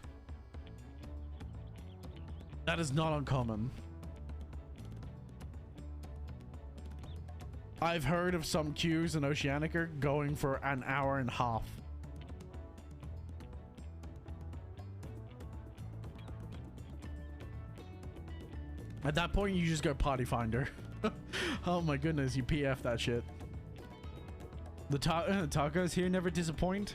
That is not uncommon. I've heard of some queues in Oceanica going for an hour and a half. At that point, you just go party finder. Oh my goodness, you PF that shit. The tacos here never disappoint.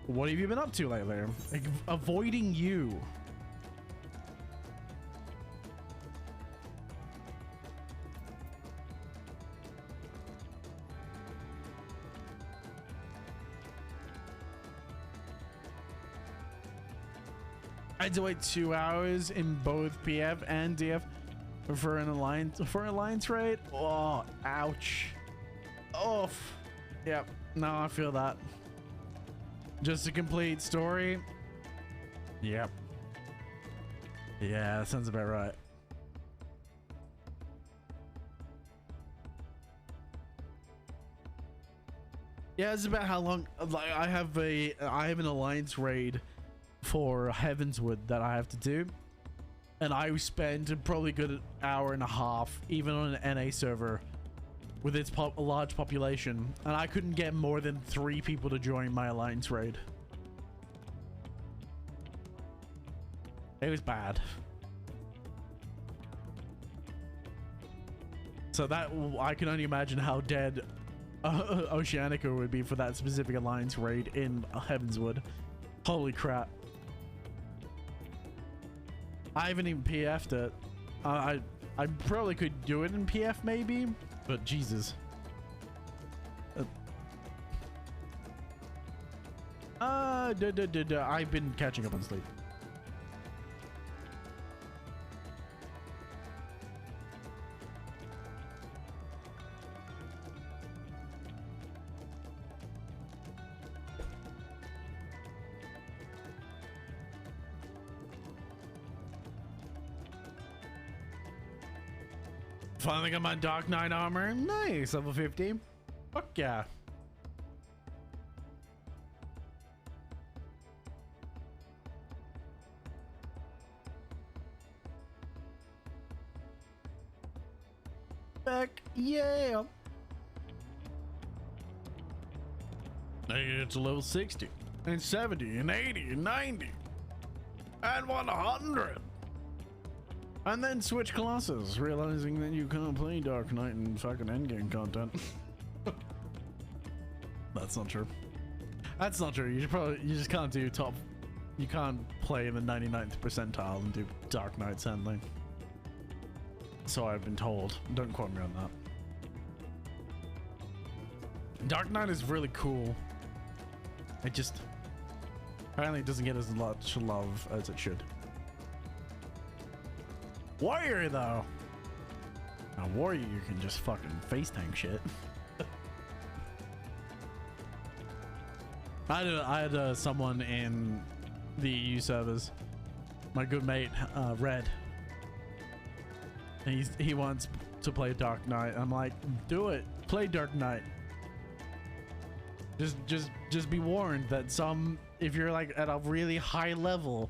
What have you been up to lately? Like, avoiding you. I had to wait 2 hours in both PF and DF for an alliance raid. Oh, ouch. Oh, yep. No, I feel that. Just a complete story. Yep. Yeah, that sounds about right. Yeah, it's about how long. Like, I have an alliance raid for Heavenswood that I have to do, and I spend probably a good hour and a half, even on an NA server with its large population, and I couldn't get more than 3 people to join my alliance raid. It was bad. So that, I can only imagine how dead Oceanica would be for that specific alliance raid in Heavenswood. Holy crap. I haven't even PF'd it. I probably could do it in PF maybe, but Jesus. I've been catching up on sleep. Finally got my Dark Knight armor. Nice, level 50. Fuck yeah. Heck yeah. It's a level 60 and 70 and 80 and 90 and 100. And then switch classes, realizing that you can't play Dark Knight and fucking endgame content. That's not true. That's not true. You just can't do top. You can't play in the 99th percentile and do Dark Knight's handling. So I've been told. Don't quote me on that. Dark Knight is really cool. It just apparently it doesn't get as much love as it should. Warrior though. A warrior, you can just fucking face tank shit. I had someone in the EU servers, my good mate Red, and he wants to play Dark Knight. I'm like, do it, play Dark Knight. Just be warned that if you're like at a really high level,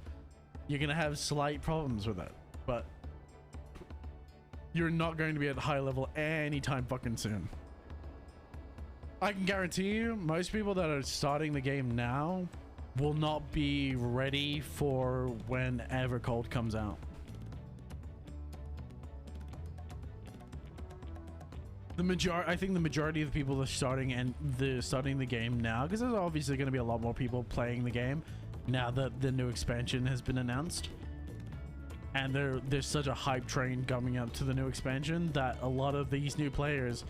you're gonna have slight problems with it, but you're not going to be at high level anytime fucking soon. I can guarantee you, most people that are starting the game now will not be ready for whenever Cold comes out. I think the majority of the people that are starting the game now, because there's obviously going to be a lot more people playing the game now that the new expansion has been announced. And there's such a hype train coming up to the new expansion that a lot of these new players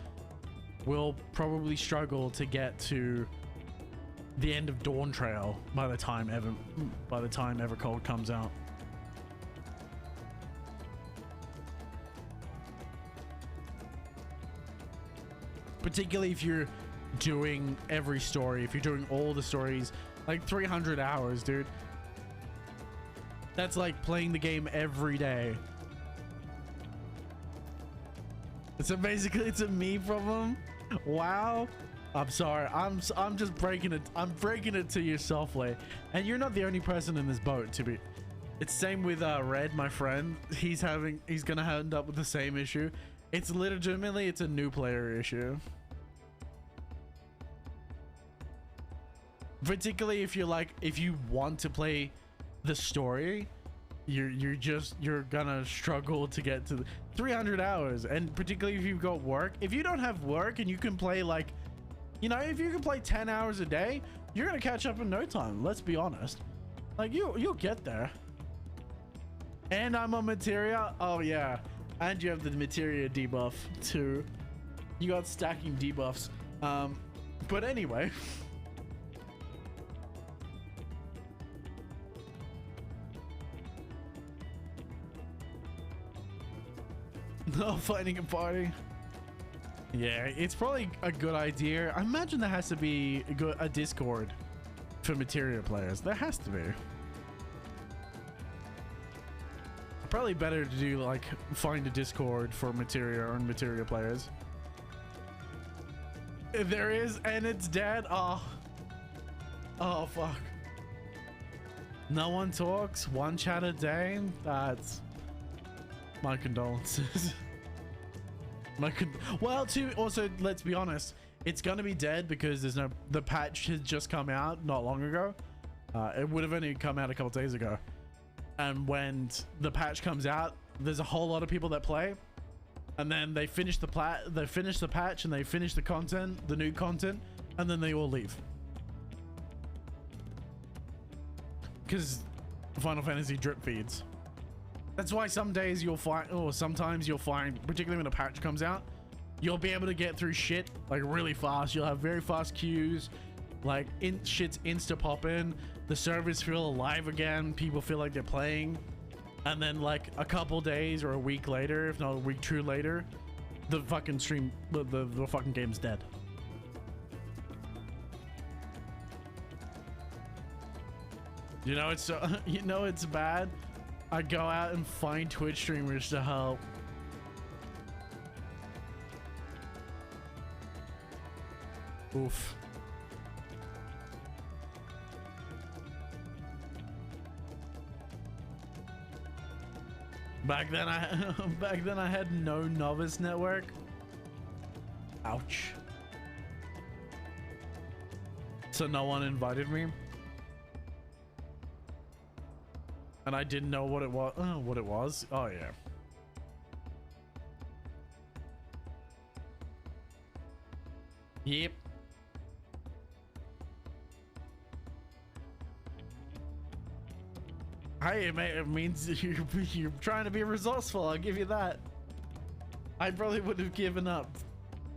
will probably struggle to get to the end of Dawn Trail by the time Evercold comes out. Particularly if you're doing every story, if you're doing all the stories, like 300 hours, dude. That's like playing the game every day. So basically it's a me problem. Wow. I'm sorry. I'm just breaking it. I'm breaking it to you softly. And you're not the only person in this boat to be. It's same with Red, my friend. He's gonna end up with the same issue. It's legitimately, it's a new player issue. Particularly if you want to play the story, you're gonna struggle to get to 300 hours. And particularly if you've got work, if you don't have work and you can play like, if you can play 10 hours a day, you're gonna catch up in no time. Let's be honest. Like you'll get there. And I'm on materia. Oh yeah. And you have the materia debuff too. You got stacking debuffs. But anyway. No finding a party. Yeah, it's probably a good idea. I imagine there has to be a Discord for materia players. There has to be. Probably better to do like find a Discord for materia or materia players. There is, and it's dead. Oh fuck. No one talks, one chat a day. That's my condolences. Well, also let's be honest, it's gonna be dead because the patch has just come out not long ago. It would have only come out a couple days ago. And when the patch comes out, there's a whole lot of people that play, and then they finish the patch and they finish the content, the new content, and then they all leave. Because Final Fantasy drip feeds. That's why some days you'll find, or sometimes you'll find, particularly when a patch comes out, you'll be able to get through shit like really fast. You'll have very fast queues. Like, shit's insta popping. The servers feel alive again. People feel like they're playing. And then like a couple days or a week later, if not a week two later, the fucking stream, the fucking game's dead. You know it's so, you know it's bad. I go out and find Twitch streamers to help. Oof. Back then I had no novice network. Ouch. So no one invited me. And I didn't know what it was. Oh yeah. Yep. Hey, it means you're trying to be resourceful. I'll give you that. I probably would have given up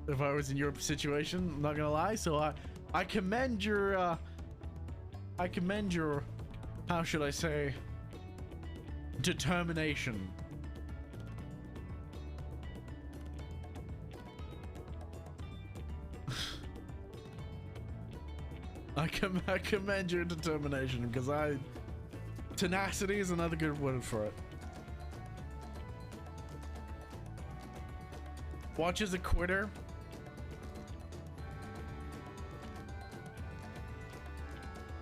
if I was in your situation. I'm not gonna lie. So I commend your how should I say, determination. I commend your determination, because tenacity is another good word for it. Watch as a quitter.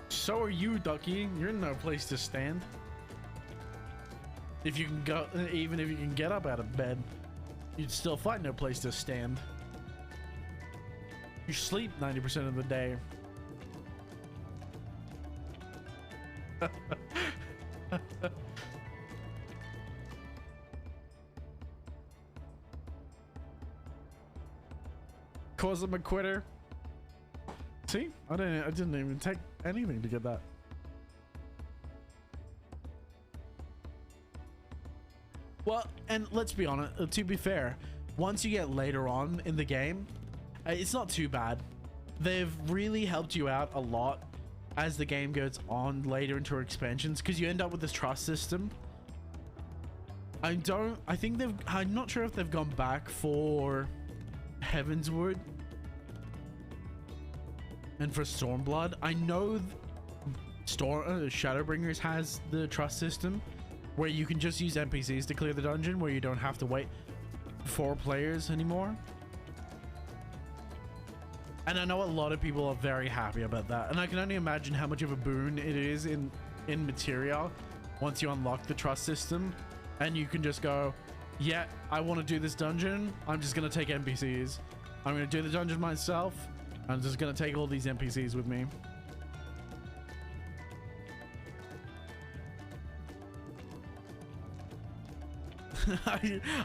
So are you, Ducky. You're in no place to stand. If you can go, even if you can get up out of bed, you'd still find no place to stand. You sleep 90% of the day. Cause him a quitter. See, I didn't even take anything to get that. Well, and let's be honest, to be fair, once you get later on in the game, it's not too bad. They've really helped you out a lot as the game goes on later into our expansions, because you end up with this trust system. I'm not sure if they've gone back for Heavensward and for Stormblood. I know Shadowbringers has the trust system where you can just use NPCs to clear the dungeon, where you don't have to wait for players anymore. And I know a lot of people are very happy about that, and I can only imagine how much of a boon it is in Materia once you unlock the trust system and you can just go, yeah, I want to do this dungeon, I'm just gonna take NPCs. I'm gonna do the dungeon myself, I'm just gonna take all these NPCs with me.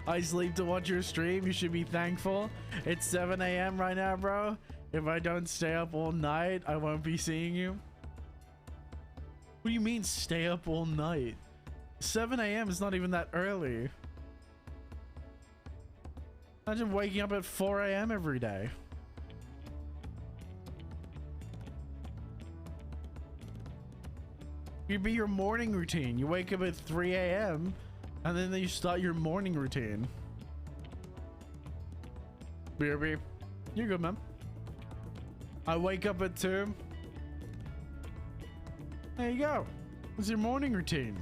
I sleep to watch your stream. You should be thankful. It's 7 a.m. right now, bro. If I don't stay up all night, I won't be seeing you. What do you mean stay up all night? 7 a.m. is not even that early. Imagine waking up at 4 a.m. every day. It'd be your morning routine. You wake up at 3 a.m. and then you start your morning routine. BRB, you're good, man. I wake up at 2. There you go. What's your morning routine?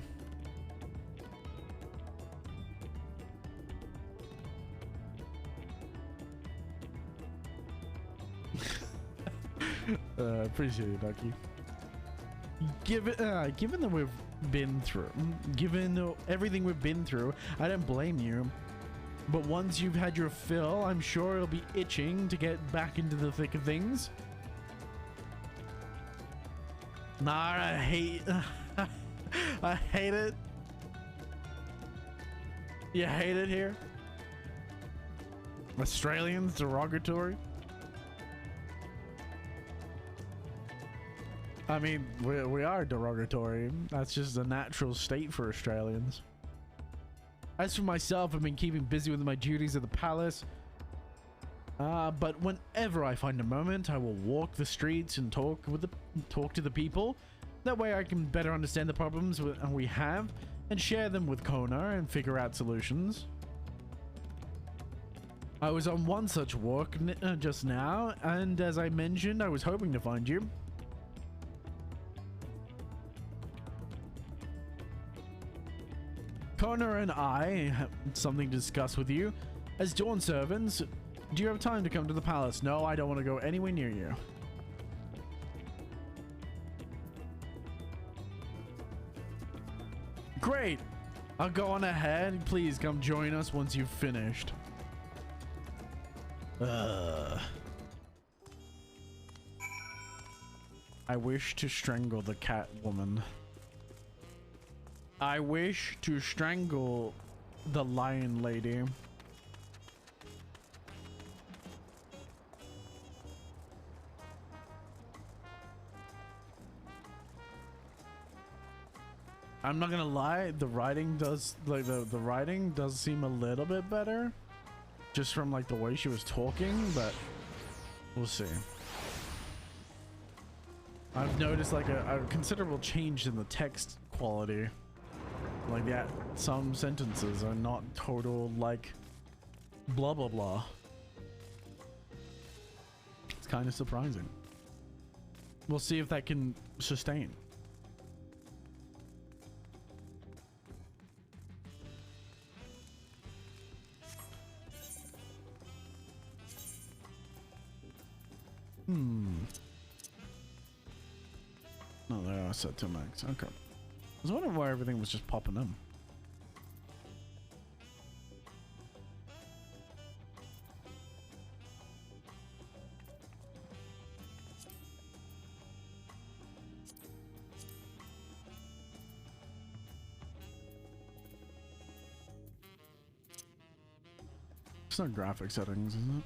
Appreciate it, Ducky. Given that we've been through, given everything we've been through, I don't blame you. But once you've had your fill, I'm sure it'll be itching to get back into the thick of things. Nah, I hate I hate it. You hate it here? Australians derogatory? I mean, we are derogatory. That's just a natural state for Australians. As for myself, I've been keeping busy with my duties at the palace. But whenever I find a moment, I will walk the streets and talk to the people. That way I can better understand the problems we have and share them with Kona and figure out solutions. I was on one such walk just now, and as I mentioned, I was hoping to find you. Kona and I have something to discuss with you. As Dawn servants, do you have time to come to the palace? No, I don't want to go anywhere near you. Great! I'll go on ahead. Please come join us once you've finished. I wish to strangle the cat woman. I wish to strangle the lion lady. I'm not gonna lie, the writing does, like, the writing does seem a little bit better. Just from, like, the way she was talking, but we'll see. I've noticed, like, a considerable change in the text quality. Like, yeah, some sentences are not total, like, blah, blah, blah. It's kind of surprising. We'll see if that can sustain. No, they are set to max. Okay. I was wondering why everything was just popping in. It's not graphic settings, is it?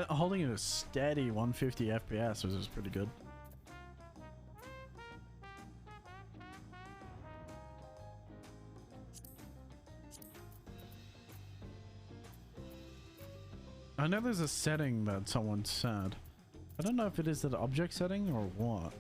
Holding it a steady 150 FPS was just pretty good. I know there's a setting that someone said. I don't know if it is the object setting or what.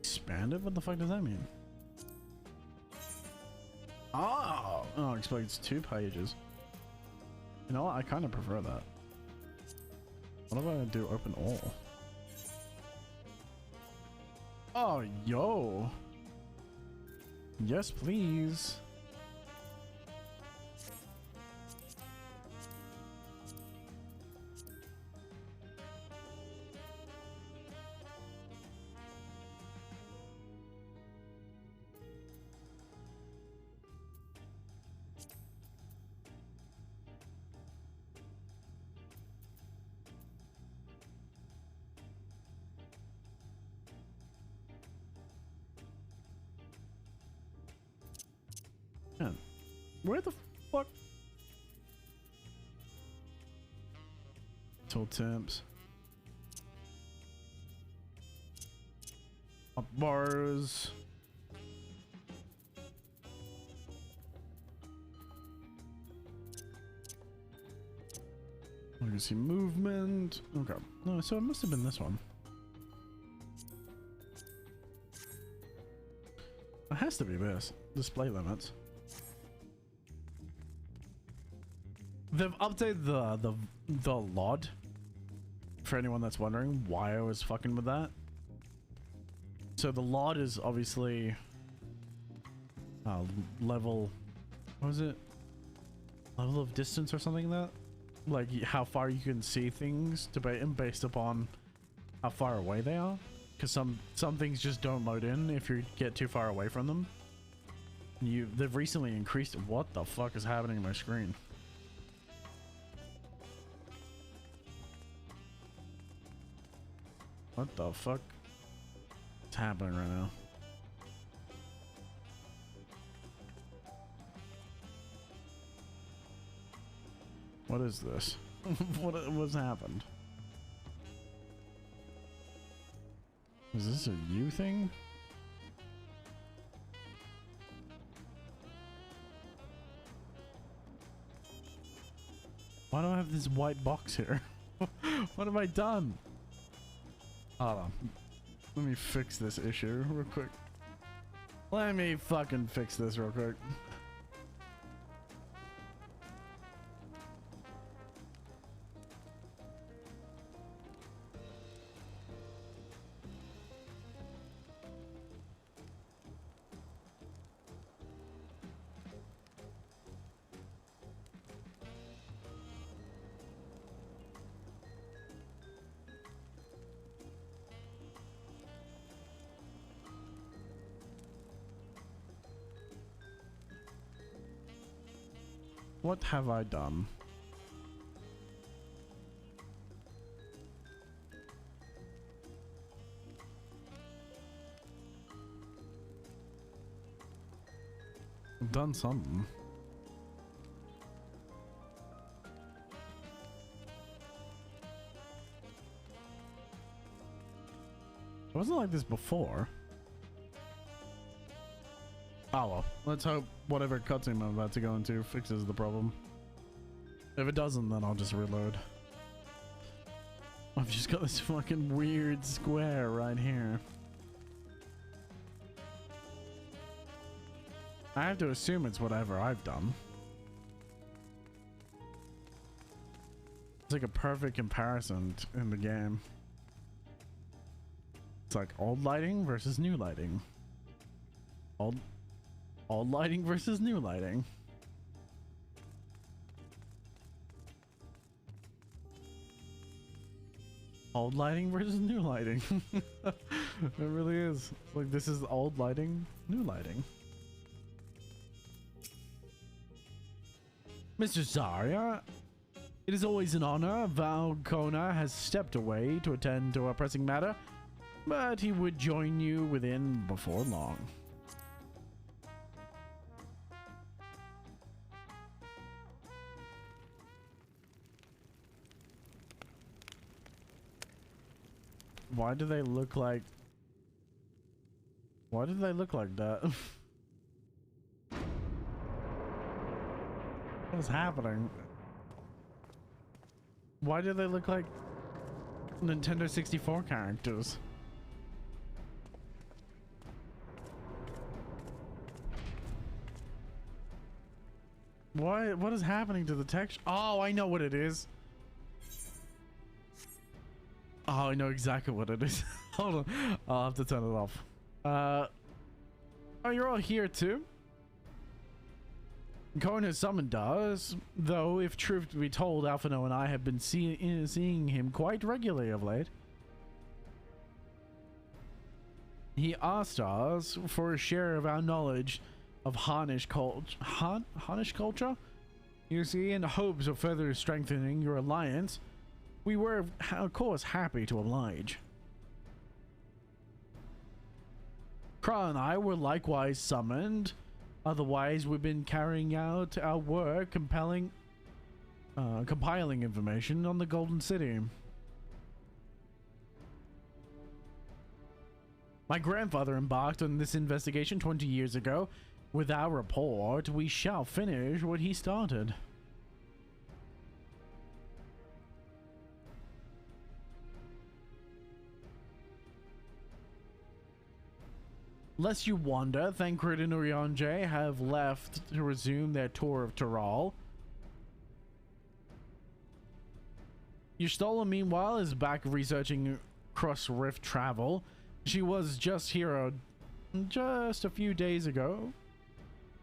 Expanded? What the fuck does that mean? Oh, explains 2 pages. You know what? I kind of prefer that. What if I do open all? Oh, yo. Yes, please. Man, where the fuck? Tool temps. Up bars. I can see movement. Okay. No, so it must have been this one. It has to be this. Display limits. They've updated the LOD. For anyone that's wondering why I was fucking with that. So the LOD is obviously level, what was it? Level of distance or something like that? Like how far you can see things based upon how far away they are, because some things just don't load in if you get too far away from them. They've recently increased. What the fuck is happening on my screen? What the fuck is happening right now? What is this? What's happened? Is this a U thing? Why do I have this white box here? What have I done? Hold on. Let me fix this issue real quick. Let me fucking fix this real quick. What have I done? I've done something. It wasn't like this before. Oh well, let's hope whatever cutscene I'm about to go into fixes the problem. If it doesn't, then I'll just reload. I've just got this fucking weird square right here. I have to assume it's whatever I've done. It's like a perfect comparison in the game. It's like old lighting versus new lighting. Old lighting versus new lighting. Old lighting versus new lighting. It really is. Like, this is old lighting, new lighting. Mr. Zarya, it is always an honor. Val Kona has stepped away to attend to a pressing matter, but he would join you within before long. Why do they look like... Why do they look like that? What is happening? Why do they look like Nintendo 64 characters? What is happening to the texture? Oh, I know what it is. Oh, I know exactly what it is. Hold on. I'll have to turn it off. Oh, you're all here too? Kona summoned us, though if truth to be told, Alphino and I have been seeing him quite regularly of late. He asked us for a share of our knowledge of Harnish culture? You see, in the hopes of further strengthening your alliance, we were, of course, happy to oblige. Kra and I were likewise summoned. Otherwise, we've been carrying out our work, compiling information on the Golden City. My grandfather embarked on this investigation 20 years ago. With our report, we shall finish what he started. Lest you wonder, Thancred and Urianger have left to resume their tour of Tyrol. Yustola, meanwhile, is back researching cross-rift travel. She was just here just a few days ago,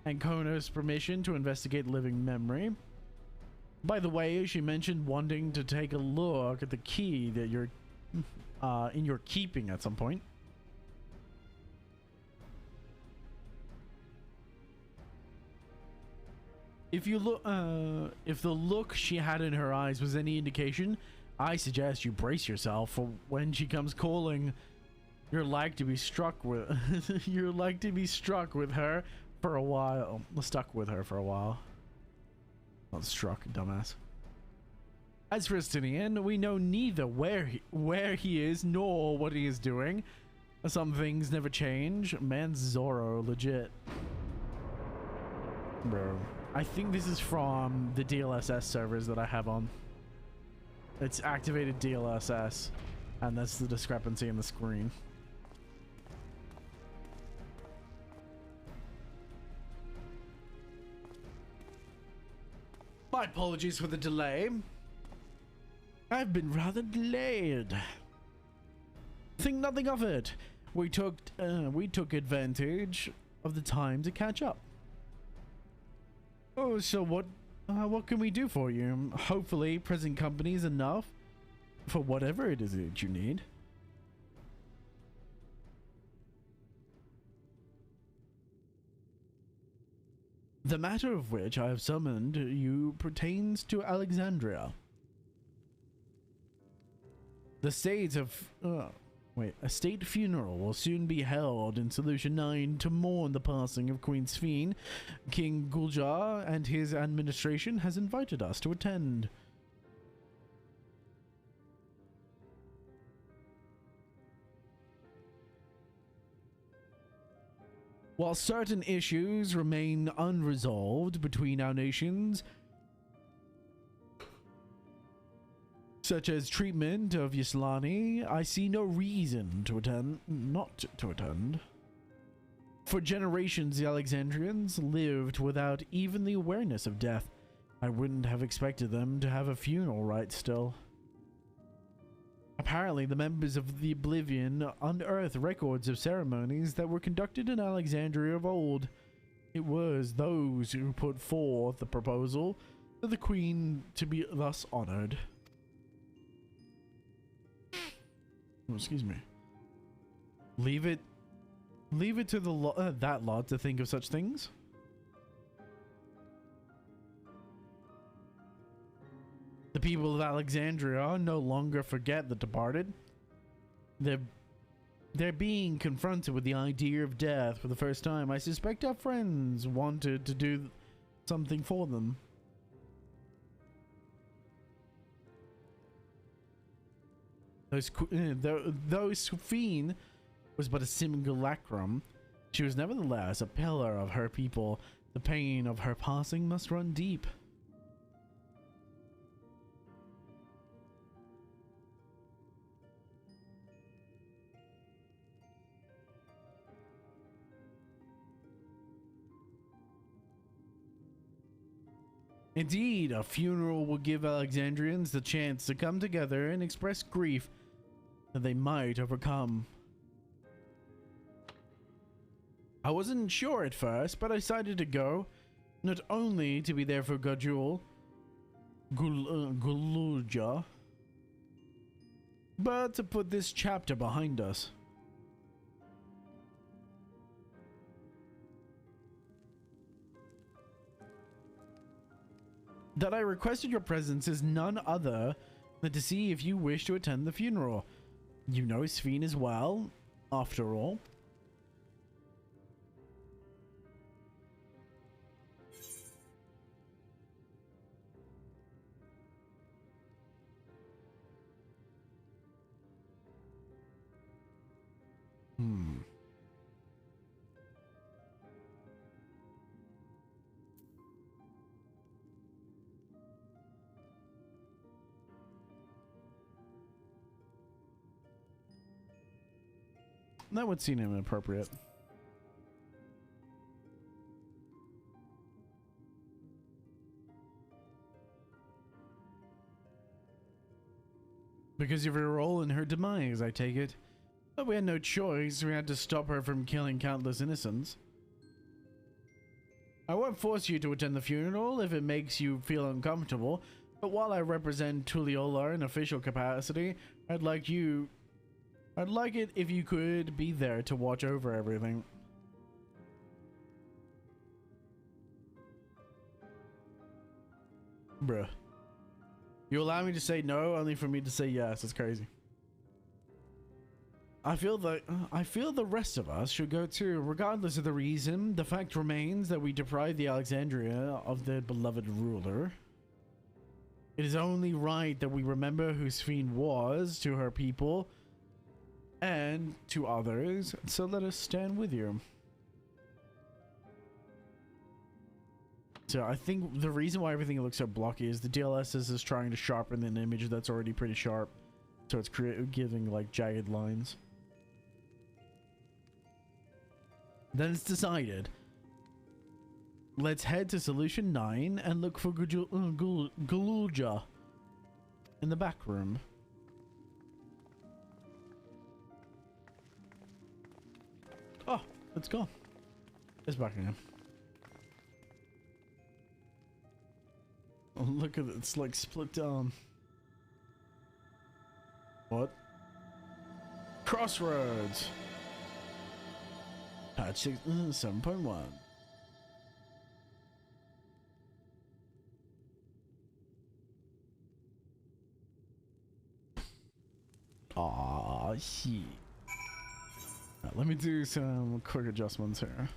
and Kona's permission to investigate living memory. By the way, she mentioned wanting to take a look at the key that in your keeping at some point. If you look, if the look she had in her eyes was any indication, I suggest you brace yourself for when she comes calling. You're like to be struck with you're like to be struck with her for a while. Stuck with her for a while. Not struck, dumbass. As for Justinian, we know neither where he is nor what he is doing. Some things never change. Man's Zorro, legit. Bro. I think this is from the DLSS servers that I have on. It's activated DLSS, and that's the discrepancy in the screen. My apologies for the delay. I've been rather delayed. Think nothing of it. We took advantage of the time to catch up. Oh, so what can we do for you? Hopefully, present company is enough for whatever it is that you need. The matter of which I have summoned you pertains to Alexandria. The state of a state funeral will soon be held in Solution 9 to mourn the passing of Queen Sphene. King Guljar and his administration has invited us to attend. While certain issues remain unresolved between our nations, such as treatment of Yslani, I see no reason to not to attend. For generations, the Alexandrians lived without even the awareness of death. I wouldn't have expected them to have a funeral rite still. Apparently, the members of the Oblivion unearthed records of ceremonies that were conducted in Alexandria of old. It was those who put forth the proposal for the Queen to be thus honored. Oh, excuse me. Leave it to the that lot to think of such things. The people of Alexandria no longer forget the departed. They're being confronted with the idea of death for the first time. I suspect our friends wanted to do something for them. Though Sphene was but a simulacrum, she was nevertheless a pillar of her people. The pain of her passing must run deep. Indeed, a funeral will give Alexandrians the chance to come together and express grief that they might overcome. I wasn't sure at first, but I decided to go, not only to be there for Guljar, but to put this chapter behind us. That I requested your presence is none other than to see if you wish to attend the funeral. You know Sphene as well, after all. That would seem inappropriate. Because of your role in her demise, I take it. But we had no choice. We had to stop her from killing countless innocents. I won't force you to attend the funeral if it makes you feel uncomfortable, but while I represent Tulliola in official capacity, I'd like it if you could be there to watch over everything. Bruh. You allow me to say no only for me to say yes. It's crazy. I feel the rest of us should go too, regardless of the reason. The fact remains that we deprived the Alexandria of their beloved ruler. It is only right that we remember who Sphene was to her people and to others, so let us stand with you. So I think the reason why everything looks so blocky is the DLSS is trying to sharpen an image that's already pretty sharp, so it's giving like jagged lines. Then it's decided. Let's head to solution 9 and look for Gulja in the back room. Oh, let's go. It's back again. Oh, look at it. It's like split down. What? Crossroads. Patch 7.1. Aw, shit. Right, let me do some quick adjustments here.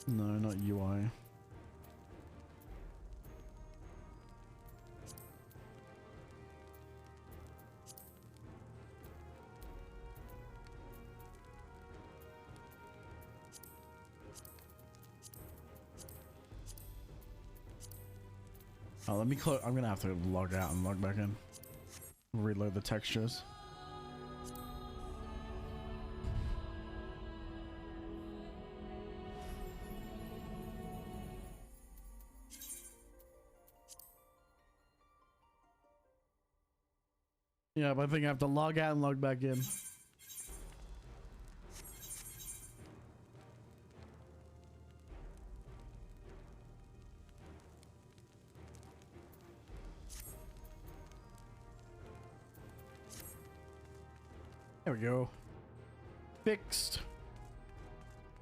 No, not UI. Oh, let me close. I'm gonna have to log out and log back in. Reload the textures. Yeah, but I think I have to log out and log back in. There we go. Fixed.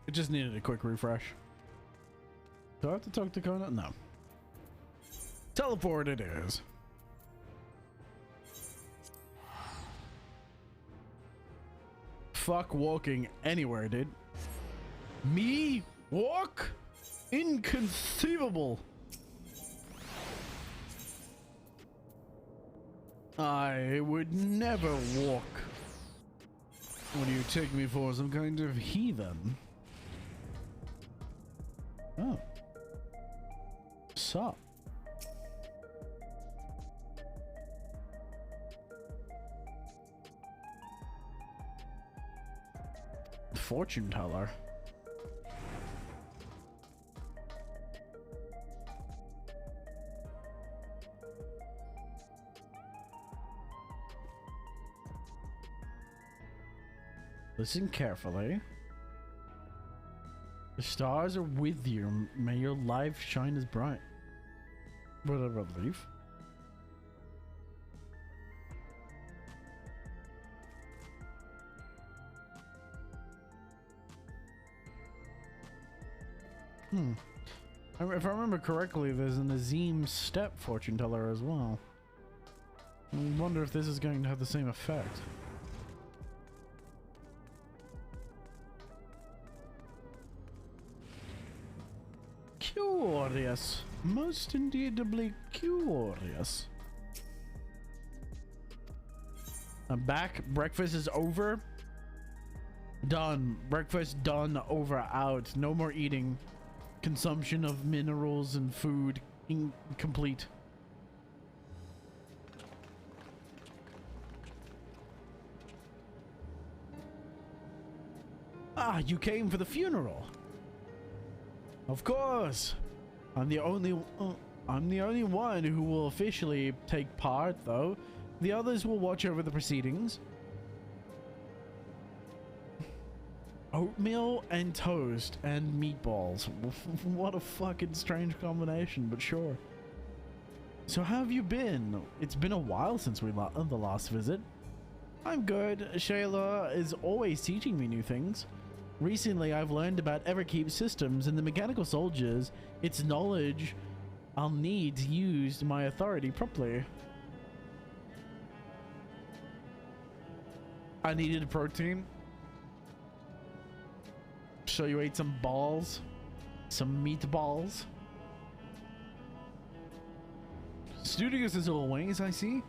It just needed a quick refresh. Do I have to talk to Kona? No. Teleport it is. Fuck walking anywhere, dude. Me? Walk? Inconceivable. I would never walk. What do you take me for? Some kind of heathen? Oh. Sup? Fortune teller. Listen carefully. The stars are with you. May your life shine as bright. What a relief. If I remember correctly, there's an Azim step fortune teller as well. I wonder if this is going to have the same effect. Curious. Most indeedably curious. I'm back. Breakfast is over. Done. Breakfast done. Over. Out. No more eating. Consumption of minerals and food incomplete. Ah, you came for the funeral. Of course. I'm the only one who will officially take part, though. The others will watch over the proceedings. Oatmeal and toast and meatballs. What a fucking strange combination, but sure. So how have you been? It's been a while since the last visit. I'm good. Shayla is always teaching me new things. Recently, I've learned about Everkeep systems and the mechanical soldiers. Its knowledge I'll need to use my authority properly. I needed a protein. So you ate some balls, some meatballs. Studios is always, I see.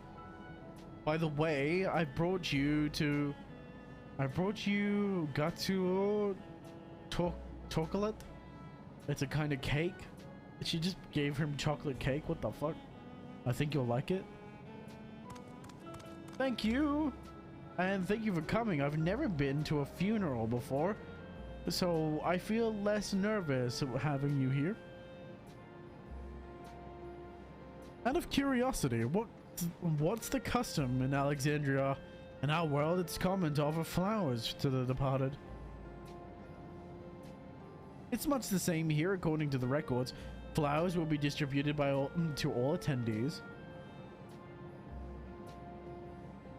By the way, I brought you Gatsuo chocolate. It's a kind of cake. She just gave him chocolate cake. What the fuck? I think you'll like it. Thank you. And thank you for coming. I've never been to a funeral before, so I feel less nervous having you here. Out of curiosity, what's the custom in Alexandria? In our world, it's common to offer flowers to the departed. It's much the same here, according to the records. Flowers will be distributed to all attendees.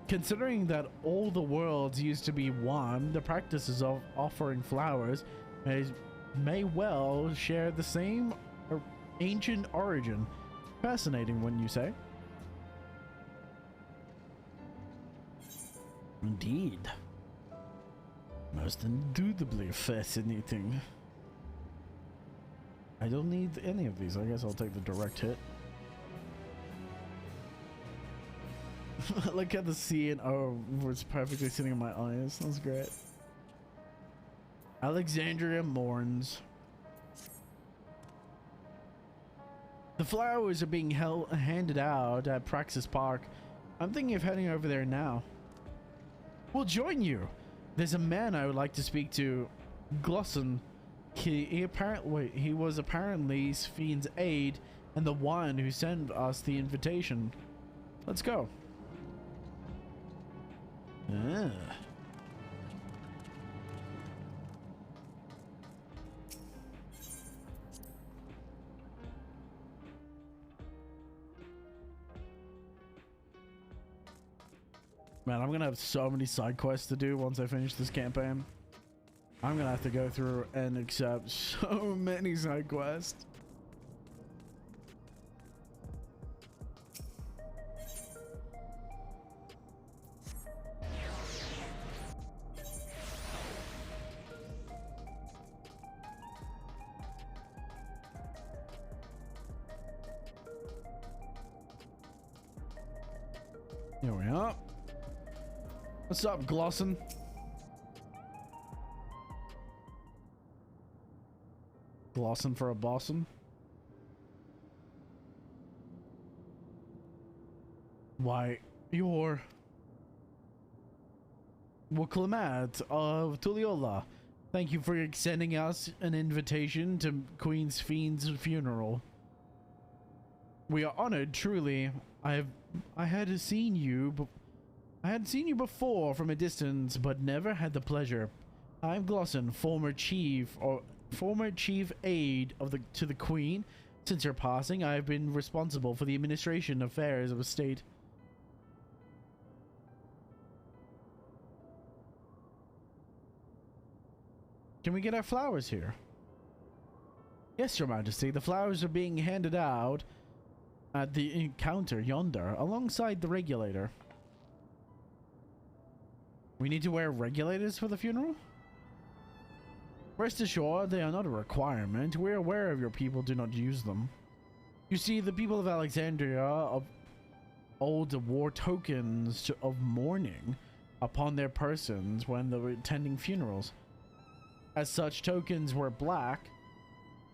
Considering that all the worlds used to be one, the practices of offering flowers may well share the same ancient origin. Fascinating, wouldn't you say? Indeed. Most indubitably fascinating. I don't need any of these. I guess I'll take the direct hit. Look at the sea and oh, it's perfectly sitting in my eyes. That's great. Alexandria mourns. The flowers are being handed out at Praxis Park. I'm thinking of heading over there now. We'll join you. There's a man I would like to speak to. Glosson. He was apparently Spheen's aide and the one who sent us the invitation. Let's go. Ah. Man, I'm gonna have so many side quests to do once I finish this campaign. I'm gonna have to go through and accept so many side quests. Here we are. What's up, Glosson? Glosson for a bosson? Why, you're Wuklemat of Tuliola. Thank you for extending us an invitation to Queen Spheen's funeral. We are honored, truly. I had seen you before from a distance, but never had the pleasure. I'm Glosson, former chief aide to the Queen. Since her passing, I have been responsible for the administration affairs of the state. Can we get our flowers here? Yes, Your Majesty. The flowers are being handed out at the counter yonder, alongside the regulator. We need to wear regulators for the funeral? Rest assured, they are not a requirement. We're aware of your people do not use them. You see, the people of Alexandria wore tokens of mourning upon their persons when they were attending funerals. As such tokens were black,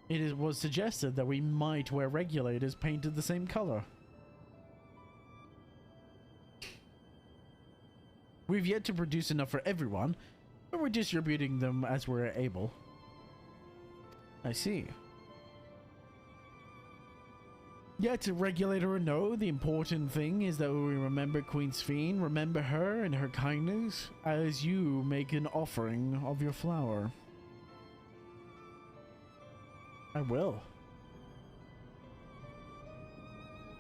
was suggested that we might wear regulators painted the same color. We've yet to produce enough for everyone, but we're distributing them as we're able. I see. Yeah, to regulator or no, the important thing is that we remember Queen Sphene, remember her and her kindness, as you make an offering of your flower. I will.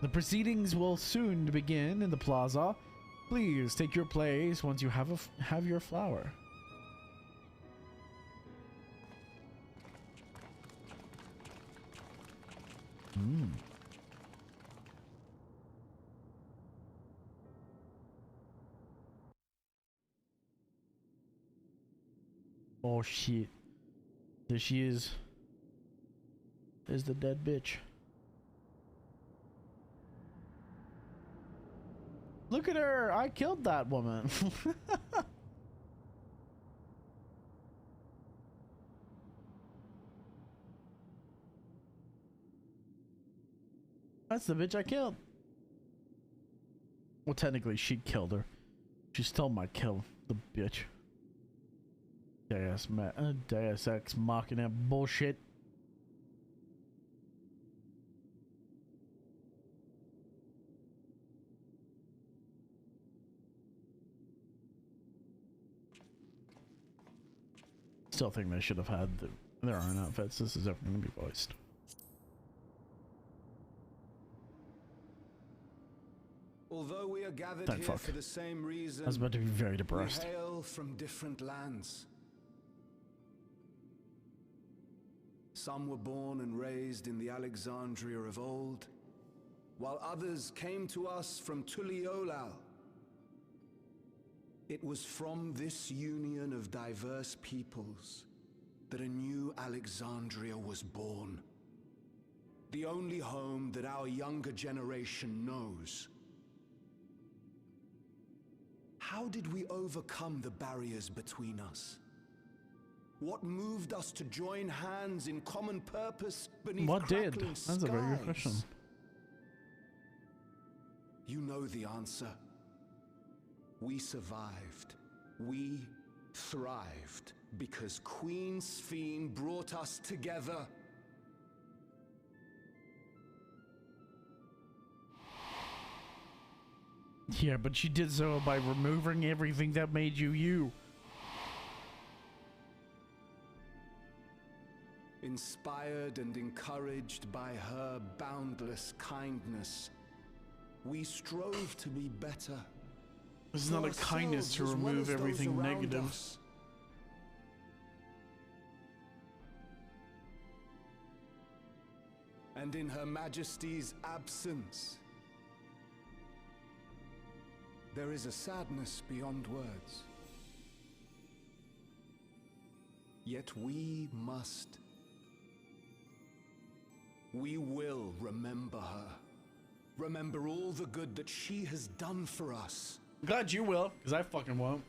The proceedings will soon begin in the plaza. Please take your place once you have your flower. Hmm. Oh shit. There she is. There's the dead bitch. Look at her! I killed that woman. That's the bitch I killed. Well, technically, she killed her. She stole my kill, the bitch. Deus Ex Machina bullshit. Still think they should have had their own outfits. This is ever going to be voiced. Although we are gathered here for the same reason, I was about to be very depressed. We hail from different lands. Some were born and raised in the Alexandria of old, while others came to us from Tuliolal. It was from this union of diverse peoples that a new Alexandria was born. The only home that our younger generation knows. How did we overcome the barriers between us? What moved us to join hands in common purpose beneath crackling skies? That's a very good question. You know the answer. We survived. We thrived because Queen Sphene brought us together. Yeah, but she did so by removing everything that made you you. Inspired and encouraged by her boundless kindness, we strove to be better. This is not a kindness to remove everything negative. And in Her Majesty's absence, there is a sadness beyond words. Yet we must. We will remember her. Remember all the good that she has done for us. Glad you will, because I fucking won't.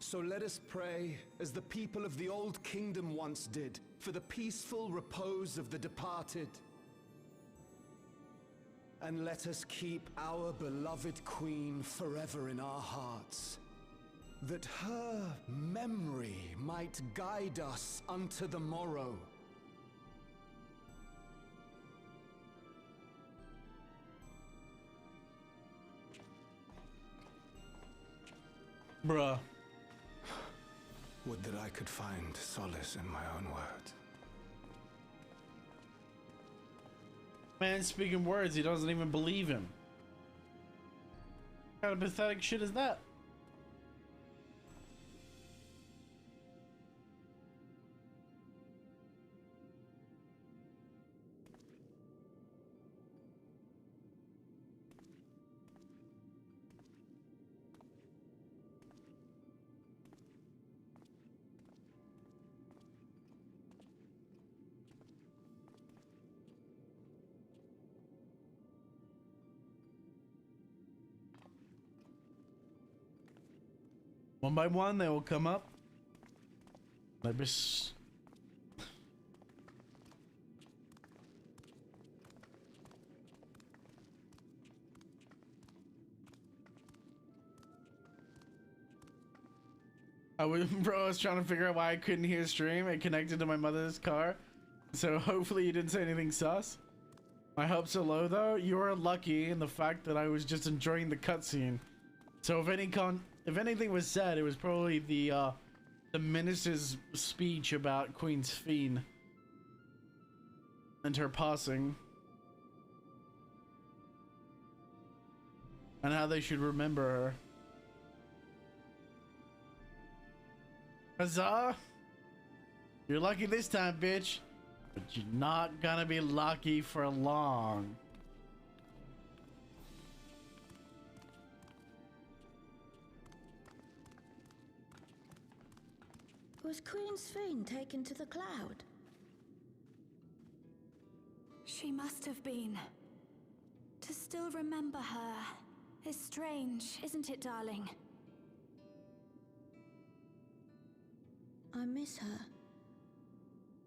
So let us pray, as the people of the Old Kingdom once did, for the peaceful repose of the departed. And let us keep our beloved Queen forever in our hearts, that her memory might guide us unto the morrow. Bruh. Would that I could find solace in my own words. Man, speaking words, he doesn't even believe him. What kind of pathetic shit is that? One by one, they will come up. Like this. Bro, I was trying to figure out why I couldn't hear stream. It connected to my mother's car. So hopefully you didn't say anything sus. My hopes are low though. You are lucky in the fact that I was just enjoying the cutscene. So if anything was said, it was probably the minister's speech about Queen Sphene and her passing, and how they should remember her. Huzzah! You're lucky this time, bitch, but you're not gonna be lucky for long. Was Queen Sphene taken to the cloud? She must have been. To still remember her is strange, isn't it, darling? I miss her.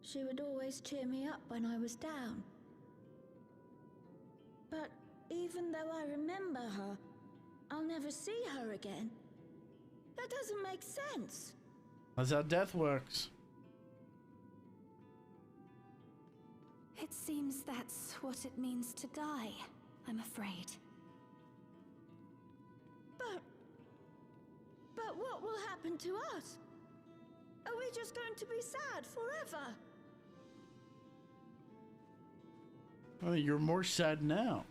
She would always cheer me up when I was down. But even though I remember her, I'll never see her again. That doesn't make sense. That's how death works. It seems that's what it means to die, I'm afraid. But what will happen to us? Are we just going to be sad forever? Well, you're more sad now.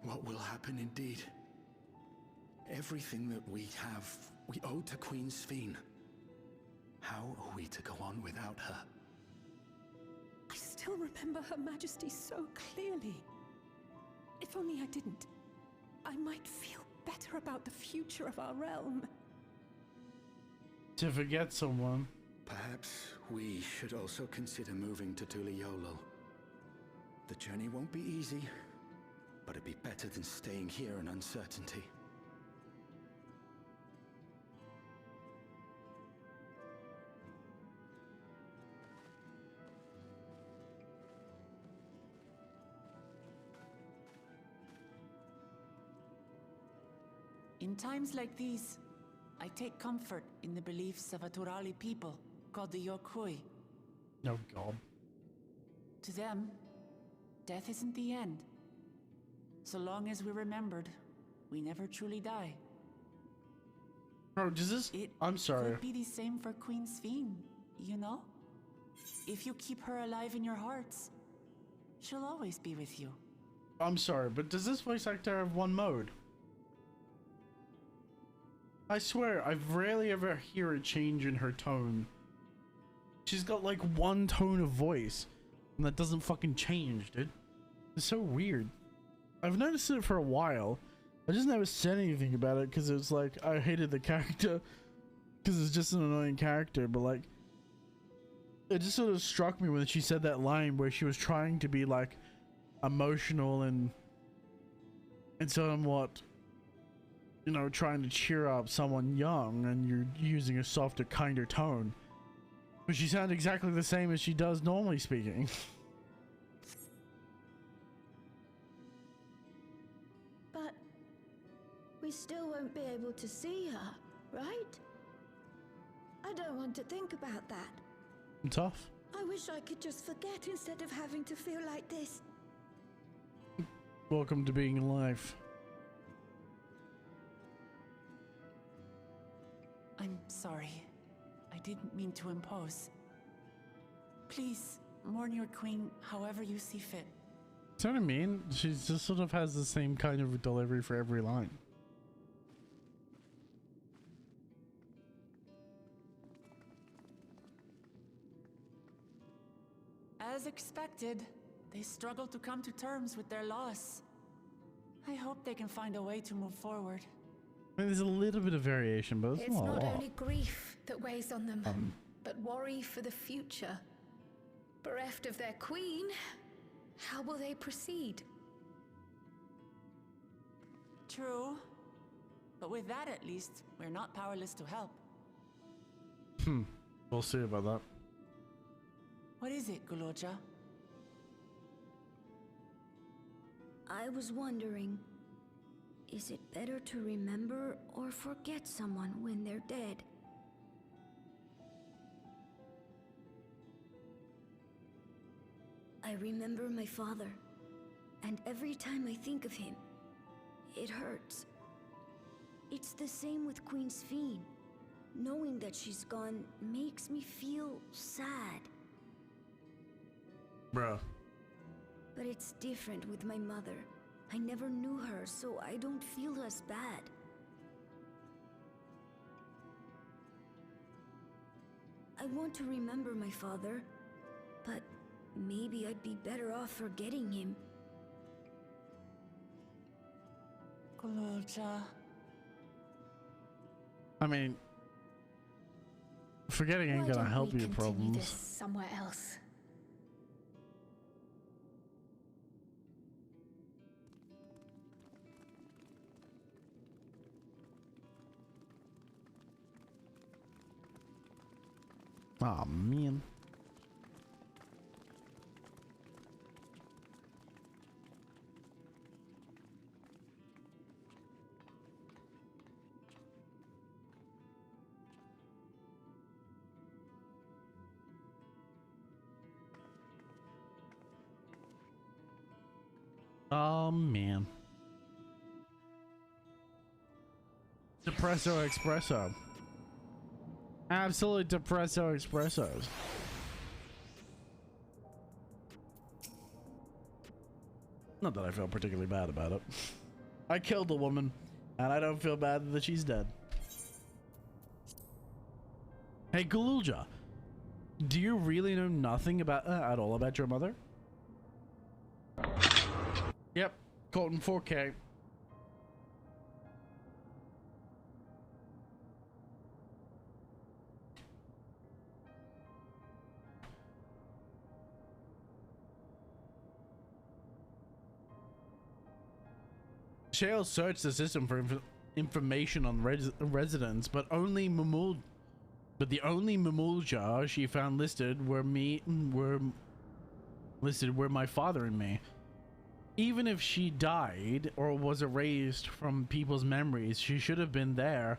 What will happen indeed? Everything that we have, we owe to Queen Sphene. How are we to go on without her? I still remember Her Majesty so clearly. If only I didn't, I might feel better about the future of our realm. To forget someone. Perhaps we should also consider moving to Tuliolo. The journey won't be easy, but it'd be better than staying here in uncertainty. In times like these, I take comfort in the beliefs of a Turali people called the Yorkui. No god. To them, death isn't the end. So long as we're remembered, we never truly die. Bro, does this... I'm sorry. It could be the same for Queen Sphene, you know? If you keep her alive in your hearts, she'll always be with you. I'm sorry, but does this voice actor have one mode? I swear, I've rarely ever hear a change in her tone. She's got like one tone of voice, and that doesn't fucking change, dude. It's so weird. I've noticed it for a while. I just never said anything about it because it was like I hated the character because it's just an annoying character, but like it just sort of struck me when she said that line where she was trying to be like emotional and somewhat, you know, trying to cheer up someone young, and you're using a softer, kinder tone. But she sounds exactly the same as she does normally speaking. But we still won't be able to see her, right? I don't want to think about that. Tough. I wish I could just forget instead of having to feel like this. Welcome to being alive. I'm sorry. I didn't mean to impose. Please, mourn your queen however you see fit. See what I mean? She just sort of has the same kind of delivery for every line. As expected, they struggle to come to terms with their loss. I hope they can find a way to move forward. I mean, there's a little bit of variation, but It's not a not lot. only grief that weighs on them, but worry for the future. Bereft of their queen, how will they proceed? True. But with that at least, we're not powerless to help. We'll see about that. What is it, Guloja? I was wondering, is it better to remember or forget someone when they're dead? I remember my father, and every time I think of him, it hurts. It's the same with Queen Sphene. Knowing that she's gone makes me feel sad. Bruh. But it's different with my mother. I never knew her, so I don't feel as bad. I want to remember my father, but maybe I'd be better off forgetting him. Gululja. I mean, forgetting ain't gonna help your problems. This somewhere else. Aw, man. Oh man. Depresso espresso. Absolute depresso espressos. Not that I feel particularly bad about it. I killed the woman, and I don't feel bad that she's dead. Hey, Gululja, do you really know nothing about at all about your mother? Yep, caught in 4K. Shale searched the system for information on residents, but the only Mamulja she found listed were my father and me. Even if she died or was erased from people's memories, she should have been there,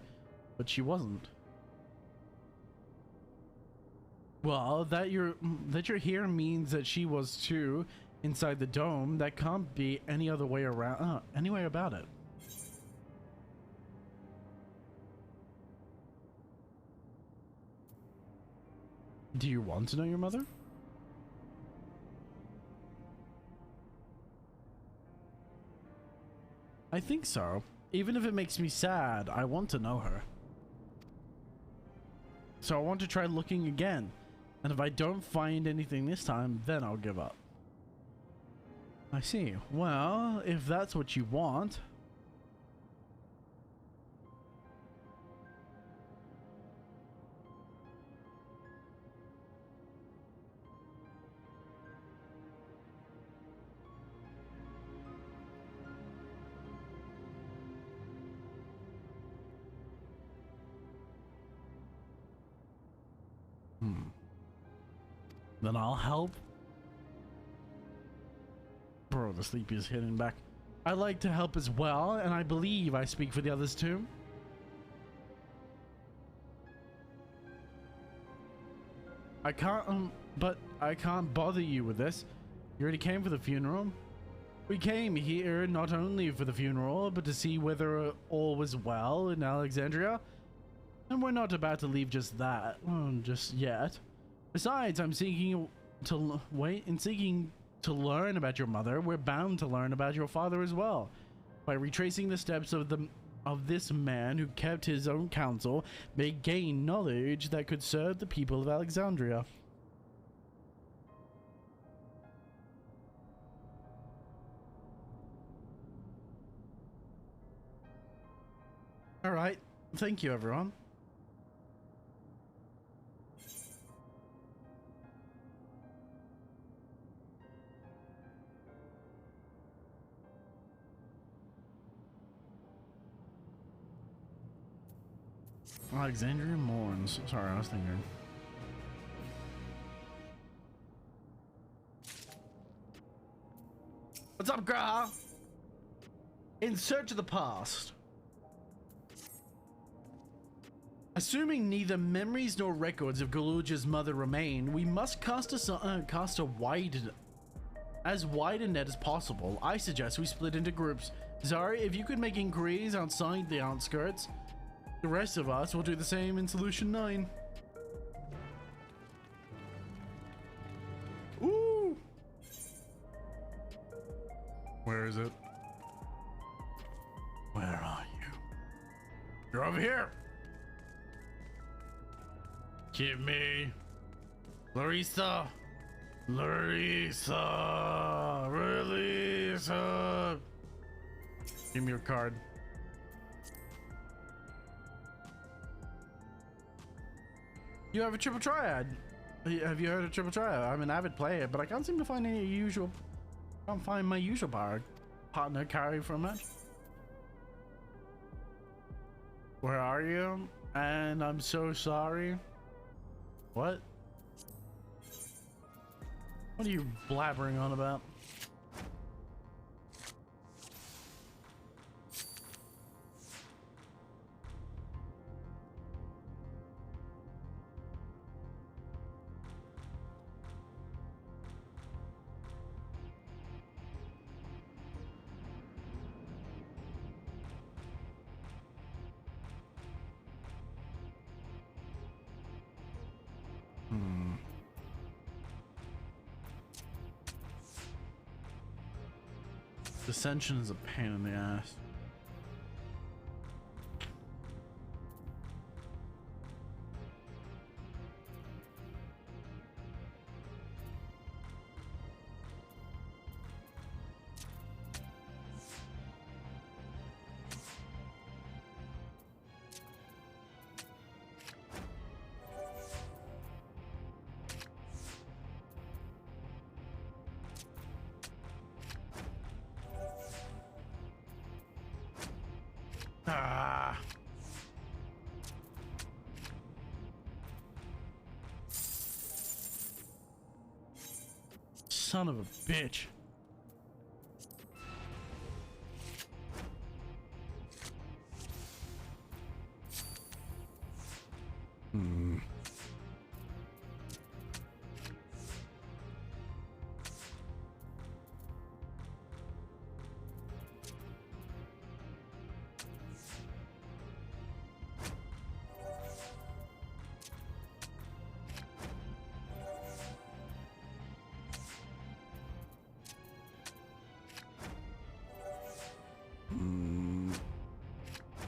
but she wasn't. Well, that you're here means that she was too inside the dome. That can't be any other way around. Any way about it. Do you want to know your mother? I think so. Even if it makes me sad, I want to know her. So I want to try looking again. And if I don't find anything this time, then I'll give up. I see. Well, if that's what you want. Then I'll help. Bro, the sleepy is hitting back. I like to help as well, and I believe I speak for the others too. I can't, but I can't bother you with this. You already came for the funeral. We came here not only for the funeral, but to see whether all was well in Alexandria. And we're not about to leave just that, just yet. Besides, I'm seeking to learn about your mother. We're bound to learn about your father as well. By retracing the steps of this man who kept his own counsel, may gain knowledge that could serve the people of Alexandria. All right. Thank you, everyone. Alexandria mourns. Sorry, I was thinking. What's up, Gra? In search of the past. Assuming neither memories nor records of Gululja's mother remain, we must cast a wide as wide a net as possible, I suggest we split into groups. Zari, if you could make inquiries outside the outskirts, the rest of us will do the same in Solution 9. Ooh! Where is it? Where are you? You're over here! Give me... Larissa! Larissa! Give me your card. You have a triple triad. Have you heard of triple triad? I'm an avid player, but I can't seem to find any usual. Can't find my usual partner carry for a match. Where are you? And I'm so sorry. What? What are you blabbering on about? Dissension is a pain in the ass. Ah. Son of a bitch.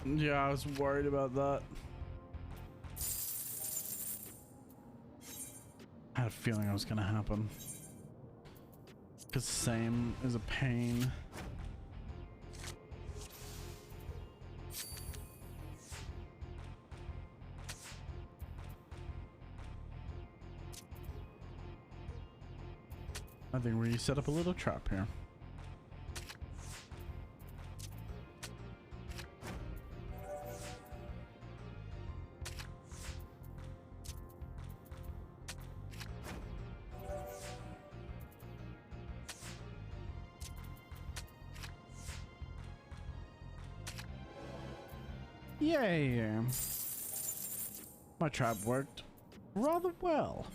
Yeah, I was worried about that. I had a feeling it was gonna happen. Cause same is a pain. I think we set up a little trap here. Yay! My trap worked rather well.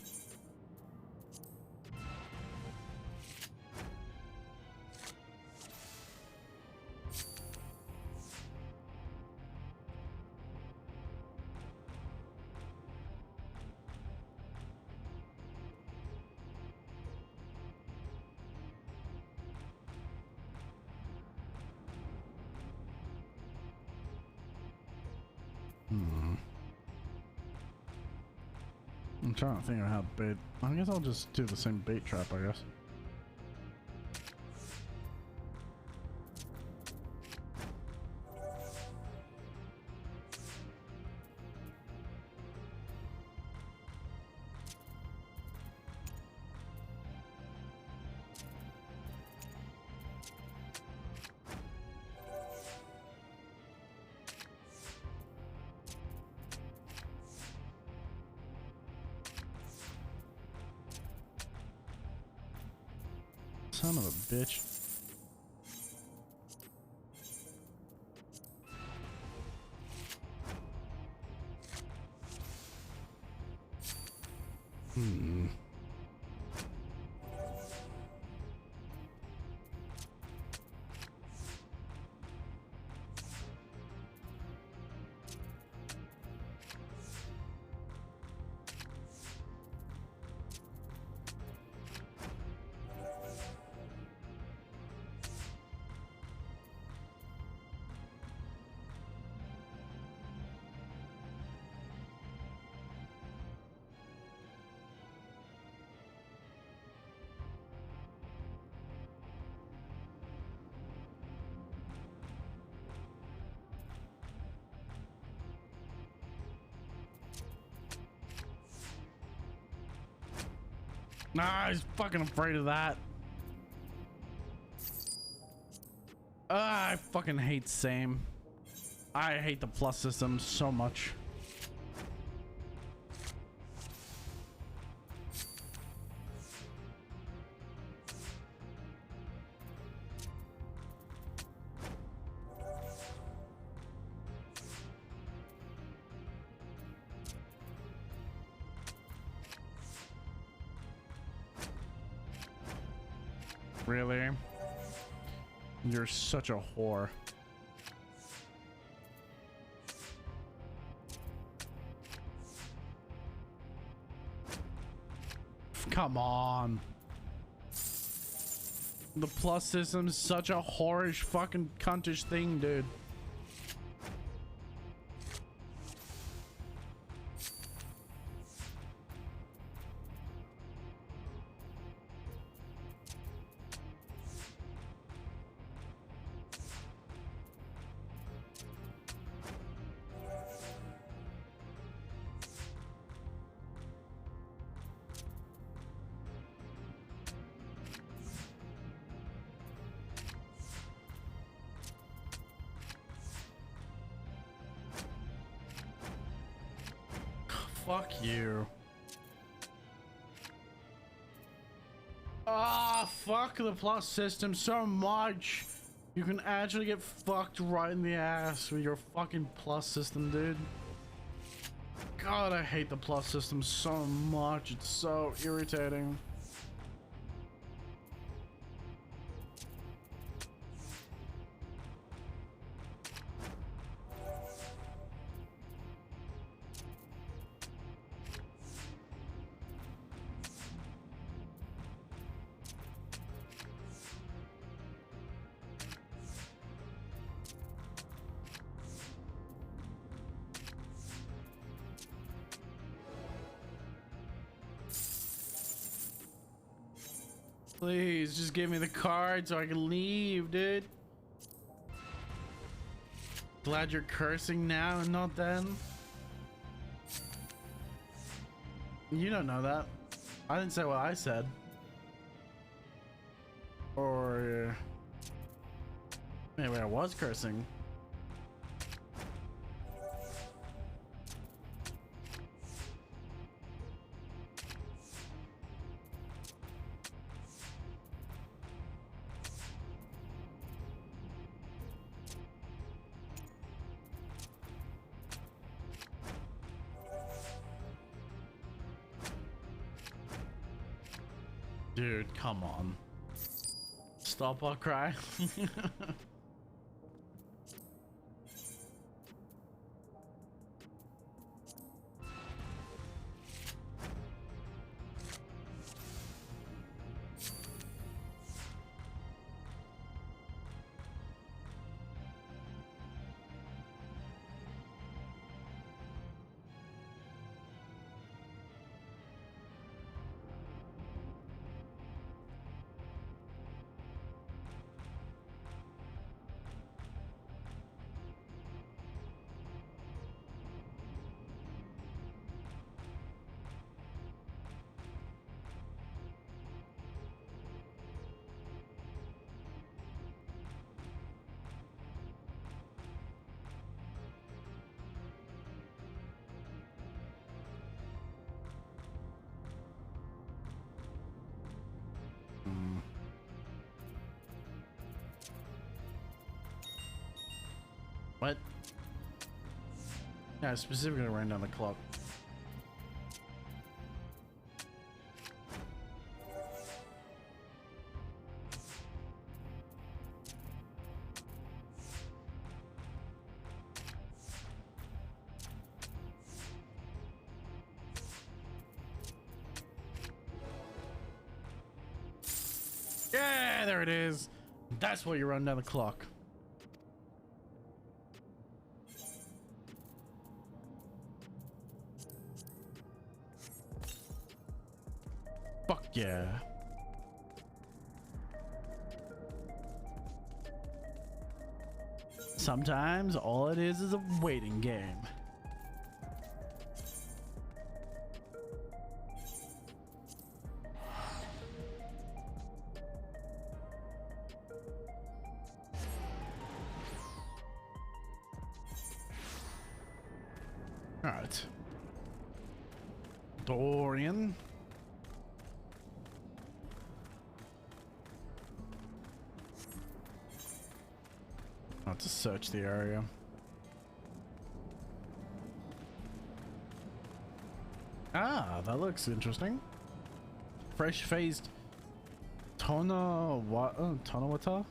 I'm trying to think of how to bait. I guess I'll just do the same bait trap, I guess. Son of a bitch. Nah, he's fucking afraid of that. I fucking hate same. I hate the plus system so much. Really? You're such a whore. Come on. The plus system's such a whorish fucking cuntish thing, dude. Fuck you. Ah, fuck the plus system so much. You can actually get fucked right in the ass with your fucking plus system, dude. God, I hate the plus system so much. It's so irritating. Please, just give me the card so I can leave, dude. Glad you're cursing now and not then. You don't know that. I didn't say what I said. Or maybe I was cursing. Dude, come on. Stop or cry. What? Yeah, I specifically ran down the clock. Yeah, there it is. That's why you run down the clock. Fuck yeah. Sometimes all it is a waiting game. Alright. Dorian. I'll have to search the area. Ah, that looks interesting. Fresh-faced Tonawata?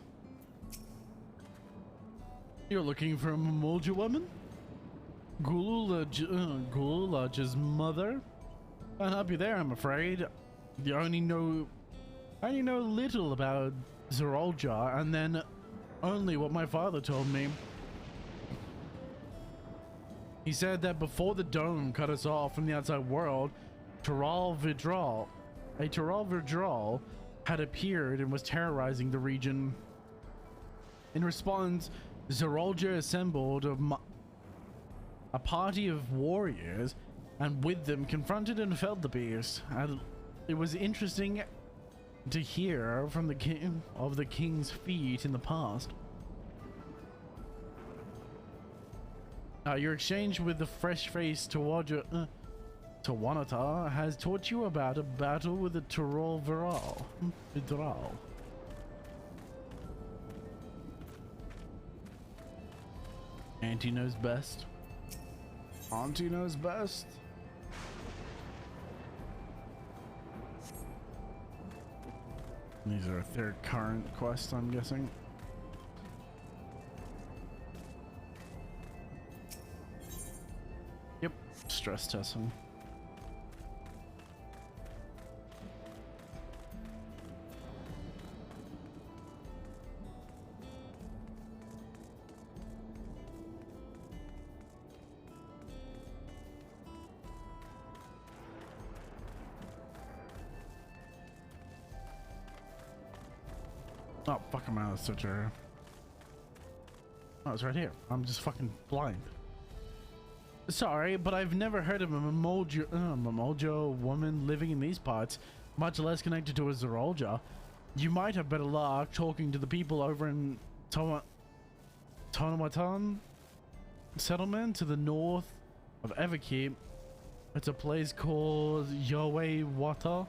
You're looking for a Mamolja woman? Gululaja's mother? Can't help you there, I'm afraid. I only know little about Zerolja, and then only what my father told me. He said that before the dome cut us off from the outside world, a Taral Vidral had appeared and was terrorizing the region. In response, Zerolja assembled a party of warriors, and with them confronted and felled the beast. And it was interesting to hear from the king of the king's feat in the past. Your exchange with the fresh-faced Tawanata has taught you about a battle with the Taral Vidral. Auntie knows best. Auntie knows best. These are their current quests, I'm guessing. Yep, stress testing. Oh, fuck, I'm out of such a... Oh, it's right here. I'm just fucking blind. Sorry, but I've never heard of a Mamolja woman living in these parts, much less connected to a Zerolja. You might have better luck talking to the people over in Tonawatan settlement to the north of Everkeep. It's a place called Yahweh Wata.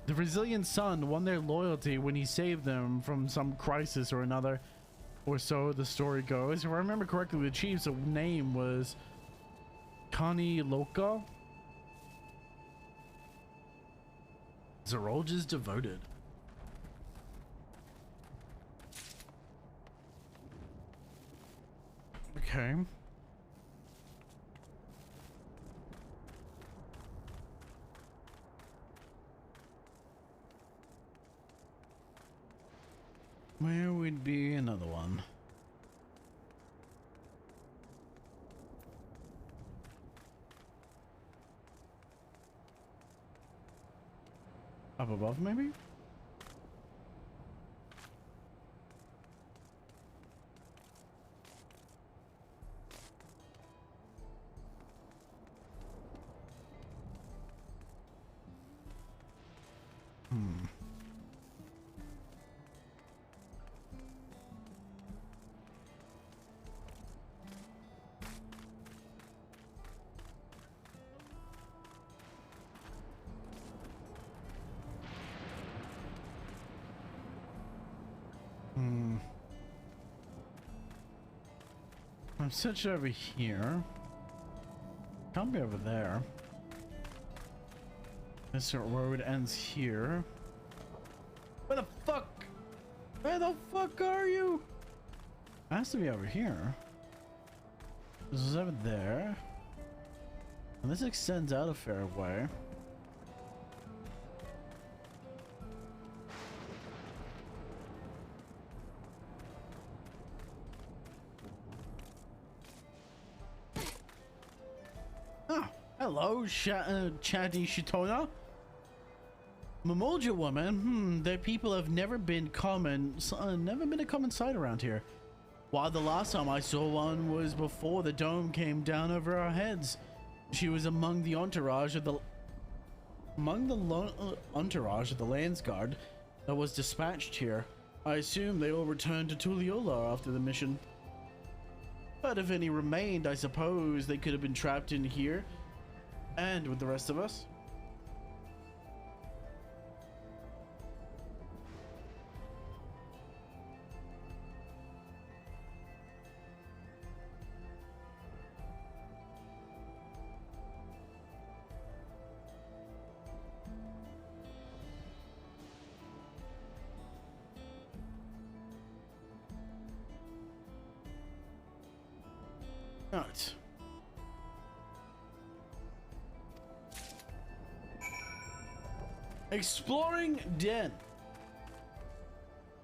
The resilient son won their loyalty when he saved them from some crisis or another, or so the story goes. If I remember correctly, the chief's name was Kani Loka. Zerolja's devoted. Okay. Where would be another one? Up above, maybe? I'm searching over here. Can't be over there. This road ends here. Where the fuck? Where the fuck are you? It has to be over here. This is over there. And this extends out a fair way. Hello, Chatty Shitona. Mamolja woman. Their people have never been a common sight around here. While the last time I saw one was before the dome came down over our heads. She was among the entourage of the entourage of the Landsguard that was dispatched here. I assume they all returned to Tuliyola after the mission. But if any remained, I suppose they could have been trapped in here and with the rest of us. Right. Exploring den.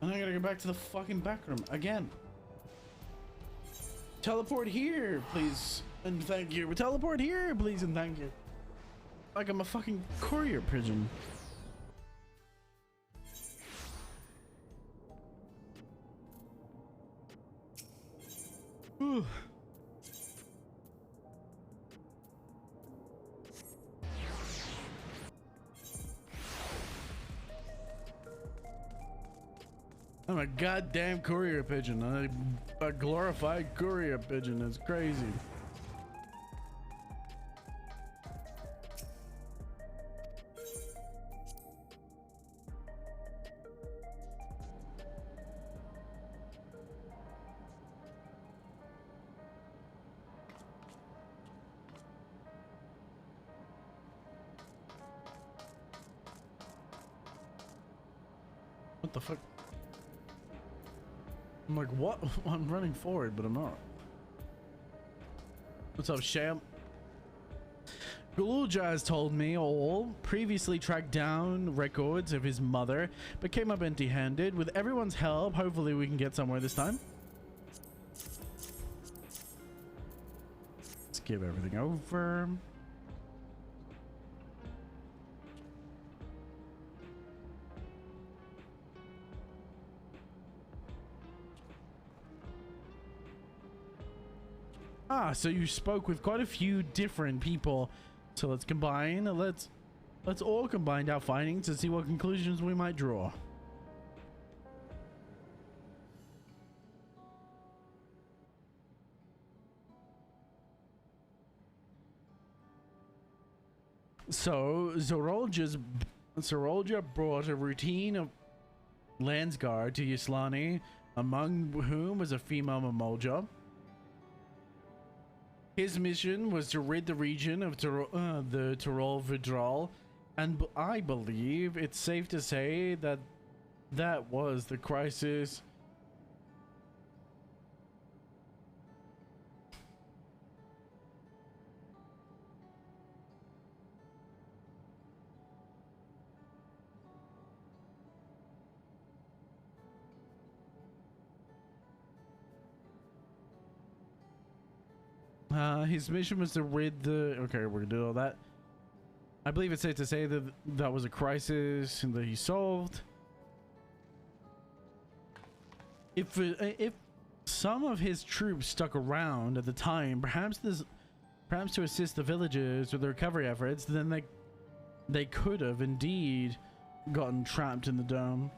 And I gotta go back to the fucking back room again. Teleport here, please, and thank you. Teleport here, please, and thank you. Like I'm a fucking courier pigeon. Ooh. I'm a goddamn courier pigeon. A glorified courier pigeon. It's crazy. What the fuck? I'm like, what? I'm running forward, but I'm not. What's up, Sham? Galulja has told me all previously tracked down records of his mother, but came up empty-handed. With everyone's help, hopefully we can get somewhere this time. Let's give everything over. Ah, so you spoke with quite a few different people. So let's combine. Let's all combine our findings and see what conclusions we might draw. So Zorolja brought a routine of Landsguard to Yslani, among whom was a female Mamolja. His mission was to rid the region of the Tyrol Vidral, and I believe it's safe to say that that was the crisis. His mission was to rid the... Okay, we're gonna do all that. I believe it's safe to say that that was a crisis and that he solved. If some of his troops stuck around at the time, perhaps to assist the villagers with the recovery efforts, then they could have indeed gotten trapped in the dome.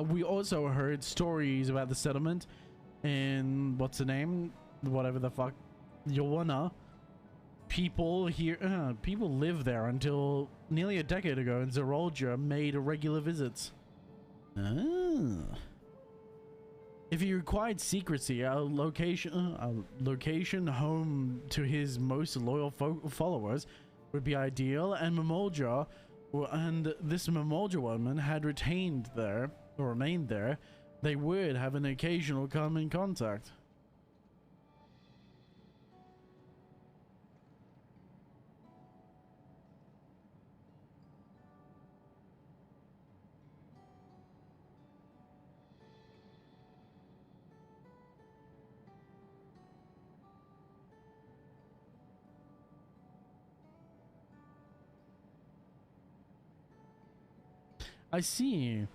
We also heard stories about the settlement in, what's the name? Whatever the fuck. Joanna. People here, people lived there until nearly a decade ago, and Zorolja made regular visits. Ah. If he required secrecy, a location home to his most loyal followers would be ideal, and this Mamolja woman had remained there, they would have an occasional come in contact. I see.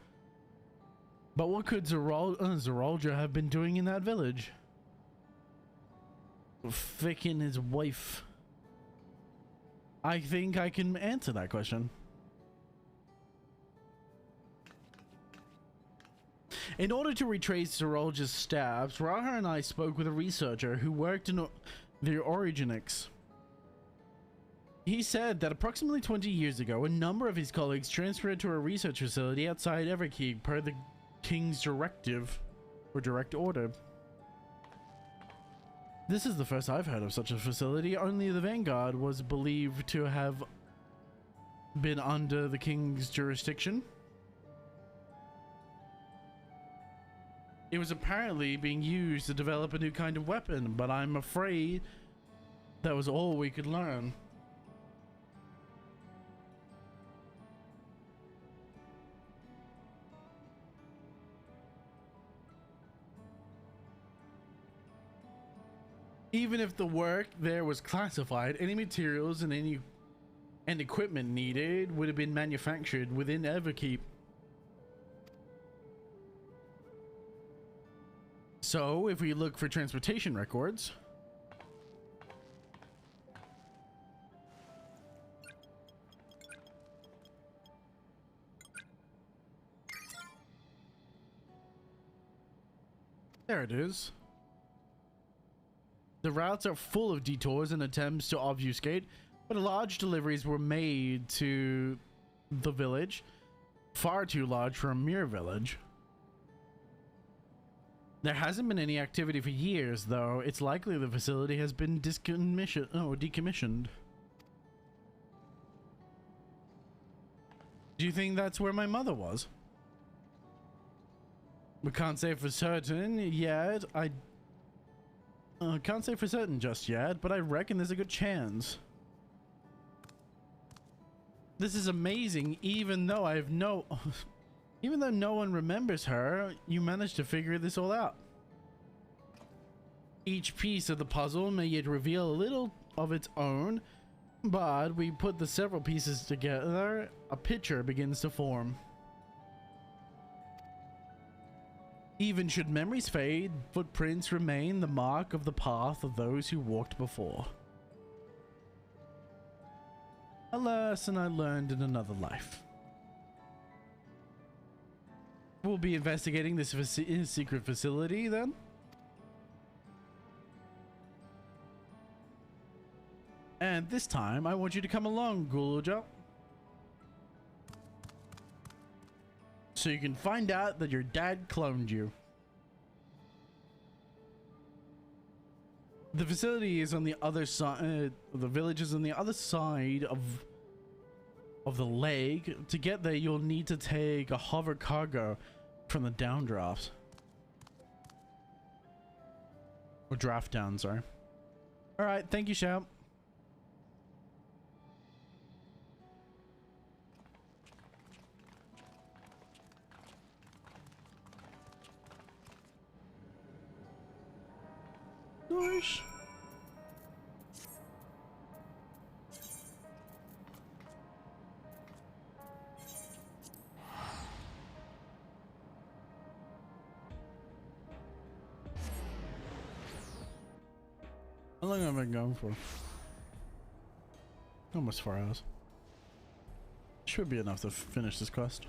But what could Zeralja have been doing in that village? Ficking his wife. I think I can answer that question. In order to retrace Zeralja's steps, Raha and I spoke with a researcher who worked in the Origenics. He said that approximately 20 years ago, a number of his colleagues transferred to a research facility outside Everkeep per the King's directive or direct order. This is the first I've heard of such a facility. Only the Vanguard was believed to have been under the King's jurisdiction. It was apparently being used to develop a new kind of weapon, but I'm afraid that was all we could learn. Even if the work there was classified, any materials and equipment needed would have been manufactured within Everkeep. So, if we look for transportation records, there it is. The routes are full of detours and attempts to obfuscate, but large deliveries were made to the village, far too large for a mere village. There hasn't been any activity for years, though. It's likely the facility has been decommissioned. Do you think that's where my mother was? We can't say for certain yet. I can't say for certain just yet, but I reckon there's a good chance. This is amazing, even though even though no one remembers her, you managed to figure this all out. Each piece of the puzzle may yet reveal a little of its own, but we put the several pieces together, a picture begins to form. Even should memories fade, footprints remain, the mark of the path of those who walked before. A lesson I learned in another life. We'll be investigating this secret facility then. And this time, I want you to come along, Guluja. So you can find out that your dad cloned you. The facility is on the other side, the village is on the other side of the lake. To get there, you'll need to take a hover cargo from the downdrafts. Or draft down, sorry. Alright, thank you, Shout. Nice. How long have I been going for? Almost 4 hours. Should be enough to finish this quest.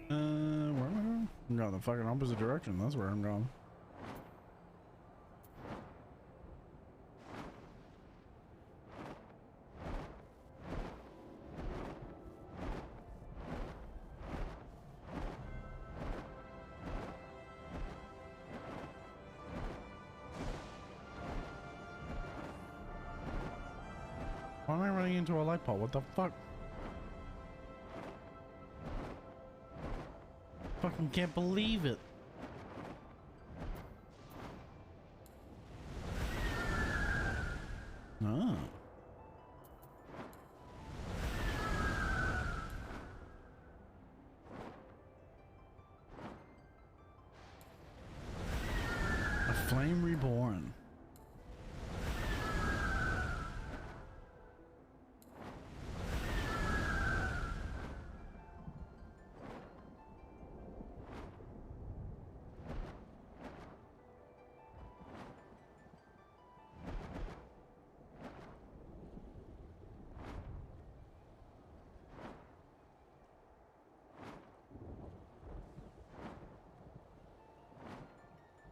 Where am I going? I'm going the fucking opposite direction. That's where I'm going. Why am I running into a light pole? What the fuck? Fucking can't believe it. Oh. Flame Reborn.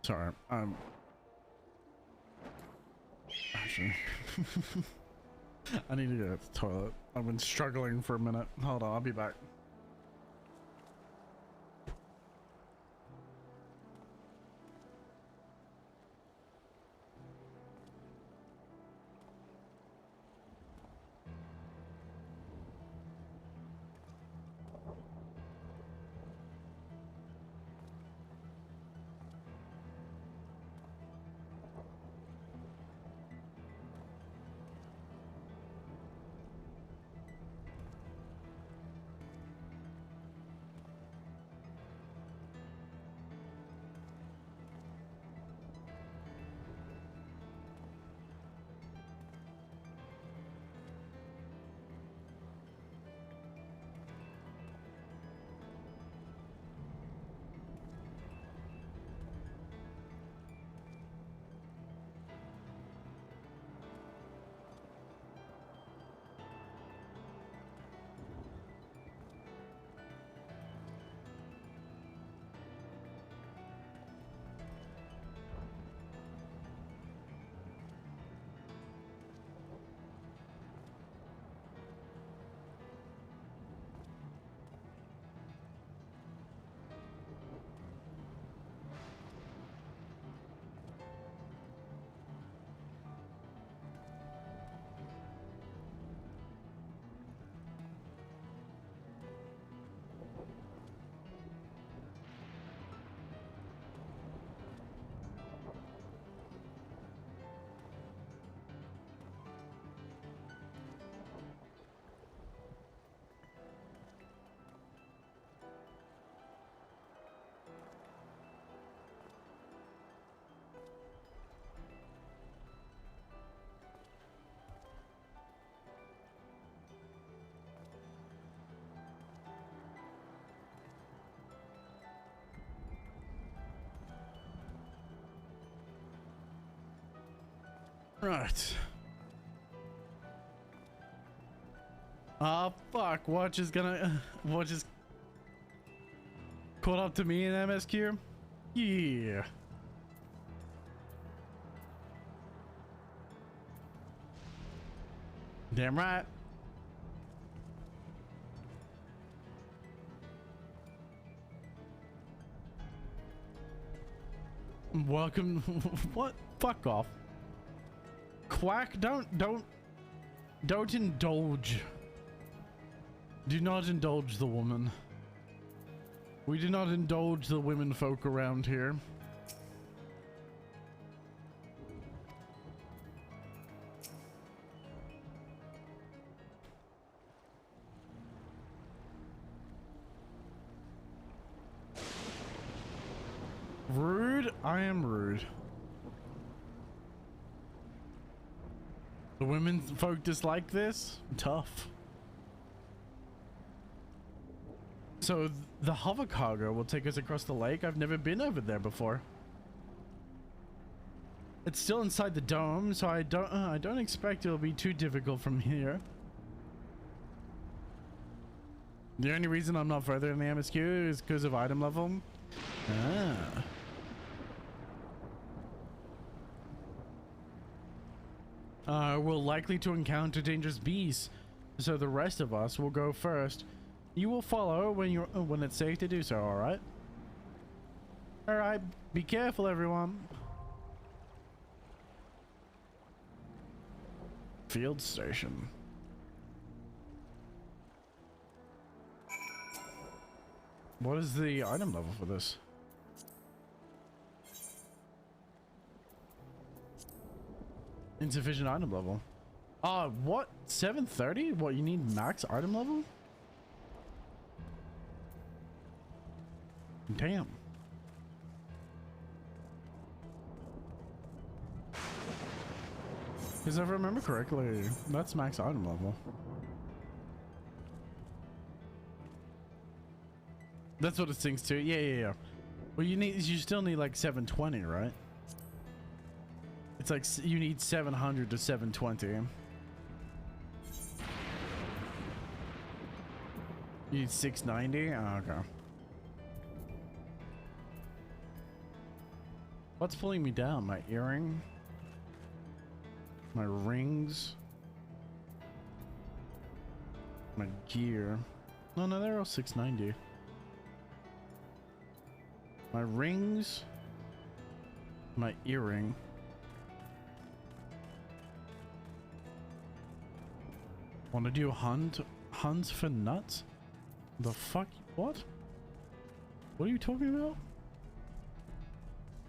Sorry, actually, I need to go to the toilet. I've been struggling for a minute. Hold on, I'll be back. Right. Oh fuck, Watch is caught up to me in MSQ? Yeah. Damn right. Welcome. What? Fuck off. Quack, don't indulge. Do not indulge the woman. We do not indulge the women folk around here. Rude? I am rude. The women folk dislike this? Tough. So the hover cargo will take us across the lake. I've never been over there before. It's still inside the dome, so I don't expect it'll be too difficult from here. The only reason I'm not further in the MSQ is because of item level. We're likely to encounter dangerous beasts, so the rest of us will go first. You will follow when it's safe to do so, alright? Alright, be careful everyone. Field station. What is the item level for this? Insufficient item level. What? 730? What, you need max item level? Damn. Because if I remember correctly, that's max item level. That's what it sinks to. Yeah. Well, you still need like 720, right? It's like you need 700 to 720. You need 690? Oh, okay. What's pulling me down? My earring? My rings? My gear? No, they're all 690. My rings? My earring? Want to do hunts for nuts? The fuck? What? What are you talking about?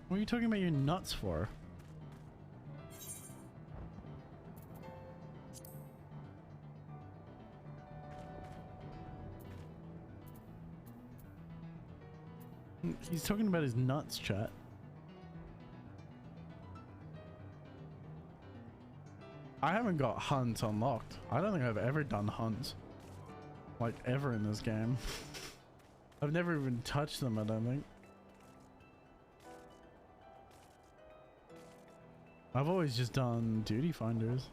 What are you talking about your nuts for? He's talking about his nuts, chat. I haven't got hunts unlocked. I don't think I've ever done hunts. Like, ever in this game. I've never even touched them, I don't think. I've always just done duty finders.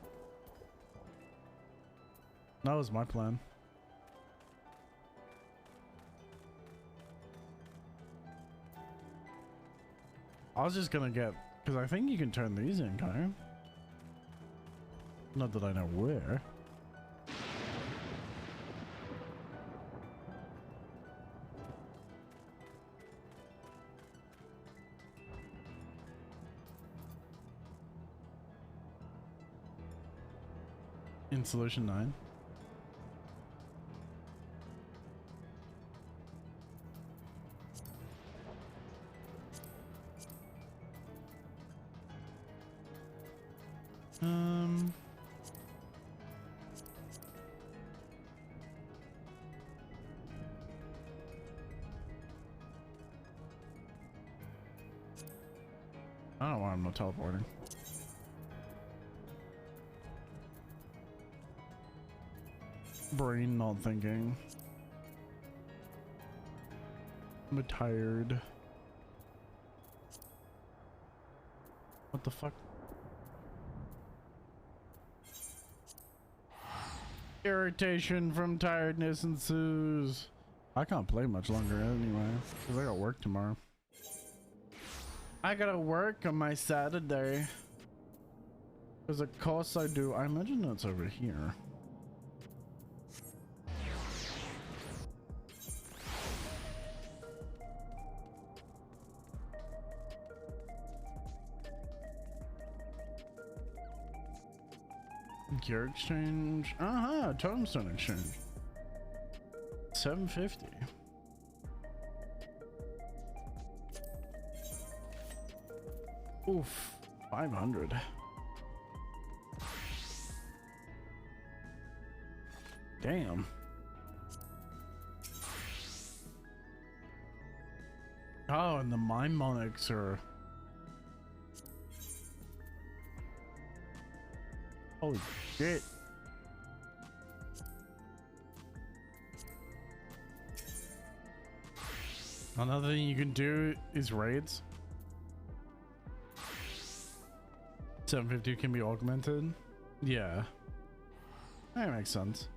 That was my plan. I was just gonna get, because I think you can turn these in, can't you? Not that I know where. In solution 9. I don't know why I'm not teleporting. Brain not thinking. I'm tired. What the fuck? Irritation from tiredness ensues. I can't play much longer anyway, because I got work tomorrow. I gotta work on my Saturday. Because of course I do. I imagine it's over here. Gear exchange. Tombstone exchange. 750. Oof. 500. Damn. Oh, and the mine monics are... Holy shit. Another thing you can do is raids. 750 can be augmented. Yeah. That makes sense.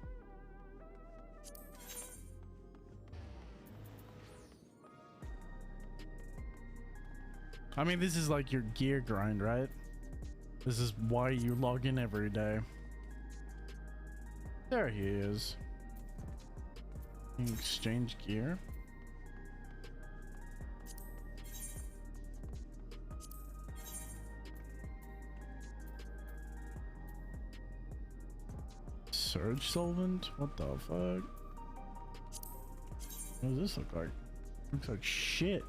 I mean, this is like your gear grind, right? This is why you log in every day. There he is. You can exchange gear. Surge solvent? What the fuck? What does this look like? Looks like shit.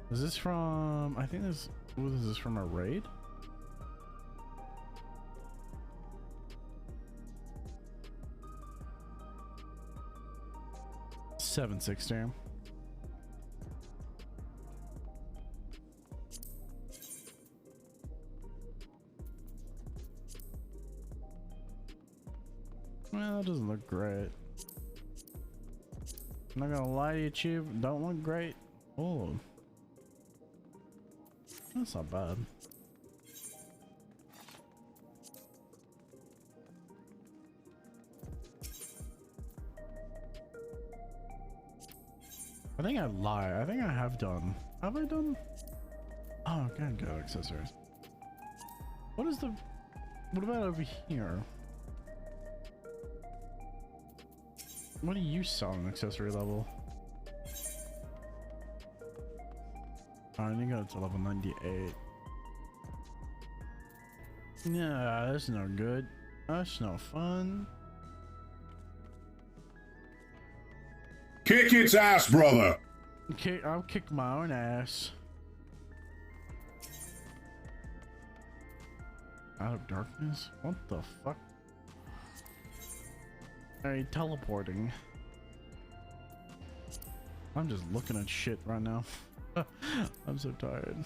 Is this from... I think this... Ooh, this is from a raid? $760. Well, that doesn't look great. I'm not gonna lie to you, Chief. Don't look great. Oh. That's not bad. I think I lie. I think I have done. Have I done? Oh, okay, go accessories. What is the... What about over here? What do you sell on accessory level? I only got it to level 98. Nah, that's no good. That's no fun. Kick its ass, brother! Okay, I'll kick my own ass. Out of darkness? What the fuck? Hey, teleporting. I'm just looking at shit right now. I'm so tired.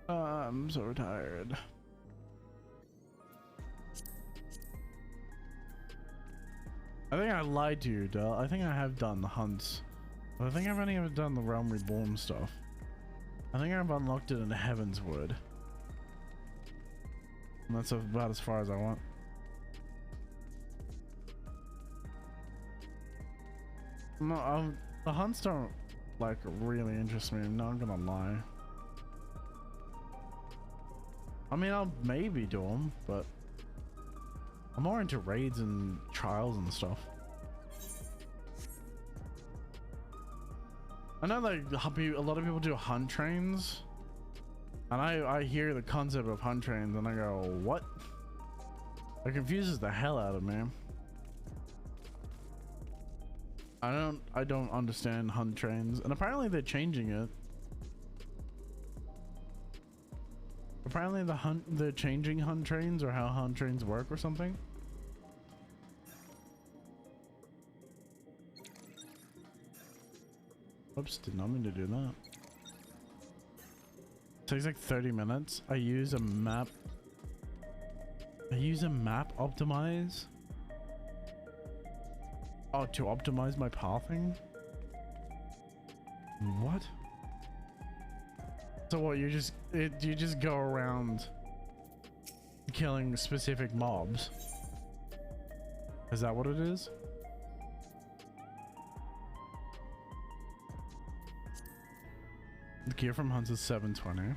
I'm so tired. I think I lied to you, Del. I think I have done the hunts. But I think I've only ever done the Realm Reborn stuff. I think I've unlocked it in Heavenswood. And that's about as far as I want. No, the hunts don't, like, really interest me. I'm not gonna lie. I mean, I'll maybe do them, but I'm more into raids and trials and stuff. I know like a lot of people do hunt trains, and I hear the concept of hunt trains and I go, what? It confuses the hell out of me. I don't understand hunt trains, and apparently they're changing it. Apparently they're changing hunt trains, or how hunt trains work or something. Oops, did not mean to do that. Takes like 30 minutes. I use a map optimize. Oh, to optimize my pathing? What? So what, you just go around killing specific mobs? Is that what it is? The gear from hunts is 720.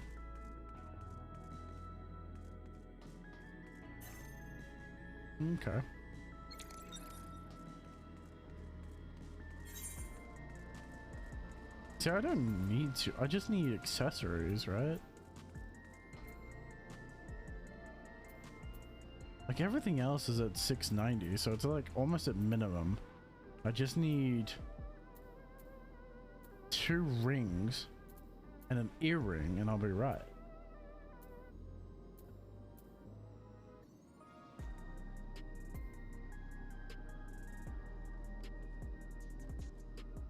Okay. See, I don't need to. I just need accessories, right? Like everything else is at 690, so it's like almost at minimum. I just need 2 rings and an earring and I'll be right.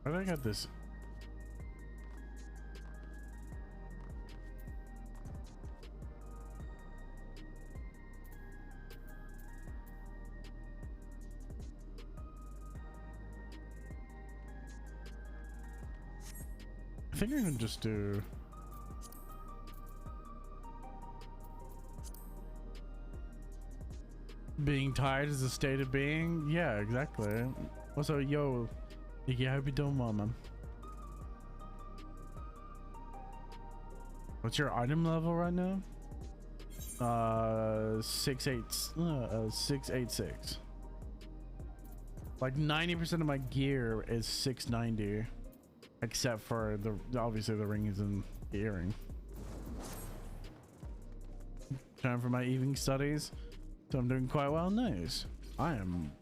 Where did I get this? I think I can just do... Being tired is a state of being? Yeah, exactly. Also, yo, Nikki, I hope you're doing well, man. What's your item level right now? 686. Like 90% of my gear is 690. Except for obviously the ring is in the earring. Time for my evening studies. So I'm doing quite well. Nice. I am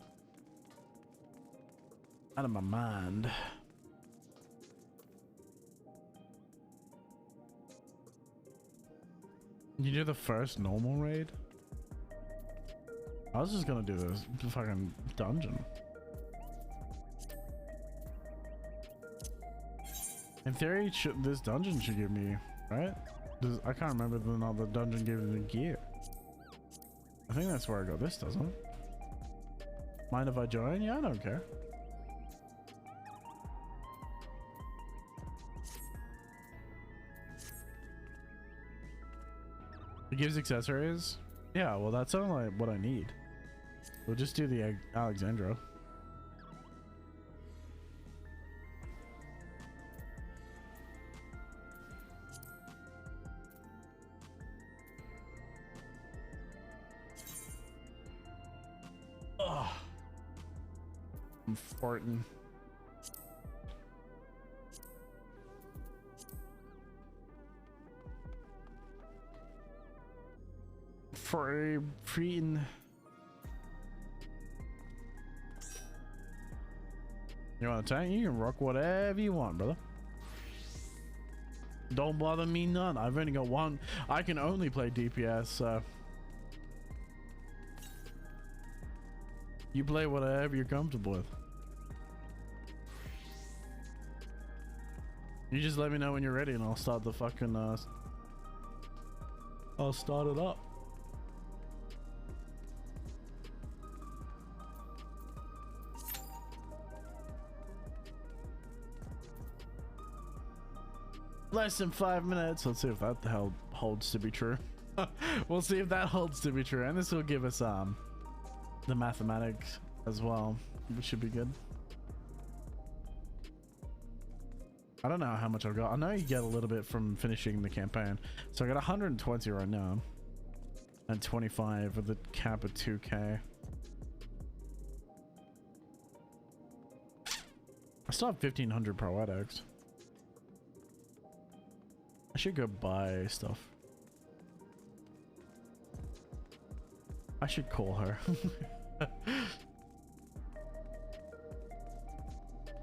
out of my mind. You do the first normal raid? I was just gonna do this fucking dungeon. In theory, this dungeon should give me, right? I can't remember whether or not the dungeon gives me gear. I think that's where I got this, doesn't it? Mind if I join? Yeah, I don't care. It gives accessories? Yeah, well that's only what I need. We'll just do the Alexandra. Ugh. I'm farting. Freaking. You want to tank? You can rock whatever you want, brother. Don't bother me none. I've only got one. I can only play DPS, so you play whatever you're comfortable with. You just let me know when you're ready and I'll start the fucking I'll start it up. Less than 5 minutes. Let's see if that the hell holds to be true. We'll see if that holds to be true, and this will give us the mathematics as well, which should be good. I don't know how much I've got. I know you get a little bit from finishing the campaign, so I got 120 right now and 25 with the cap of 2k. I still have 1500 poetics. I should go buy stuff. I should call her.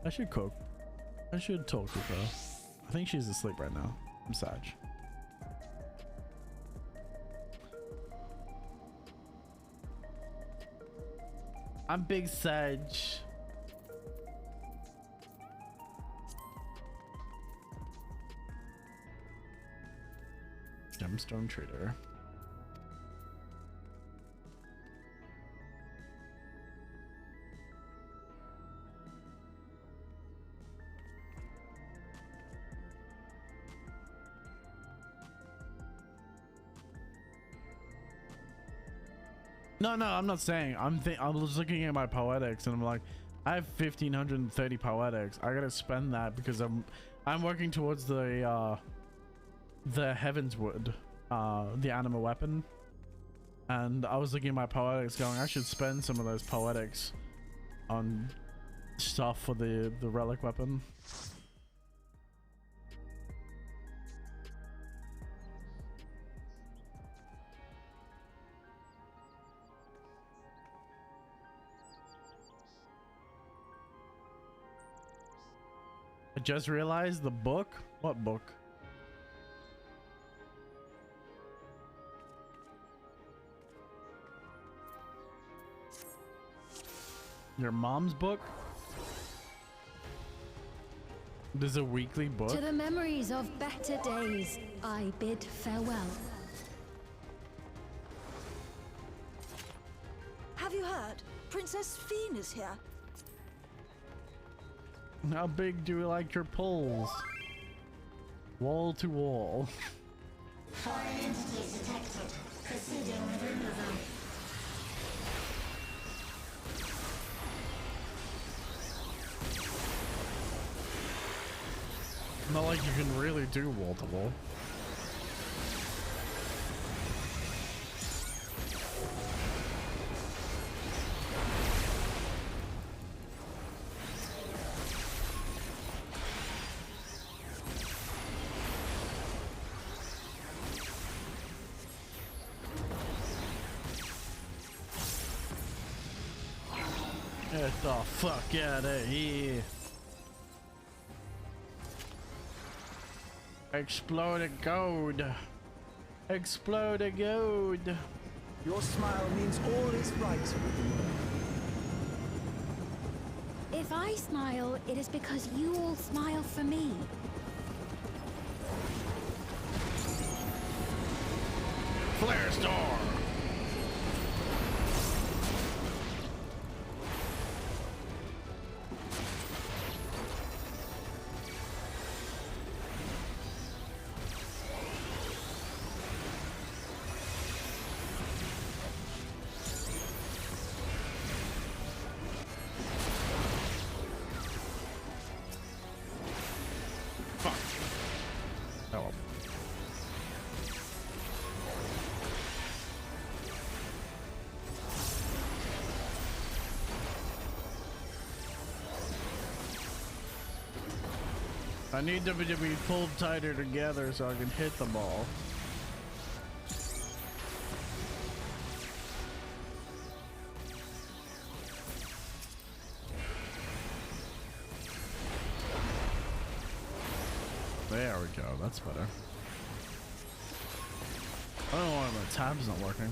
I should cook. I should talk with her. I think she's asleep right now. I'm Sag. I'm Big Sag. Gemstone Trader. No, I'm not saying. I was looking at my poetics and I'm like, I have 1530 poetics. I gotta spend that because I'm working towards the Heavenswood, the anima weapon, and I was looking at my poetics going, I should spend some of those poetics on stuff for the relic weapon. I just realized the book. What book? Your mom's book? There's a weekly book? To the memories of better days, I bid farewell. Have you heard? Princess Fiend is here. How big do you like your poles? Wall to wall. Foreign entities detected. Proceeding with removal. Not like you can really do wall to wall. Get the fuck out of here. Explode a gold. Explode a gold. Your smile means all is right with the world. If I smile, it is because you all smile for me. Flare storm. Fuck. Oh well. I need them to be pulled tighter together so I can hit the ball. There we go, that's better. I don't know why my tab's not working.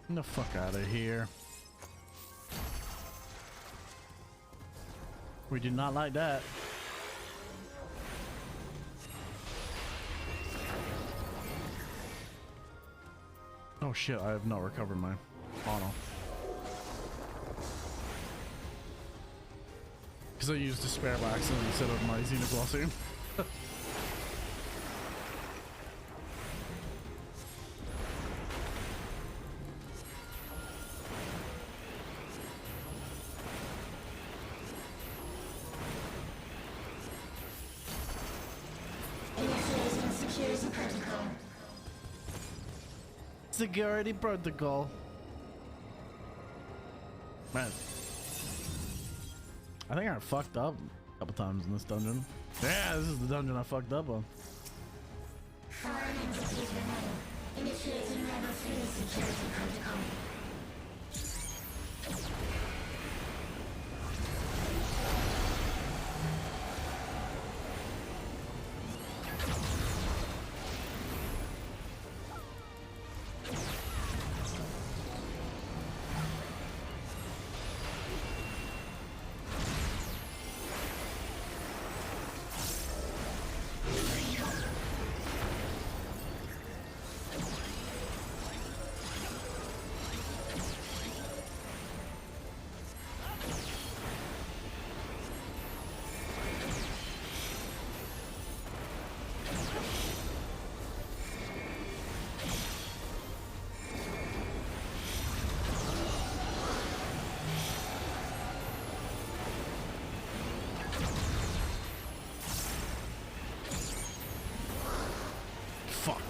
Get the fuck out of here. We do not like that. Oh shit, I have not recovered my mono. Because I used a spare by accident instead of my Xenoglossy. Initiating security protocol. Security protocol. Man. I think I fucked up a couple times in this dungeon. Yeah, this is the dungeon I fucked up on. Foreign entities remain. Initiating level 3 security protocol. Fuck.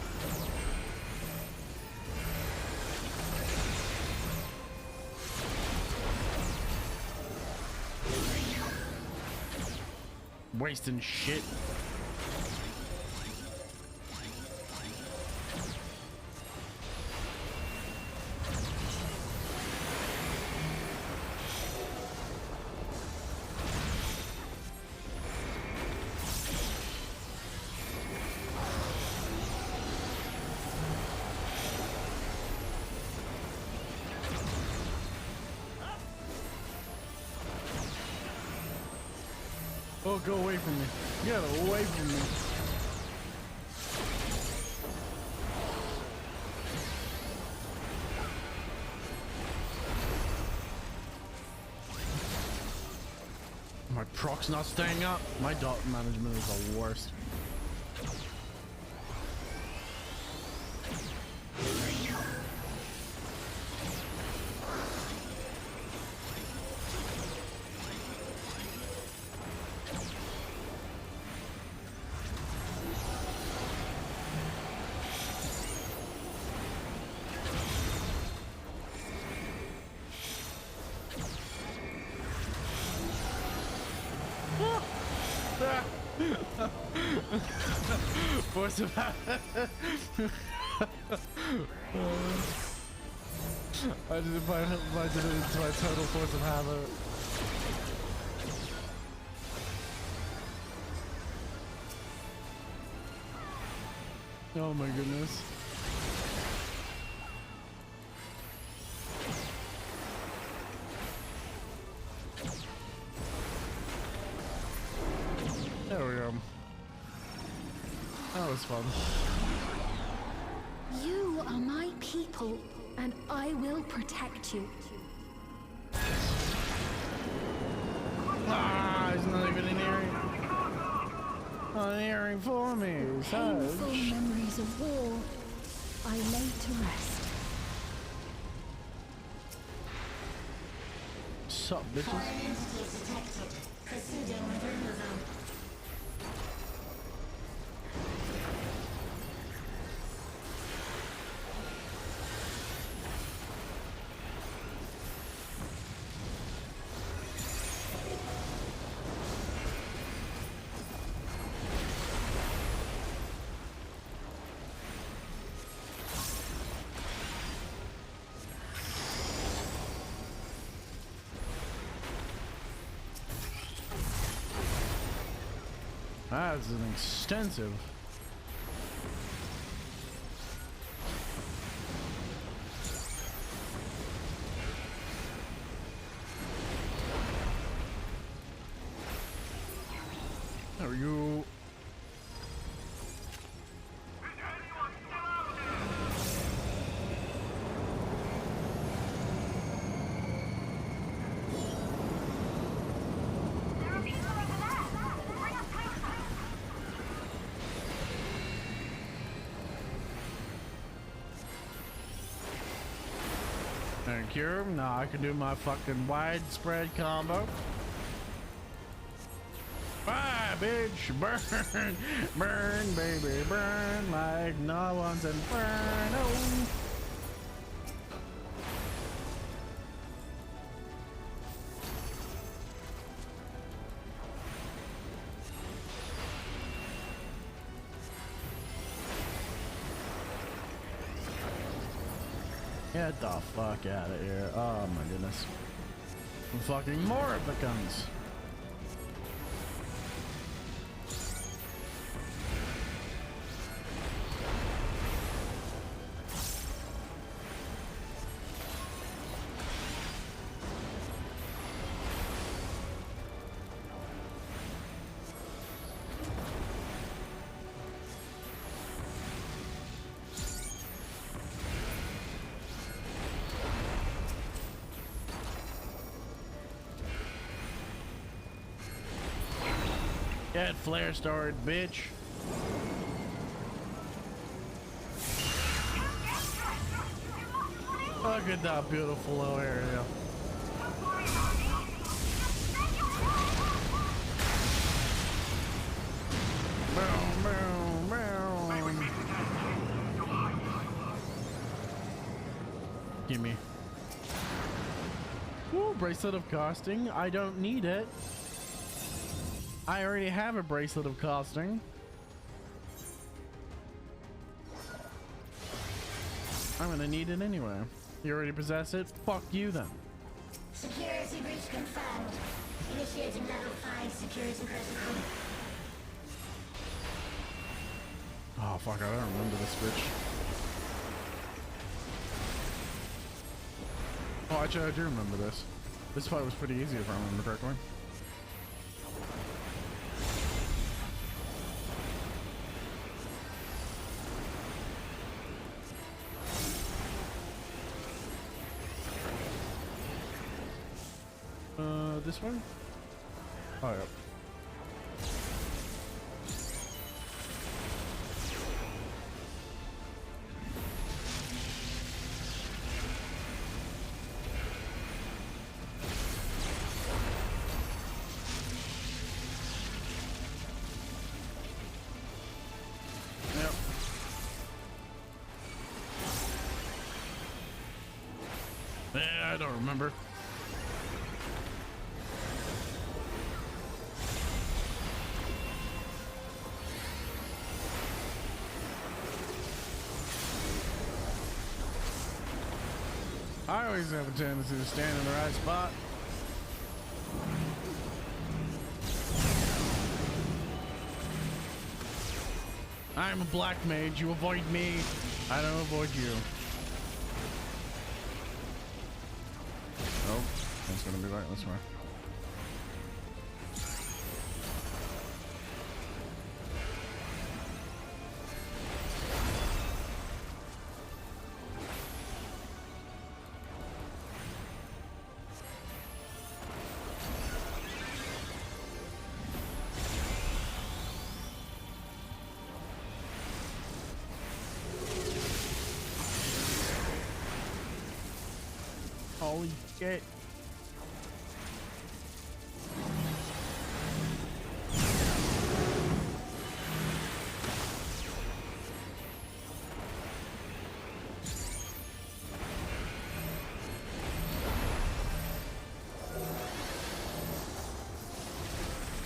Wasting shit. Oh, go away from me. Get away from me. My proc's not staying up. My dot management is the worst. Force of habit. I did invited it into my total force of habit. Oh my goodness. fun. You are my people, and I will protect you. Ah, he's not even an earring. Not an earring for me. Painful memories of war, I lay to rest. Sup, bitches? Foreign entities detected. Proceeding with removal. That's an extensive. There we go. Thank you. Now I can do my fucking widespread combo. Bye, bitch. Burn. Burn, baby. Burn like no one's inferno. Get the fuck out of here. Oh my goodness. And fucking more of the guns. Get flare started, bitch. Look at that beautiful little area. Boom, boom, boom. Gimme. Ooh, bracelet of casting. I don't need it. I already have a bracelet of casting. I'm gonna need it anyway. You already possess it? Fuck you then. Security breach confirmed. Initiating level 5 security protocol. Oh fuck, I don't remember this bitch. Oh, actually I do remember this. This fight was pretty easy if I remember correctly. This one? Oh, yeah. Yep. Yeah, I don't remember. I always have a tendency to stand in the right spot. I'm a black mage. You avoid me. I don't avoid you. Oh, it's gonna be right this way. Holy shit.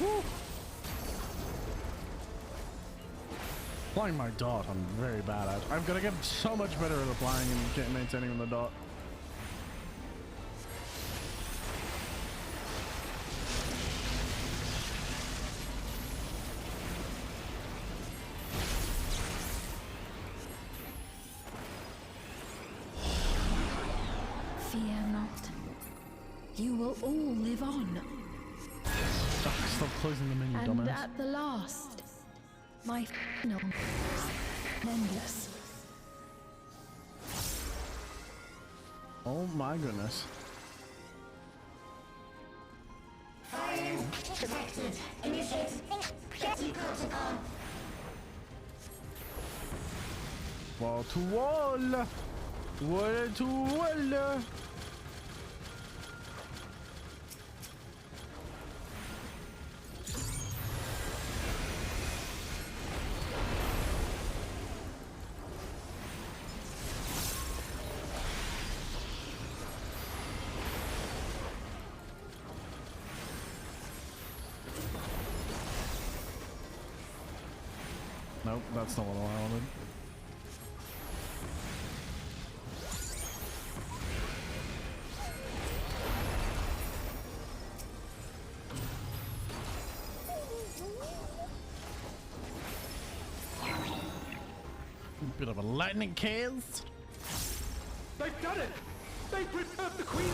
Woo. Flying my dot, I'm very bad at. I've got to get so much better at applying and maintaining the dot. Fear not. You will all live on. Stop closing the menu, And dumbass. at the last, my final endless. Oh my goodness. Fire detected. Initiate safety protocol. Wall to wall. Wall to wall. Nope, that's not what I wanted. Bit of a lightning case. They've done it! They've preserved the Queen!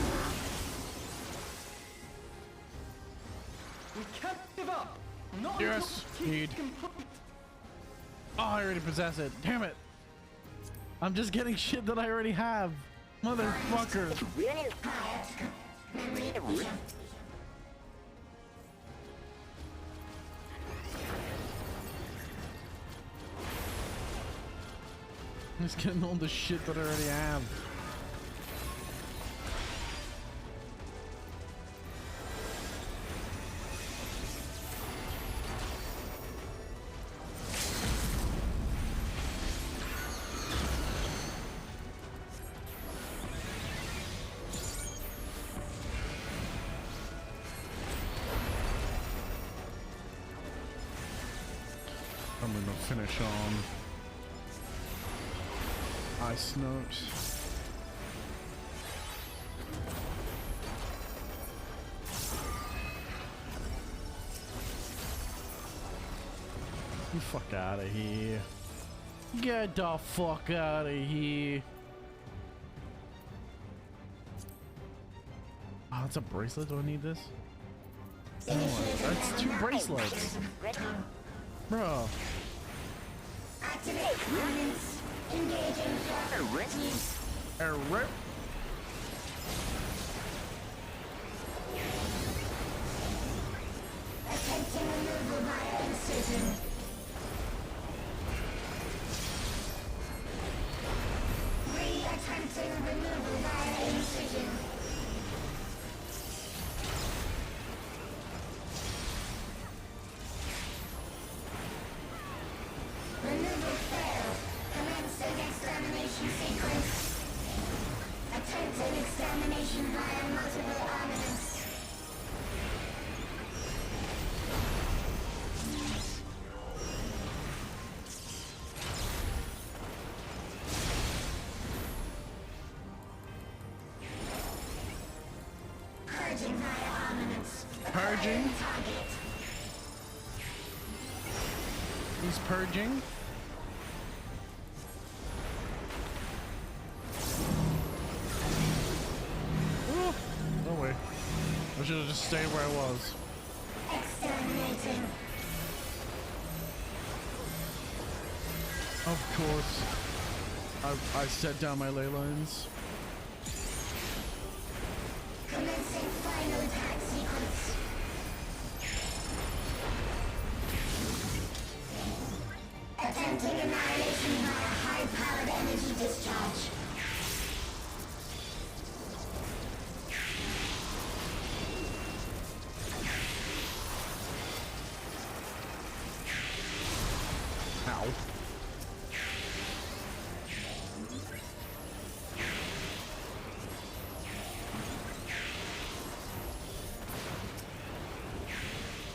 We can't give up! Not Yes, until indeed. complete. Oh, I already possess it. Damn it. I'm just getting shit that I already have. Motherfucker. I'm just getting all the shit that I already have. I'm gonna finish on Ice Note. You fuck out of here. Get the fuck out of here. Oh, it's a bracelet. Do I need this? Oh, that's 2 bracelets. Bro. Activate units. Engaging Error. attempting removal via incision. Attempting removal via incision. Removal failed. Commencing extermination sequence. Attempting extermination via multiple armaments. Purging via armaments. Purging? Target. He's purging. Ooh. No way. I should have just stayed where I was. Exterminating. Of course. I set down my ley lines. Commencing final attack sequence. Attempting annihilation via high-powered energy discharge.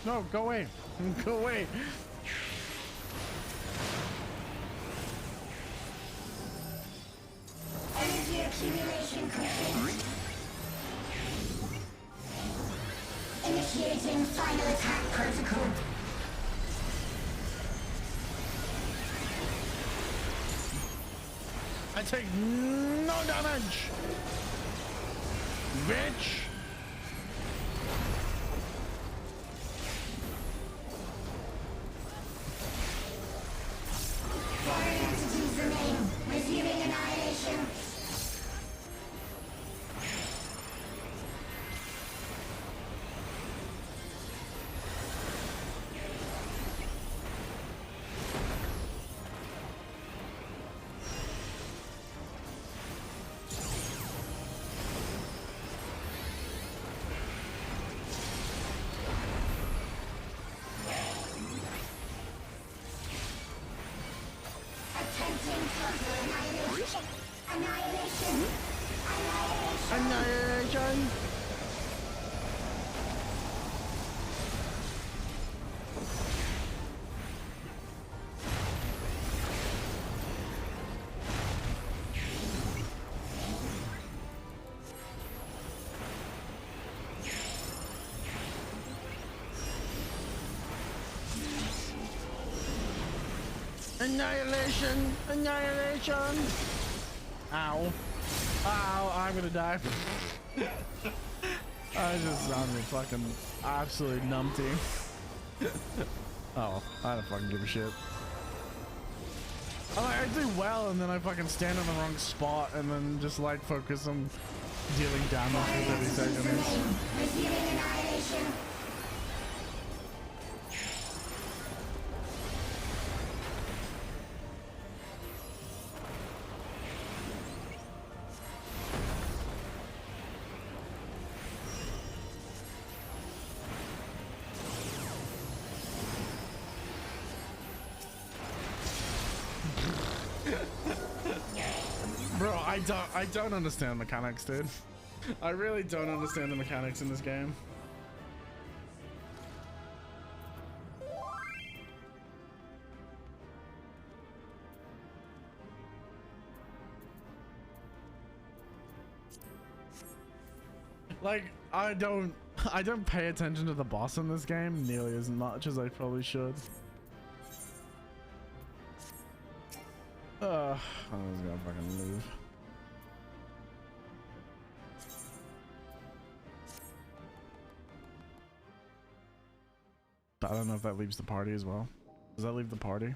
No, go away. Go away. Energy accumulation complete. Initiating final attack protocol. I take no damage. Bitch. Foreign entities remain. Resuming annihilation. Attempting total annihilation. Annihilation. Annihilation. Annihilation! Annihilation! Ow. Ow, I'm gonna die. I just sounded fucking absolute numpty. Oh, I don't fucking give a shit. I do well and then I fucking stand in the wrong spot and then just like focus on dealing damage for 30 seconds. Resuming annihilation. Bro, I don't understand mechanics, dude. I really don't understand the mechanics in this game. Like, I don't pay attention to the boss in this game nearly as much as I probably should. I'm just gonna fucking leave. I don't know if that leaves the party as well. Does that leave the party?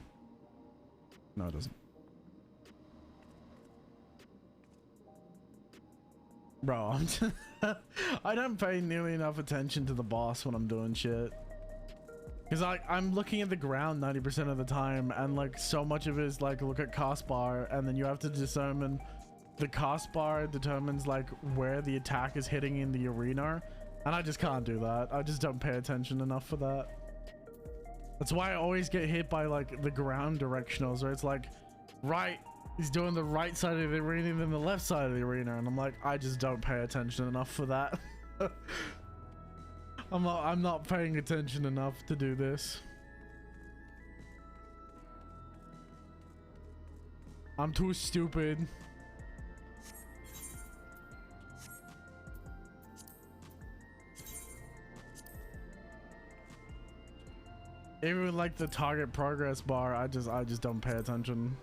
No, it doesn't. Bro, I don't pay nearly enough attention to the boss when I'm doing shit. Because I'm looking at the ground 90% of the time, and like so much of it is like look at cast bar, and then you have to determine the cast bar determines like where the attack is hitting in the arena, and I just can't do that. I just don't pay attention enough for that. That's why I always get hit by like the ground directionals, where it's like right, he's doing the right side of the arena and then the left side of the arena, and I'm like, I just don't pay attention enough for that. I'm not paying attention enough to do this. I'm too stupid. Even like the target progress bar, I just don't pay attention.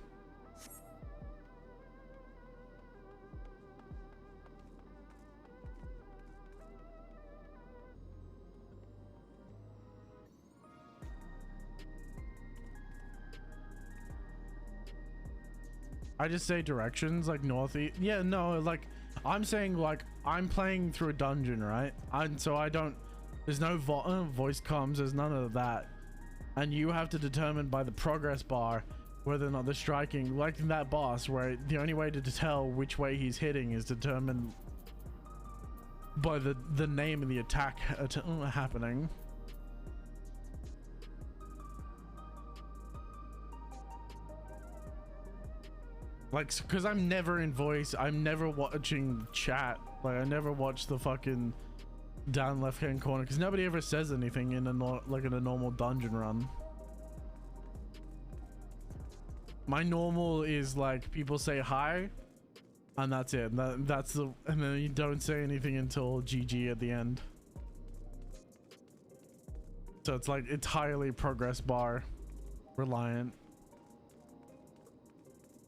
I just say directions like northeast. Yeah, no, like I'm saying like I'm playing through a dungeon, right? And so I don't, there's no voice comms, there's none of that. And you have to determine by the progress bar whether or not they're striking, like in that boss where the only way to tell which way he's hitting is determined by the name of the attack happening. Like, because I'm never in voice, I'm never watching chat. Like, I never watch the fucking down left hand corner, because nobody ever says anything in a like in a normal dungeon run. My normal is like people say hi and that's it. And then you don't say anything until GG at the end. So it's like entirely progress bar reliant.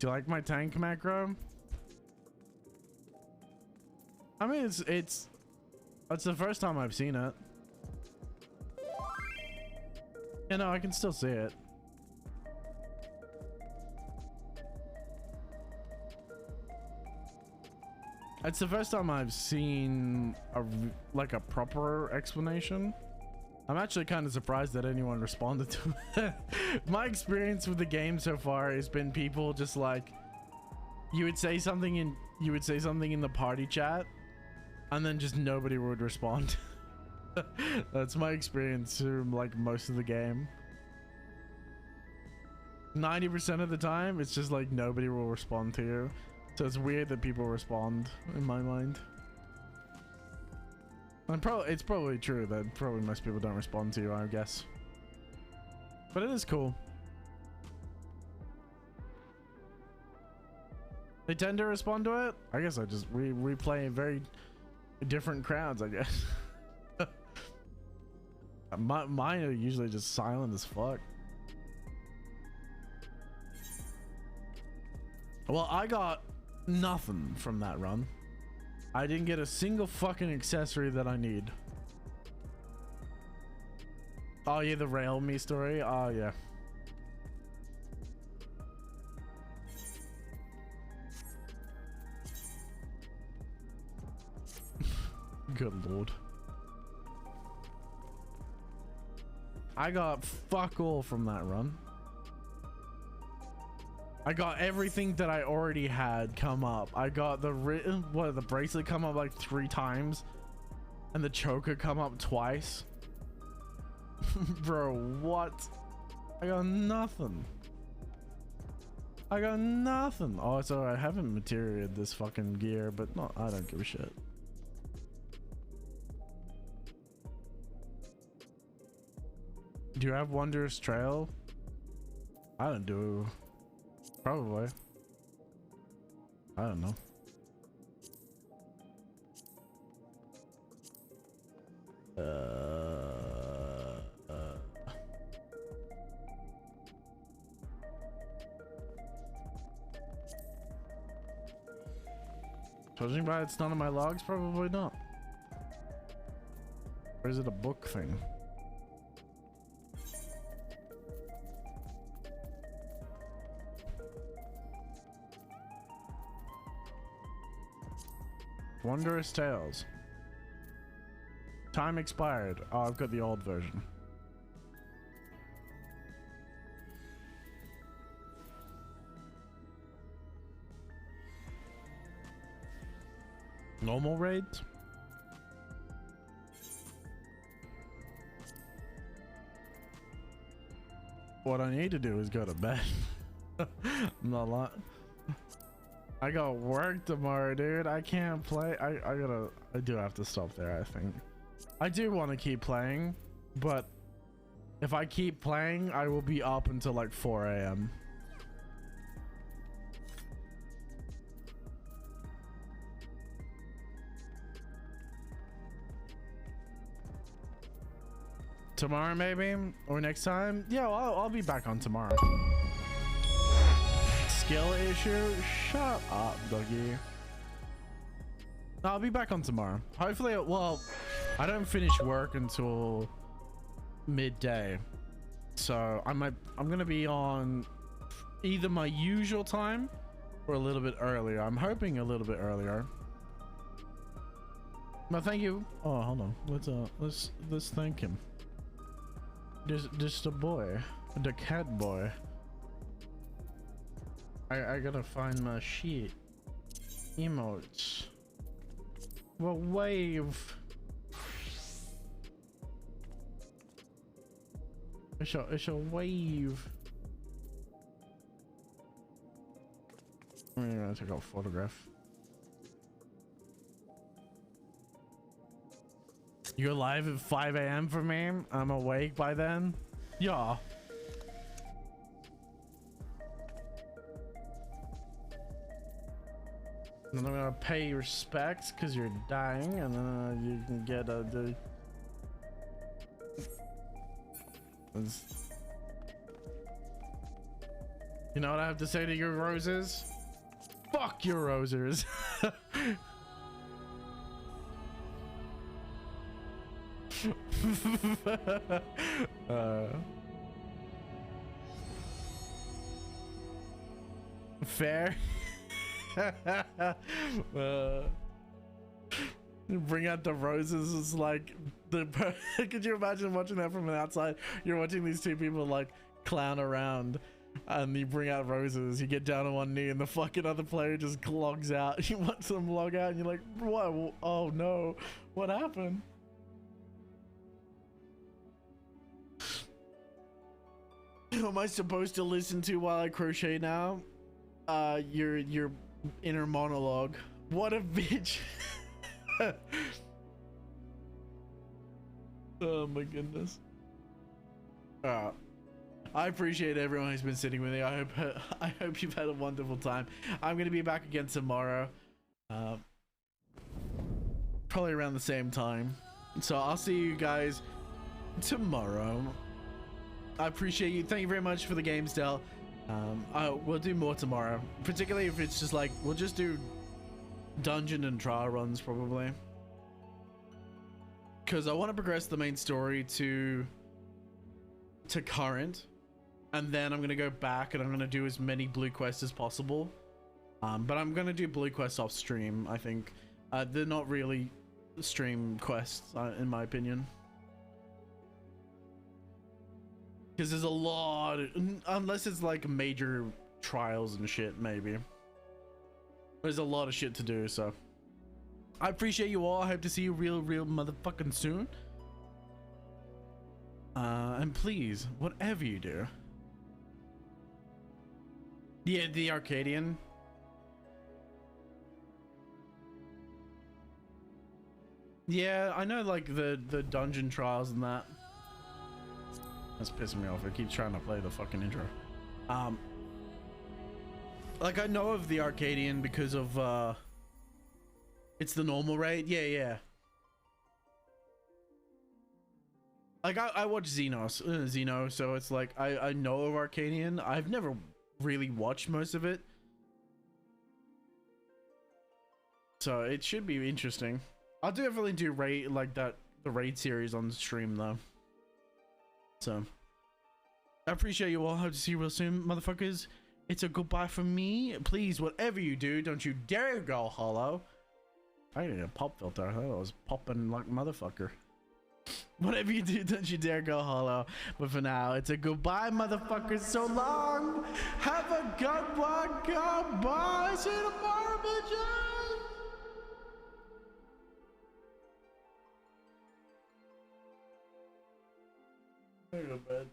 Do you like my tank macro? I mean, it's the first time I've seen it. You know, I can still see it. It's the first time I've seen like a proper explanation. I'm actually kind of surprised that anyone responded to it. My experience with the game so far has been people just like, you would say something in the party chat and then just nobody would respond. That's my experience through like most of the game. 90% of the time it's just like nobody will respond to you. So it's weird that people respond in my mind. And it's probably true that probably most people don't respond to you, I guess. But it is cool. They tend to respond to it. I guess we play very different crowds, I guess. Mine are usually just silent as fuck. Well, I got nothing from that run. I didn't get a single fucking accessory that I need. Oh yeah, the rail me story. Oh yeah. Good lord. I got fuck all from that run. I got everything that I already had come up. I got the bracelet come up like 3 times and the choker come up twice. Bro, what? I got nothing. I got nothing. Oh, so I haven't materialized this fucking gear, but no, I don't give a shit. Do you have Wondrous Trail? I don't do. Probably. I don't know. Judging by it's none of my logs, probably not. Or is it a book thing? Wondrous Tales. Time expired. Oh, I've got the old version. Normal raids? What I need to do is go to bed. I'm not lying. I got work tomorrow, dude. I can't play. I do have to stop there, I think. I do want to keep playing, but if I keep playing, I will be up until like 4 AM. Tomorrow maybe, or next time. Yeah, well, I'll be back on tomorrow. Skill issue? Shut up, doggy. No, I'll be back on tomorrow. Hopefully, well, I don't finish work until midday, so I'm gonna be on either my usual time or a little bit earlier. I'm hoping a little bit earlier. No, thank you. Oh, hold on. Let's thank him. Just a boy, the cat boy. I gotta find my shit. Emotes. Well, wave. It's a wave. I'm gonna take a photograph. You're live at 5 a.m. for me. I'm awake by then. Yeah. And then I'm gonna pay your respects because you're dying, and then you can get the. You know what I have to say to your roses? Fuck your roses. Fair. Bring out the roses is like the. Could you imagine watching that from an outside? You're watching these two people like clown around, and you bring out roses. You get down on one knee, and the fucking other player just logs out. You want them to log out, and you're like, "What? Oh no, what happened?" Who am I supposed to listen to while I crochet now? Your inner monologue. What a bitch. Oh my goodness. I appreciate everyone who's been sitting with me. I hope you've had a wonderful time. I'm gonna be back again tomorrow, probably around the same time. So I'll see you guys tomorrow. I appreciate you. Thank you very much for the games, Del. We'll do more tomorrow, particularly if it's just like we'll just do dungeon and trial runs probably, because I want to progress the main story to current, and then I'm gonna go back and I'm gonna do as many blue quests as possible. But I'm gonna do blue quests off stream. I think they're not really stream quests in my opinion, because there's a lot, unless it's like major trials and shit, maybe there's a lot of shit to do. So I appreciate you all. I hope to see you real motherfucking soon. And please, whatever you do, yeah, the Arcadian, yeah, I know, like the dungeon trials and that. That's pissing me off. I keep trying to play the fucking intro. Like I know of the Arcadian because of it's the normal raid. Yeah. Like I watch Xeno, so it's like I know of Arcadian. I've never really watched most of it, so it should be interesting. I'll definitely do raid like that, the raid series on stream though. So I appreciate you all. Hope to see you real soon, motherfuckers. It's a goodbye from me. Please, whatever you do, don't you dare go hollow. I need a pop filter. I thought I was popping like motherfucker. Whatever you do, don't you dare go hollow. But for now, it's a goodbye, motherfuckers. So long. Have a goodbye. See you tomorrow, bitches. I go to bed.